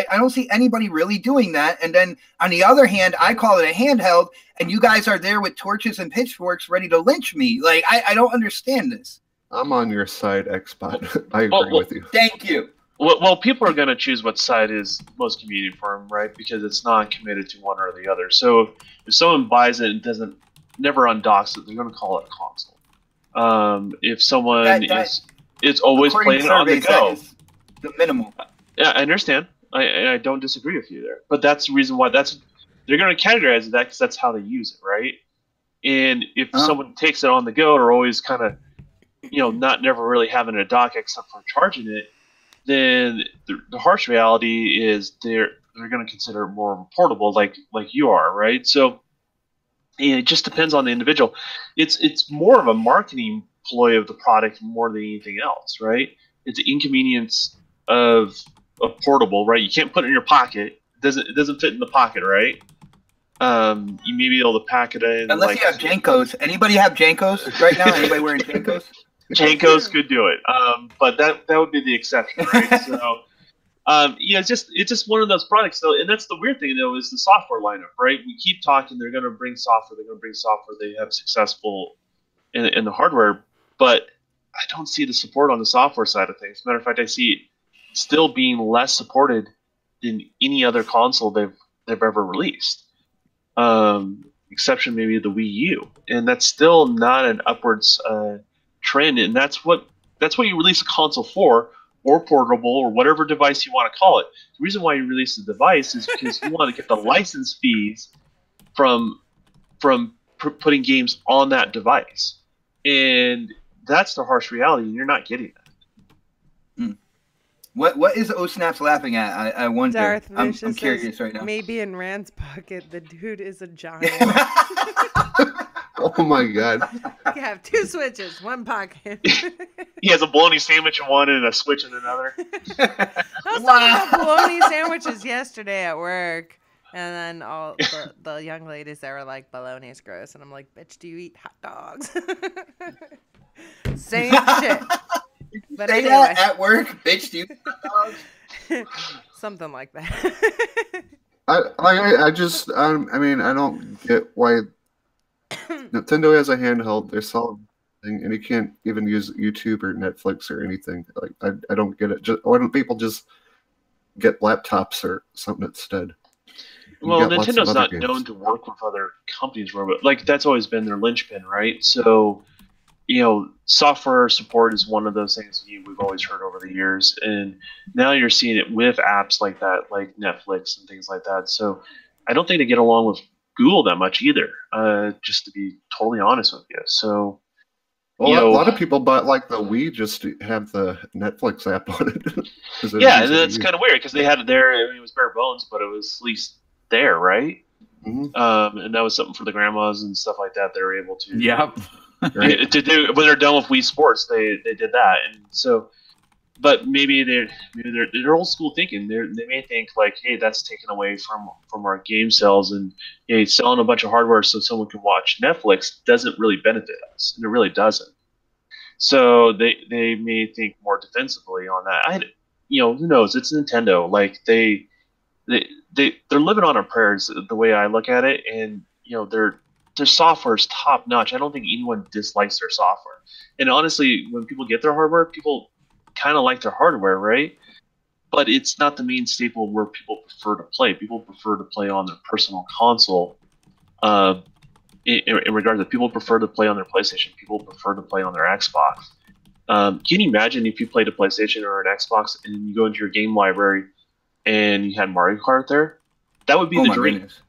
I don't see anybody really doing that. And then on the other hand, I call it a handheld, and you guys are there with torches and pitchforks ready to lynch me. Like, I don't understand this. I'm on your side, Xbot. I agree with you. Thank you. Well, people are going to choose what side is most convenient for them, right? Because it's not committed to one or the other. So if someone buys it and never undocks it, they're going to call it a console. If someone it's always playing it on the go. The minimal. Yeah, I understand. I don't disagree with you there. But that's the reason why they're going to categorize that, because that's how they use it, right? And if someone takes it on the go, or always kind of, never really having a dock except for charging it, then the harsh reality is they're going to consider it more portable, like you are, right? So it just depends on the individual. It's more of a marketing ploy of the product more than anything else, right? It's the inconvenience of portable, right? You can't put it in your pocket. It doesn't fit in the pocket, right? You may be able to pack it in. Unless you have Jankos. Anybody have Jankos right now? Anybody wearing Jankos? Jankos could do it, but that would be the exception, right? So, yeah, it's just one of those products, though, and that's the weird thing, though, is the software lineup, right? We keep talking they're going to bring software, they have successful in the hardware, but I don't see the support on the software side of things. Matter of fact, I see it still being less supported than any other console they've ever released. Exception maybe the Wii U, and that's still not an upwards trend. And that's what you release a console for, or portable, or whatever device you want to call it. The reason why you release the device is because you want to get the license fees from putting games on that device, and that's the harsh reality. And you're not getting that. What is OhSnap's laughing at? I wonder. Darth I'm Vicious curious right now. Maybe in Rand's pocket, the dude is a giant. Oh my god. You have 2 switches, 1 pocket. He has a bologna sandwich in one and a switch in another. I was talking about bologna sandwiches yesterday at work, and then all the young ladies there were like, "Bologna is gross," and I'm like, "Bitch, do you eat hot dogs?" Same shit. But Say anyway. that at work, bitch. Do you? Something like that. I mean, I don't get why Nintendo has a handheld. They're solid thing, and you can't even use YouTube or Netflix or anything. Like, I don't get it. Why don't people just get laptops or something instead? Well, Nintendo's not known to work with other companies, but like that's always been their linchpin, right? So, you know, software support is one of those things we've always heard over the years, and now you're seeing it with apps like that, like Netflix and things like that. So I don't think they get along with Google that much either, just to be totally honest with you. So, well, a lot of people bought like the Wii just to have the Netflix app on it. Yeah, and that's kind of weird because they had it there. I mean, it was bare bones, but it was at least there, right? Mm-hmm. And that was something for the grandmas and stuff like that. They were able to. Yep. Right. To do when they're done with Wii Sports, they did that, and so, but maybe they're old school thinking. They may think like, hey, that's taken away from our game sales, and hey, selling a bunch of hardware so someone can watch Netflix doesn't really benefit us, and it really doesn't. So they may think more defensively on that. Who knows? It's Nintendo. Like they're living on our prayers the way I look at it, and their software is top notch. I don't think anyone dislikes their software. And honestly, when people get their hardware, people kind of like their hardware, right? But it's not the main staple where people prefer to play. People prefer to play on their personal console. In regard to people prefer to play on their PlayStation, people prefer to play on their Xbox. Can you imagine if you played a PlayStation or an Xbox and you go into your game library and you had Mario Kart there? That would be the dream. Goodness.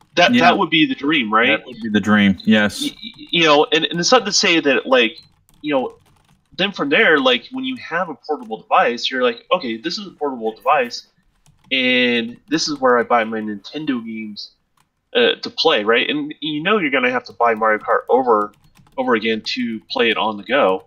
That would be the dream, right? That would be the dream, yes. And it's not to say that, like, then from there, like, when you have a portable device, you're like, okay, this is a portable device, and this is where I buy my Nintendo games to play, right? And you're going to have to buy Mario Kart over again to play it on the go.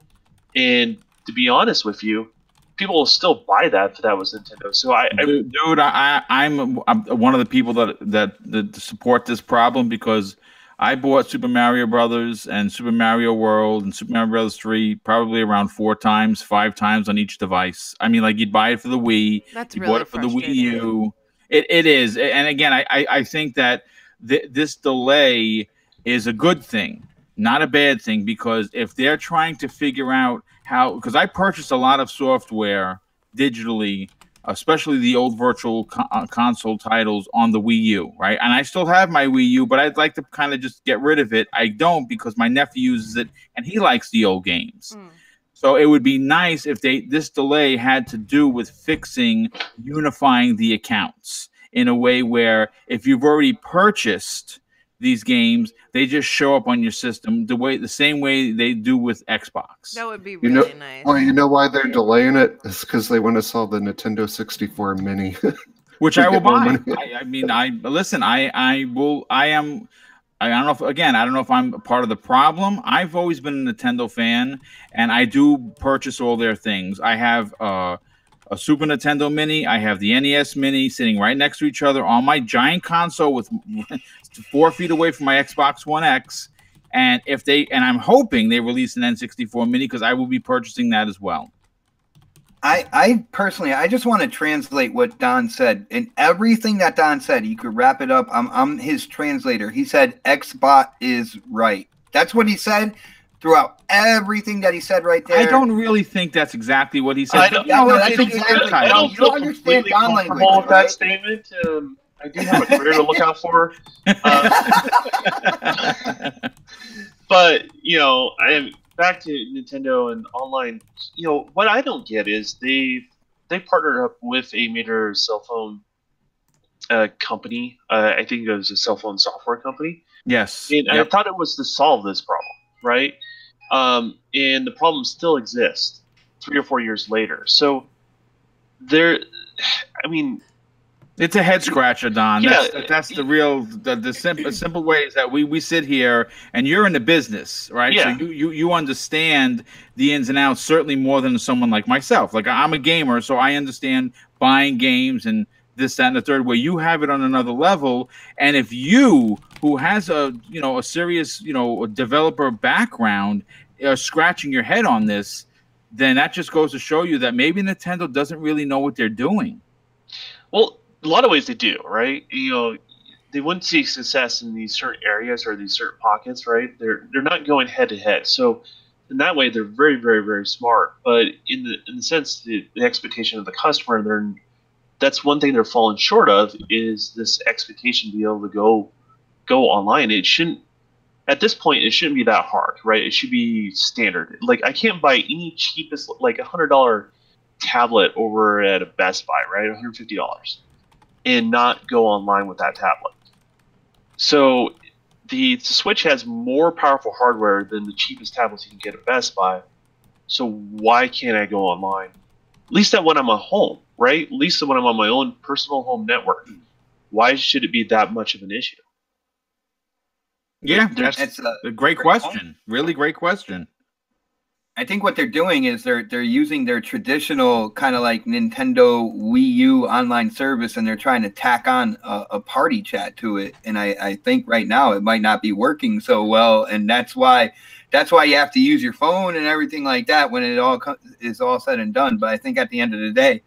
And to be honest with you, people will still buy that if that was Nintendo. So I'm one of the people that support this problem, because I bought Super Mario Brothers and Super Mario World and Super Mario Brothers 3 probably around 4 times, 5 times on each device. I mean, like, you'd buy it for the Wii, you bought it for the Wii U. It is, and again, I think that this delay is a good thing, not a bad thing, because if they're trying to figure out how, because I purchased a lot of software digitally, especially the old virtual console titles on the Wii U, right? And I still have my Wii U, but I'd like to kind of just get rid of it. I don't, because my nephew uses it and he likes the old games. So it would be nice if this delay had to do with unifying the accounts in a way where if you've already purchased these games, they just show up on your system the same way they do with Xbox. That would be really nice. Well, you know why they're delaying it? It's because they want to sell the Nintendo 64 Mini, which I will buy. I mean, I don't know if I'm a part of the problem. I've always been a Nintendo fan, and I do purchase all their things. I have a Super Nintendo Mini. I have the NES Mini sitting right next to each other on my giant console with 4 feet away from my Xbox One X. And I'm hoping they release an N64 Mini, because I will be purchasing that as well. I personally, I just want to translate what Don said, and everything that Don said, you could wrap it up. I'm his translator. He said Xbot is right. That's what he said throughout everything that he said right there. I don't really think that's exactly what he said. I don't feel completely comfortable with that statement. I do have a career to look out for. But, I am back to Nintendo and online. What I don't get is they partnered up with a major cell phone company. I think it was a cell phone software company. Yes. And I thought it was to solve this problem, right? And the problem still exists 3 or 4 years later. So it's a head scratcher, Don. Yeah, that's the real simple way is that we sit here and you're in the business, right? Yeah. So you understand the ins and outs certainly more than someone like myself. Like, I'm a gamer, so I understand buying games and this, that, and the third, where you have it on another level. And if you, who has a serious developer background, are scratching your head on this, then that just goes to show you that maybe Nintendo doesn't really know what they're doing. Well, a lot of ways they do, right? They wouldn't see success in these certain areas or these certain pockets, right? They're not going head to head. So in that way, they're very, very, very smart. But in the sense, the expectation of the customer, that's one thing they're falling short of, is this expectation to be able to go online. It shouldn't, at this point, it shouldn't be that hard, right? It should be standard. Like, I can't buy any cheapest, like $100 tablet over at a Best Buy, right? $150, and not go online with that tablet. So the Switch has more powerful hardware than the cheapest tablets you can get at Best Buy. So why can't I go online? At least when I'm at home, right? At least when I'm on my own personal home network. Why should it be that much of an issue? Yeah, that's a great question. Really great question. I think what they're doing is they're using their traditional kind of like Nintendo Wii U online service, and they're trying to tack on a party chat to it. And I think right now it might not be working so well, and that's why you have to use your phone and everything like that when it all is all said and done. But I think at the end of the day,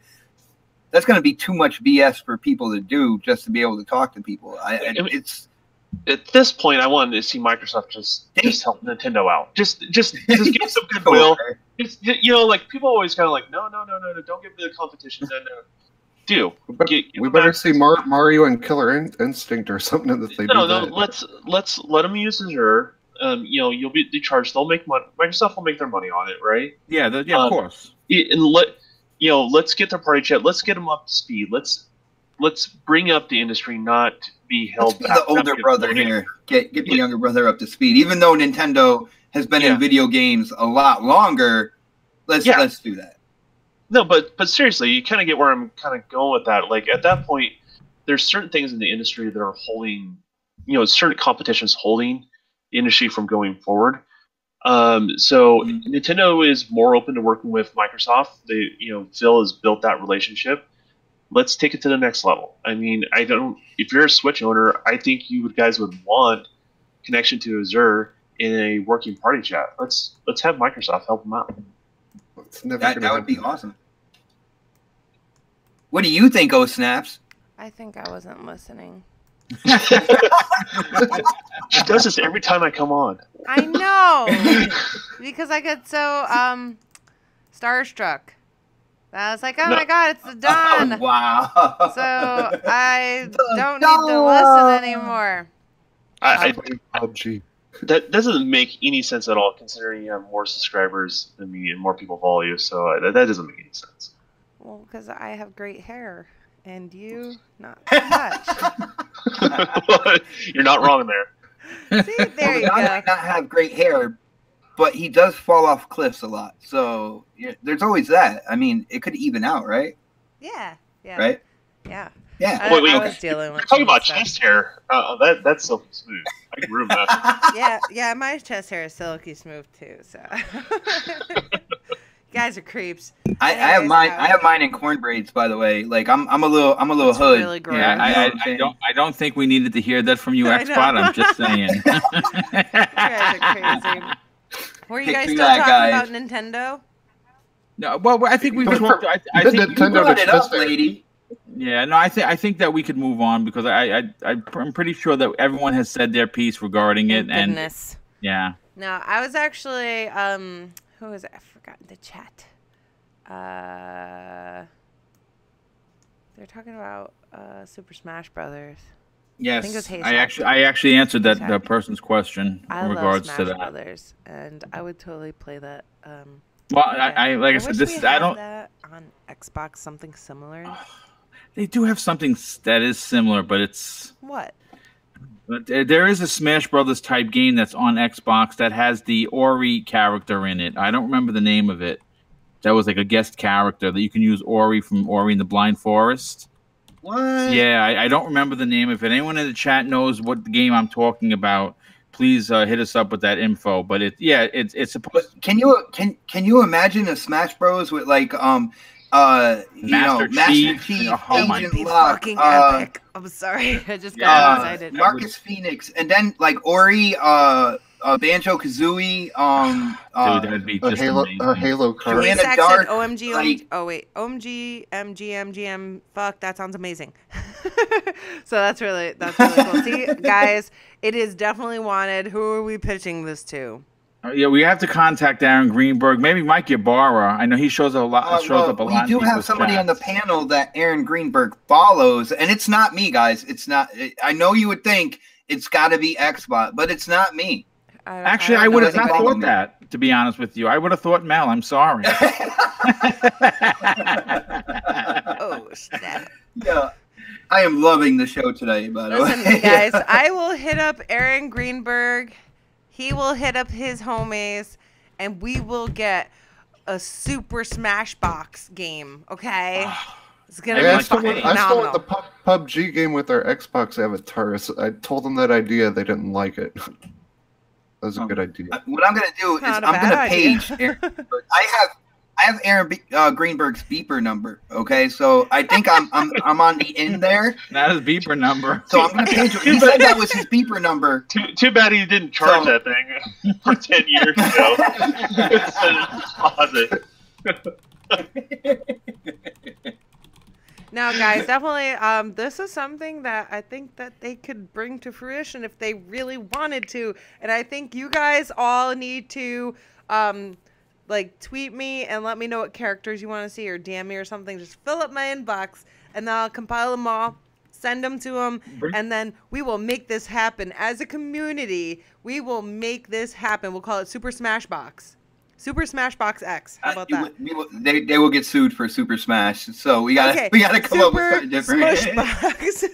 that's going to be too much BS for people to do just to be able to talk to people. It's at this point, I wanted to see Microsoft just help Nintendo out. Just give some goodwill. Like, people always kind of like, no, don't give the competition. No. We better see Mario and Killer Instinct or something that they do. No, let's let them use Azure. You'll be charged. They'll make money. Microsoft will make their money on it, right? Yeah, of course. And let's get their party chat. Let's get them up to speed. Let's bring up the industry, not be held back. The older brother here. Get the younger brother up to speed. Even though Nintendo has been in video games a lot longer, let's do that. No, but seriously, you kind of get where I'm kind of going with that. Like, at that point, there's certain things in the industry that are holding, certain competitions holding the industry from going forward. So Nintendo is more open to working with Microsoft. Phil has built that relationship. Let's take it to the next level. I mean, if you're a Switch owner, I think you guys would want connection to Azure in a working party chat. Let's have Microsoft help them out. That would be awesome. What do you think, OhSnaps? I think I wasn't listening. She does this every time I come on. I know, because I get so starstruck. I was like, oh my god, it's done. Oh, wow. So I don't need to listen anymore. That doesn't make any sense at all, considering you have more subscribers than me and more people follow you. So that doesn't make any sense. Well, because I have great hair, and you not so much. You're not wrong there. See, there you go. I might not have great hair, but he does fall off cliffs a lot. So there's always that. I mean, it could even out, right? Yeah. Right? Yeah. Yeah. I was dealing with talking about chest hair. That's silky smooth. I can groom that. Yeah. My chest hair is silky smooth too. So you guys are creeps. I have mine in corn braids, by the way. Like I'm a little hood. Really gross. Yeah, I don't think we needed to hear that from you, Xbot. I'm just saying. You guys are you pick guys through still that, talking guys. about Nintendo? No, well, I think we've The talked. I think Nintendo You brought it up, dismissed it. lady. Yeah, no, I think that we could move on because I'm pretty sure that everyone has said their piece regarding Thank it, and goodness. yeah. No, I was actually who was it? I forgot the chat. They're talking about Super Smash Brothers. I think it was Yes, Hayes I actually answered that Hayes person's question I in love regards Smash to that. Brothers, and I would totally play that. Well, again. I like I wish said, we this I had don't. that on Xbox, something similar. They do have something that is similar, but it's. What? But there is a Smash Brothers type game that's on Xbox that has the Ori character in it. I don't remember the name of it. That was like a guest character that you can use Ori from Ori and the Blind Forest. What? Yeah, I don't remember the name. If anyone in the chat knows what game I'm talking about, please hit us up with that info. But it's supposed. Can you imagine a Smash Bros with like Master Chief, oh my Agent Be Locke, fucking epic. I'm sorry, I just got excited. Marcus Phoenix, and then like Ori, Banjo Kazooie, dude, that'd be just amazing. Halo card. Joanna Said Dark, OMG, like- oh wait, OMG, MGM. Fuck, that sounds amazing. So that's really cool. See, guys, it is definitely wanted. Who are we pitching this to? Yeah, we have to contact Aaron Greenberg. Maybe Mike Ybarra. I know he shows up a lot. We do have somebody on the panel that Aaron Greenberg follows, and it's not me, guys. It's not. I know you would think it's got to be Xbot, but it's not me. Actually, I would have not thought that. To be honest with you, I would have thought Mel. I'm sorry. Oh snap! Yeah, I am loving the show today. By the way, Listen, guys, I will hit up Aaron Greenberg. He will hit up his homies, and we will get a Super Smash Box game. Okay, it's gonna be fucking I still want phenomenal. the PUBG game with their Xbox avatars. I told them that idea. They didn't like it. That was a good idea. What I'm gonna do is Not a I'm bad gonna idea. page Aaron Greenberg. I have Aaron Greenberg's beeper number. Okay, so I think I'm on the in there. Not his beeper number. So I'm gonna page him. He said that was his beeper number. Too bad he didn't charge that thing for 10 years ago. It's in his closet. Now, guys, definitely, this is something that I think that they could bring to fruition if they really wanted to. And I think you guys all need to, like, tweet me and let me know what characters you want to see, or DM me or something. Just fill up my inbox, and then I'll compile them all, send them to them, and then we will make this happen. As a community, we will make this happen. We'll call it Super Smash Box. Super Smash Box X. How about that? They will get sued for Super Smash, so we gotta come up with something different. Smush Box.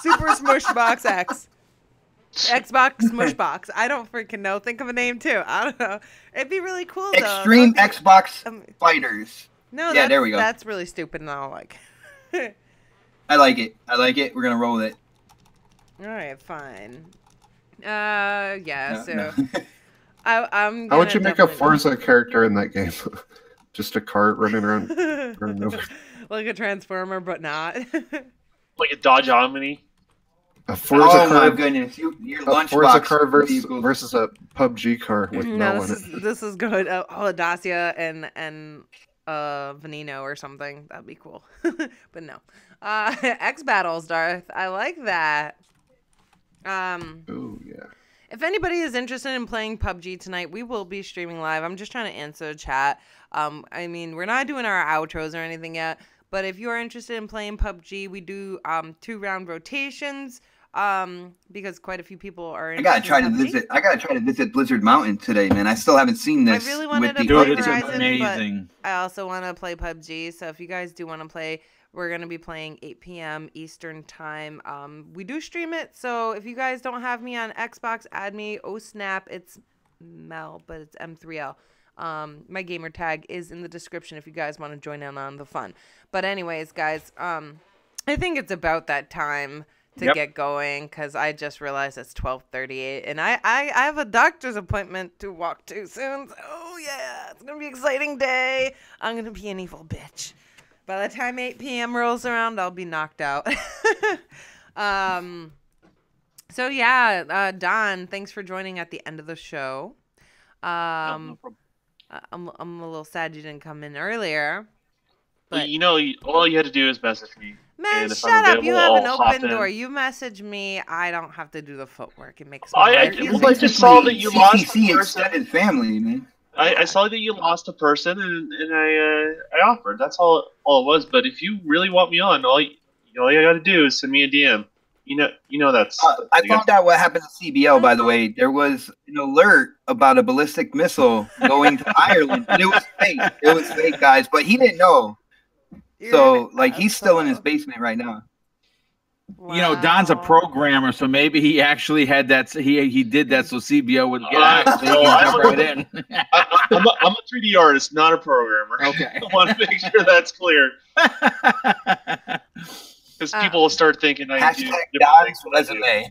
Super Smush Box X. Xbox Smush Box. I don't freaking know. Think of a name too. I don't know. It'd be really cool though. Extreme Xbox Fighters. No, yeah, there we go. That's really stupid and I don't like. I like it. We're gonna roll with it. All right, fine. Yeah. So. No. I'm How would you make a definitely- Forza character in that game? Just a cart running around, running over. Like a Transformer, but not. Like a Dodge Omni. A Forza Oh car, my goodness! Your a Forza lunchbox car vehicles. versus a PUBG car with No, Mel in it. this is good. Oh, Dacia and Veneno or something. That'd be cool. But no. X Battles, Darth. I like that. Oh yeah. If anybody is interested in playing PUBG tonight, we will be streaming live. I'm just trying to answer the chat. I mean, we're not doing our outros or anything yet, but if you are interested in playing PUBG, we do 2-round rotations because quite a few people are interested. I gotta try to visit Blizzard Mountain today, man. I still haven't seen this. I really wanted to Dude, play it's Horizon, amazing. but I also want to play PUBG. So if you guys do want to play, we're going to be playing 8 p.m. Eastern time. We do stream it, so if you guys don't have me on Xbox, add me. OhSnap, it's Mel, but it's M3L. My gamer tag is in the description if you guys want to join in on the fun. But anyways, guys, I think it's about that time to get going because I just realized it's 12:38 and I have a doctor's appointment to walk to soon. So, oh yeah, it's gonna be an exciting day. I'm gonna be an evil bitch. By the time 8 p.m. rolls around, I'll be knocked out. So yeah, Don, thanks for joining at the end of the show. No problem. I'm a little sad you didn't come in earlier. Well, But you know, all you had to do is message me. man, and if shut I'm up! You available, have an I'll hop open door. in. You message me. I don't have to do the footwork. It makes my life easy. Well, I just saw that you lost a CCC person. extended family, man. I saw that you lost a person, and I offered. That's all it was. But if you really want me on, all you got to do is send me a DM. You know that's. I found out what happened to CBL. By the way, there was an alert about a ballistic missile going to Ireland, and it was fake. It was fake, guys. But he didn't know. So, like, he's still in his basement right now. Wow. You know, Don's a programmer, so maybe he actually had that. He did that so CBO would get out. So I'm a 3D artist, not a programmer. Okay. I want to make sure that's clear. Because people will start thinking I do Don's resume.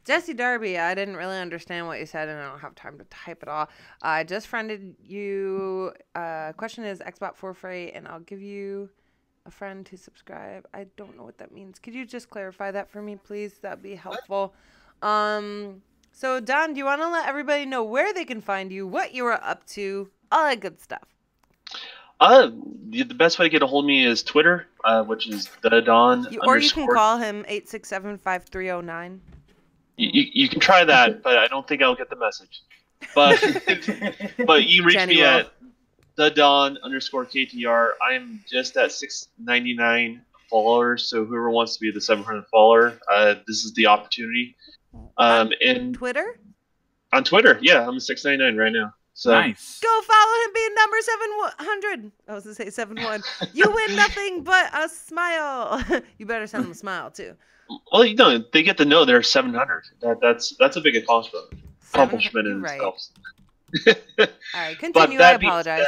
Jesse Darby, I didn't really understand what you said, and I don't have time to type it all. I just friended you. Question is Xbox for free, and I'll give you a friend to subscribe. I don't know what that means. Could you just clarify that for me, please? That'd be helpful. So Don, do you want to let everybody know where they can find you, what you are up to, all that good stuff? The best way to get a hold of me is Twitter, which is the Don. Or you can call him 867-5309. You can try that, but I don't think I'll get the message. But you reach me at the Don_KTR. I'm just at 699 followers, so whoever wants to be the 700 follower, this is the opportunity. And Twitter? On Twitter, yeah, I'm 699 right now. So nice. Go follow him being number 700. I was going to say 71. You win nothing but a smile. You better send them a smile, too. Well, they get to know they're 700. That's a big accomplishment in itself. All right, continue. I apologize.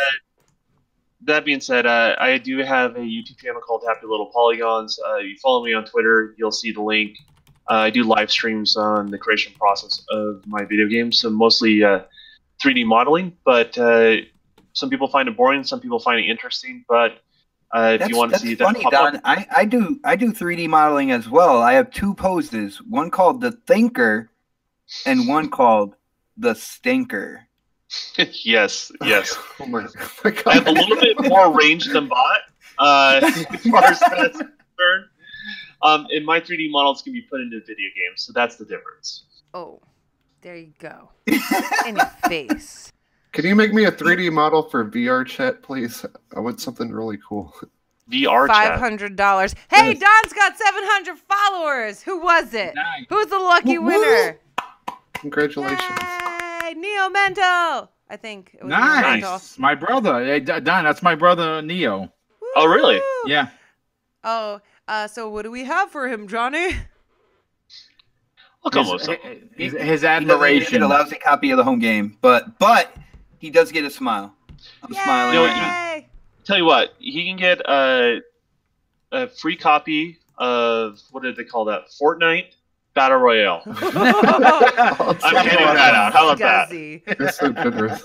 That being said, I do have a YouTube channel called Happy Little Polygons. You follow me on Twitter, you'll see the link. I do live streams on the creation process of my video games, so mostly 3D modeling, but some people find it boring, some people find it interesting, but if you want to see that funny, Don. I do 3D modeling as well. I have two poses, one called the Thinker and one called the Stinker. Yes. Oh my God. I have a little bit more range than Bot as far as that's concerned. And my 3D models can be put into video games, so that's the difference. Oh, there you go. In your face. Can you make me a 3D model for VR chat, please? I want something really cool. VR chat. $500. Hey, yes. Don's got 700 followers. Who was it? Nice. Who's the lucky winner? Congratulations. Yay! Neo Mento. I think it was nice. My brother. Hey, Don, that's my brother, Neo. Woo! Oh, really? Yeah. Oh, so what do we have for him, Johnny? His admiration. He get a lousy copy of the home game, but he does get a smile. I'm smiling right now. Tell you what, he can get a free copy of, what did they call that? Fortnite Battle Royale. I'm getting that out. How about that? You're so generous.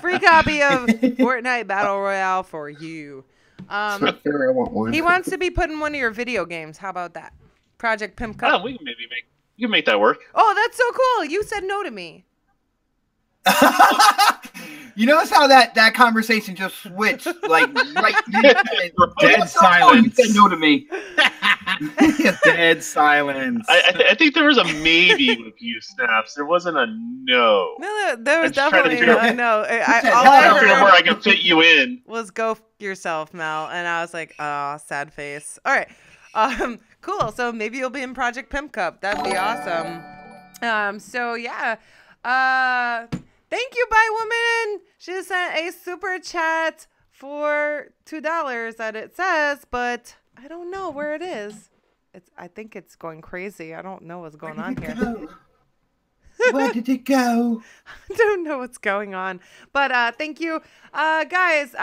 Free copy of Fortnite Battle Royale for you. I want one. He wants to be put in one of your video games. How about that? Project Pimp Cup. We can you can make that work. Oh, that's so cool. You said no to me. You notice how that conversation just switched, like right dead silence. You said no to me. Dead silence. I think there was a maybe with you, Snaps. There wasn't a no. No, there was definitely a no. All I figure where I can fit you in was go yourself, Mel, and I was like, oh, sad face. All right, cool. So maybe you'll be in Project Pimp Cup. That'd be awesome. So yeah. Thank you, Bye Woman. She just sent a super chat for $2 that it says, but I don't know where it is. I think it's going crazy. I don't know what's going on here. Where did it go? I don't know what's going on. But thank you. Guys,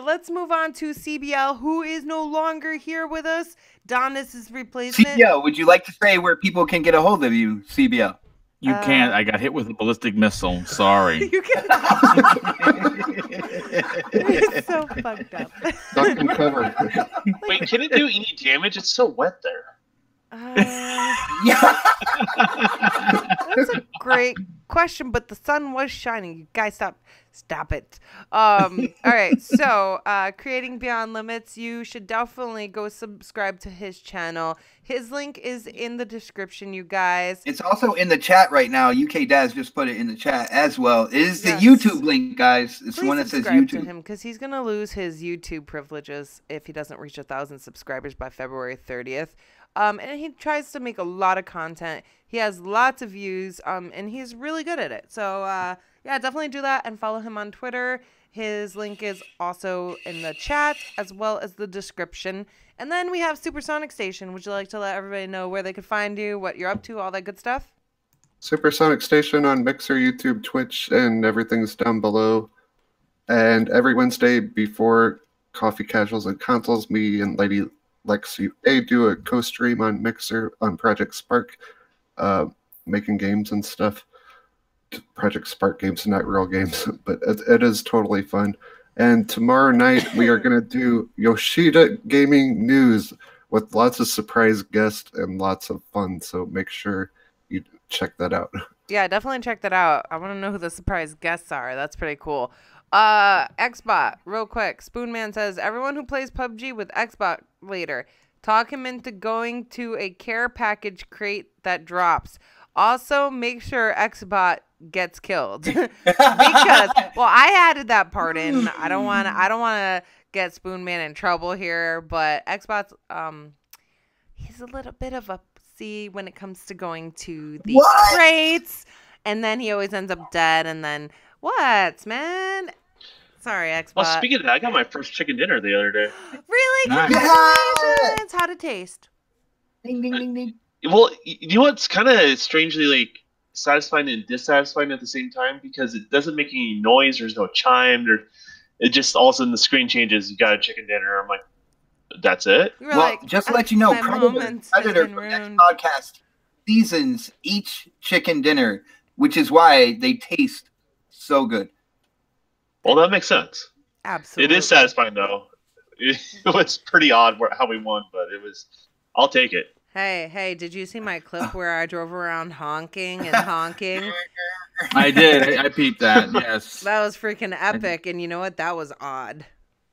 let's move on to CBL, who is no longer here with us. Don is his replacement. CBL, would you like to say where people can get a hold of you, CBL? You can't. I got hit with a ballistic missile. Sorry. You can. It's so fucked up. Duck and cover. Wait, can it do any damage? It's so wet there. Yeah. That's a great question, but the sun was shining. You guys stop it. All right. So, creating Beyond Limits, you should definitely go subscribe to his channel. His link is in the description, you guys. It's also in the chat right now. UK Daz just put it in the chat as well. It is the Yes. YouTube link, guys. It's the Please one that says subscribe to YouTube. him because he's gonna lose his YouTube privileges if he doesn't reach 1,000 subscribers by February 30th. And he tries to make a lot of content. He has lots of views, and he's really good at it. So, yeah, definitely do that and follow him on Twitter. His link is also in the chat as well as the description. And then we have Supersonic Station. Would you like to let everybody know where they could find you, what you're up to, all that good stuff? Supersonic Station on Mixer, YouTube, Twitch, and everything's down below. And every Wednesday before Coffee Casuals and Consoles, me and Lady Lexi A do a co-stream on Mixer on Project Spark, making games and stuff. Project Spark games, not real games, but it is totally fun. And tomorrow night we are going to do Yoshida Gaming News with lots of surprise guests and lots of fun. So make sure you check that out. Yeah, definitely check that out. I want to know who the surprise guests are. That's pretty cool. Xbot, real quick. Spoonman says, everyone who plays PUBG with Xbot later, talk him into going to a care package crate that drops. Also, make sure Xbot gets killed. Because, well, I added that part in. I don't want to get Spoonman in trouble here, but Xbot's, he's a little bit of a C when it comes to going to the crates, and then he always ends up dead, and then what, man? Sorry, Xbot. Well, speaking of that, I got my first chicken dinner the other day. Really? Nice. Congratulations! How'd it taste? Ding, ding, ding, ding. Well, you know what's kind of strangely like satisfying and dissatisfying at the same time, because it doesn't make any noise. There's no chime. It just all of a sudden the screen changes. You got a chicken dinner. I'm like, that's it. You were Well, like, just to let you know, my Predator moments has from been next ruined. podcast seasons each chicken dinner, which is why they taste so good. Well, that makes sense. Absolutely. It is satisfying though. It was pretty odd how we won, but it was. I'll take it. Hey, did you see my clip where I drove around honking and honking? I did. I peeped that. Yes. That was freaking epic, and you know what? That was odd,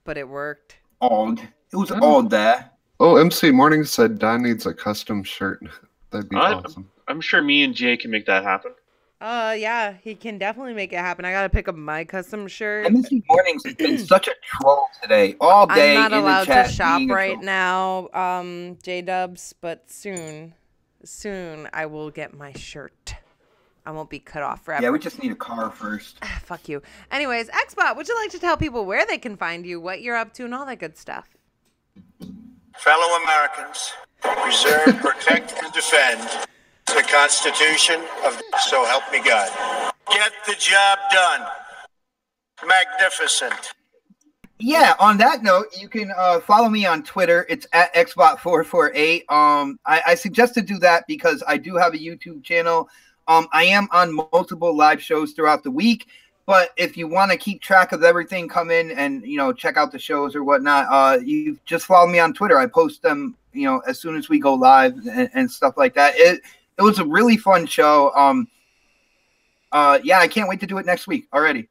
but it worked. Odd. It was odd there. Oh, MC Morning said Don needs a custom shirt. That'd be awesome. I'm sure me and Jay can make that happen. Yeah, he can definitely make it happen. I gotta pick up my custom shirt. MC Mornings has been such a troll today, all day. I'm not in allowed the chat to shop being a right troll. now, J-Dubs, but soon I will get my shirt. I won't be cut off forever. Yeah, we just need a car first. Fuck you. Anyways, Xbot, would you like to tell people where they can find you, what you're up to, and all that good stuff? Fellow Americans, preserve, protect, and defend the Constitution of so help me God. Get the job done. Magnificent. Yeah, on that note, you can follow me on Twitter. It's at Xbot448. I suggest to do that because I do have a YouTube channel. I am on multiple live shows throughout the week. But if you want to keep track of everything, come in and, check out the shows or whatnot. You just follow me on Twitter. I post them, as soon as we go live and stuff like that. It was a really fun show. Yeah, I can't wait to do it next week already.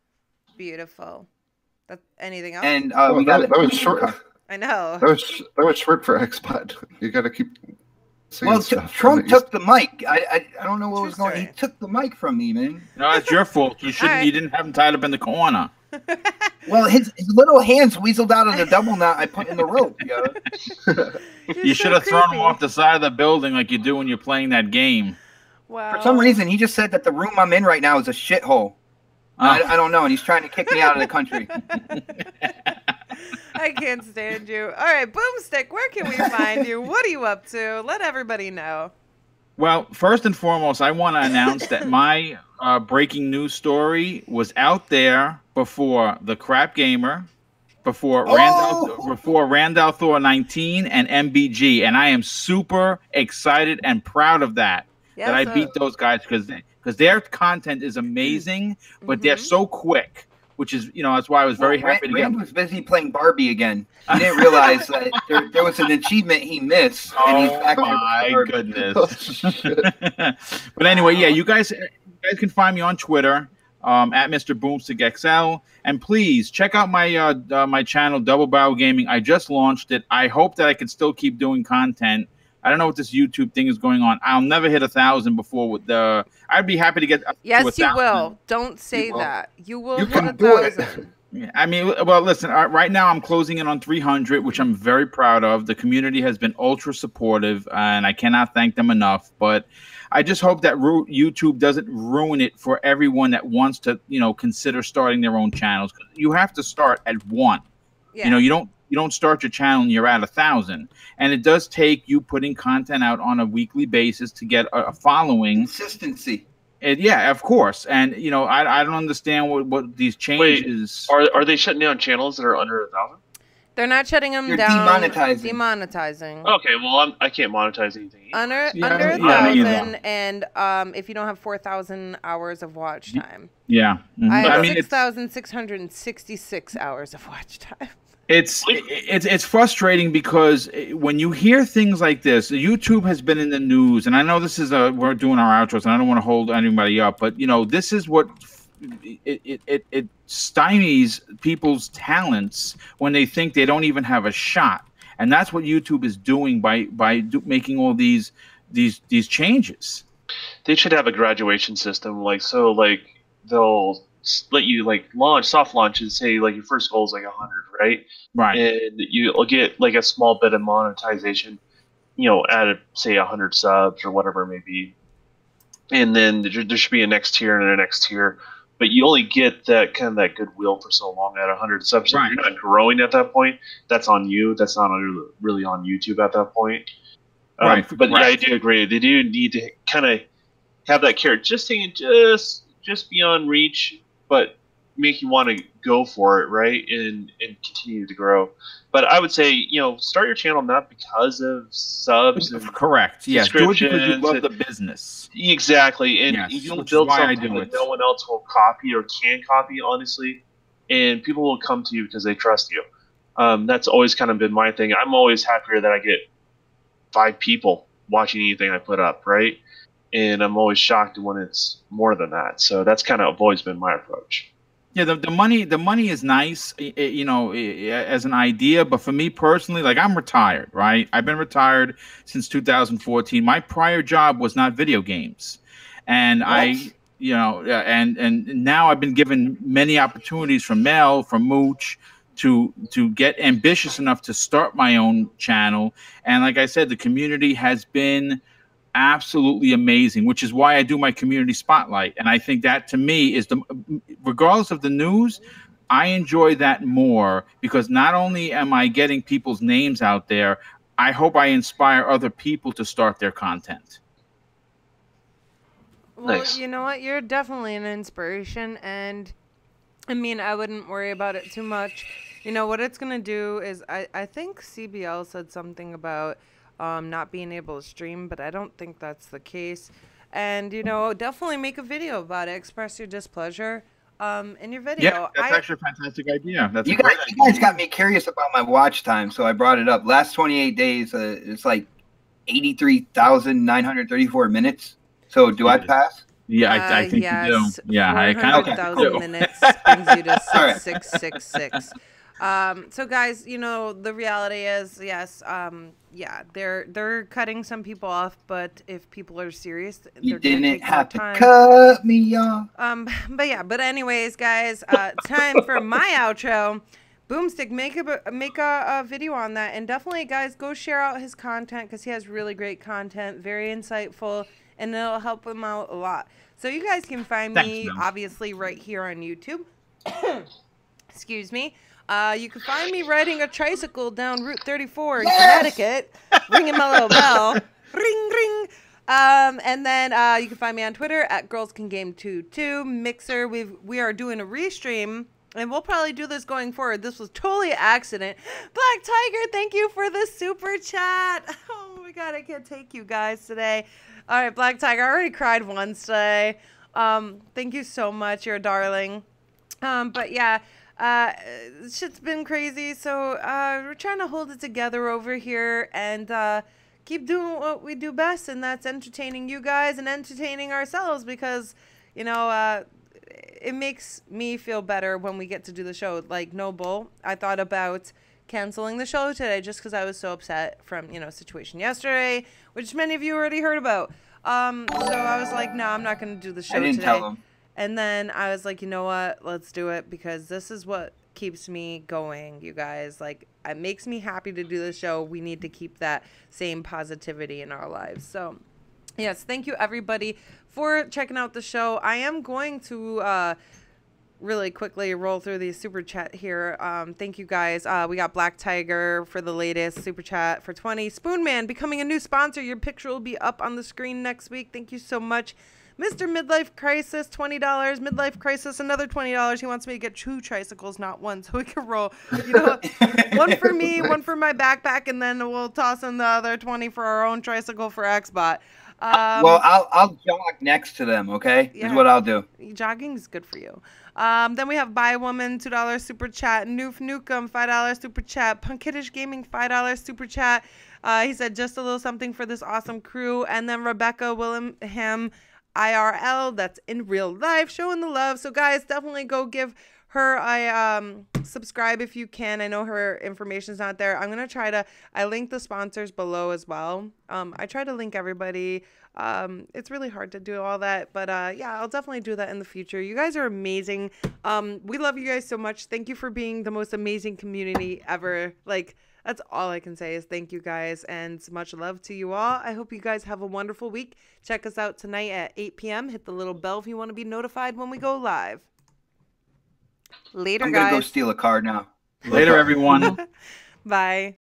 Beautiful. Anything else? And we got that was short. I know. That was short for Xbot. You got to keep. Well, Trump took the mic. I don't know what was going on. He took the mic from me, man. No, it's your fault. You shouldn't. Right. You didn't have him tied up in the corner. Well, his little hands weaseled out of the double knot I put in the rope. Yo. You should have thrown him off the side of the building like you do when you're playing that game. Wow. For some reason, he just said that the room I'm in right now is a shithole. I don't know, and he's trying to kick me out of the country. I can't stand you. All right, Boomstick, where can we find you? What are you up to? Let everybody know. Well, first and foremost, I want to announce that my breaking news story was out there before The Crap Gamer, before Randall Thor 19 and MBG, and I am super excited and proud of that. Yeah, that I beat those guys because their content is amazing, but they're so quick which is, you know, that's why I was very happy to get. Rand was busy playing Barbie again. He didn't realize that there was an achievement he missed. And he's back my goodness. But anyway, yeah, you guys can find me on Twitter at Mr. Boomstick XL, and please check out my my channel Double Barrel Gaming. I just launched it. I hope that I can still keep doing content. I don't know what this YouTube thing is going on. I'll never hit 1,000 before with the. I'd be happy to get. Yes, to you will. Don't say that. You will hit 1,000. Yeah, I mean, well, listen. Right now, I'm closing in on 300, which I'm very proud of. The community has been ultra supportive, and I cannot thank them enough. But I just hope that YouTube doesn't ruin it for everyone that wants to, you know, consider starting their own channels. You have to start at 1. Yeah. You know, you don't start your channel and you're at 1,000. And it does take you putting content out on a weekly basis to get a following. Consistency. Yeah, of course. And, you know, I don't understand what these changes. Wait, are they shutting down channels that are under 1,000? They're not shutting them You're down. Demonetizing. Okay, well, I can't monetize anything. Under 1,000, and if you don't have 4,000 hours of watch time. Yeah. I have 6,666 hours of watch time. It's frustrating because when you hear things like this, YouTube has been in the news, and I know this is we're doing our outros, and I don't want to hold anybody up, but you know, this is what it stymies people's talents when they think they don't even have a shot, and that's what YouTube is doing by making all these changes. They should have a graduation system, like they'll let you launch soft launches, say like your first goal is like 100, right? Right. And you'll get like a small bit of monetization, you know, at say 100 subs or whatever it may be. And then there should be a next tier and a next tier, but you only get that kind of that goodwill for so long at 100 subs. Right. If you're not growing at that point, that's on you. That's not really on YouTube at that point. Right. But yeah, I do agree. They do need to kind of have that carrot just beyond reach, but make you want to go for it, right? And continue to grow. But I would say, you know, start your channel not because of subs. Correct. Yes. Do it because you love the business. Exactly. And yes, you'll build something that no one else will copy or can copy, honestly. And people will come to you because they trust you. That's always kind of been my thing. I'm always happier that I get 5 people watching anything I put up, right? And I'm always shocked when it's more than that. So that's kind of always been my approach. Yeah, the money is nice, you know, as an idea. But for me personally, like, I'm retired, right? I've been retired since 2014. My prior job was not video games, and and now I've been given many opportunities from Mel, from Mooch, to get ambitious enough to start my own channel. And like I said, the community has been absolutely amazing, which is why I do my community spotlight. And I think that, to me, is regardless of the news, I enjoy that more, because not only am I getting people's names out there, I hope I inspire other people to start their content. Well, nice. You know what? You're definitely an inspiration, and I mean, I wouldn't worry about it too much. You know, what it's going to do is, I think CBL said something about not being able to stream, but I don't think that's the case. And, you know, definitely make a video about it. Express your displeasure in your video. Yeah, that's actually a fantastic idea. That's you guys got me curious about my watch time, so I brought it up. Last 28 days, it's like 83,934 minutes. So do I pass? Yeah, I think yes, you do. Yeah, I kind of 400,000 minutes brings you to 6666. So guys, you know, the reality is, yes, yeah, they're cutting some people off, but if people are serious, you didn't have to cut me off. But anyways, guys, time for my outro. Boomstick, make a video on that, and definitely, guys, go share out his content, because he has really great content, very insightful, and it'll help him out a lot. So you guys can find me, obviously, right here on YouTube. Excuse me. You can find me riding a tricycle down Route 34 in Connecticut, ringing my little bell. Ring, ring. And then you can find me on Twitter at GirlsCanGame22. Mixer, we are doing a restream, and we'll probably do this going forward. This was totally an accident. Black Tiger, thank you for the super chat. Oh my God, I can't take you guys today. All right, Black Tiger, I already cried once today. Thank you so much. You're a darling. But yeah, shit's been crazy. So we're trying to hold it together over here and keep doing what we do best, and that's entertaining you guys and entertaining ourselves because, you know, it makes me feel better when we get to do the show. Like Noble, I thought about canceling the show today just because I was so upset from, you know, situation yesterday, which many of you already heard about. So I was like, no, I'm not going to do the show today. I didn't tell them. And then I was like, you know what? Let's do it because this is what keeps me going, you guys. Like, it makes me happy to do the show. We need to keep that same positivity in our lives. So, yes, thank you, everybody, for checking out the show. I am going to really quickly roll through the super chat here. Thank you, guys. We got Black Tiger for the latest super chat for 20. Spoonman becoming a new sponsor. Your picture will be up on the screen next week. Thank you so much. Mr. Midlife Crisis, $20. Midlife Crisis, another $20. He wants me to get 2 tricycles, not one, so we can roll. You know, one for me, one for my backpack, and then we'll toss in the other 20 for our own tricycle for Xbot. Well, I'll jog next to them, okay? Yeah, is what I'll do. Jogging is good for you. Then we have Buy Woman, $2 super chat. Noof Nukem, $5 super chat. Punkitish Gaming, $5 super chat. He said just a little something for this awesome crew. And then Rebecca Willingham, IRL, that's in real life, showing the love. So guys, definitely go give her a subscribe if you can. I know her information's not there. I'm gonna try to, I link the sponsors below as well. I try to link everybody. It's really hard to do all that, but yeah, I'll definitely do that in the future. You guys are amazing. We love you guys so much. Thank you for being the most amazing community ever. Like, that's all I can say is thank you guys and much love to you all. I hope you guys have a wonderful week. Check us out tonight at 8 p.m. Hit the little bell if you want to be notified when we go live. Later, guys. I'm going to go steal a car now. Later, everyone. Bye.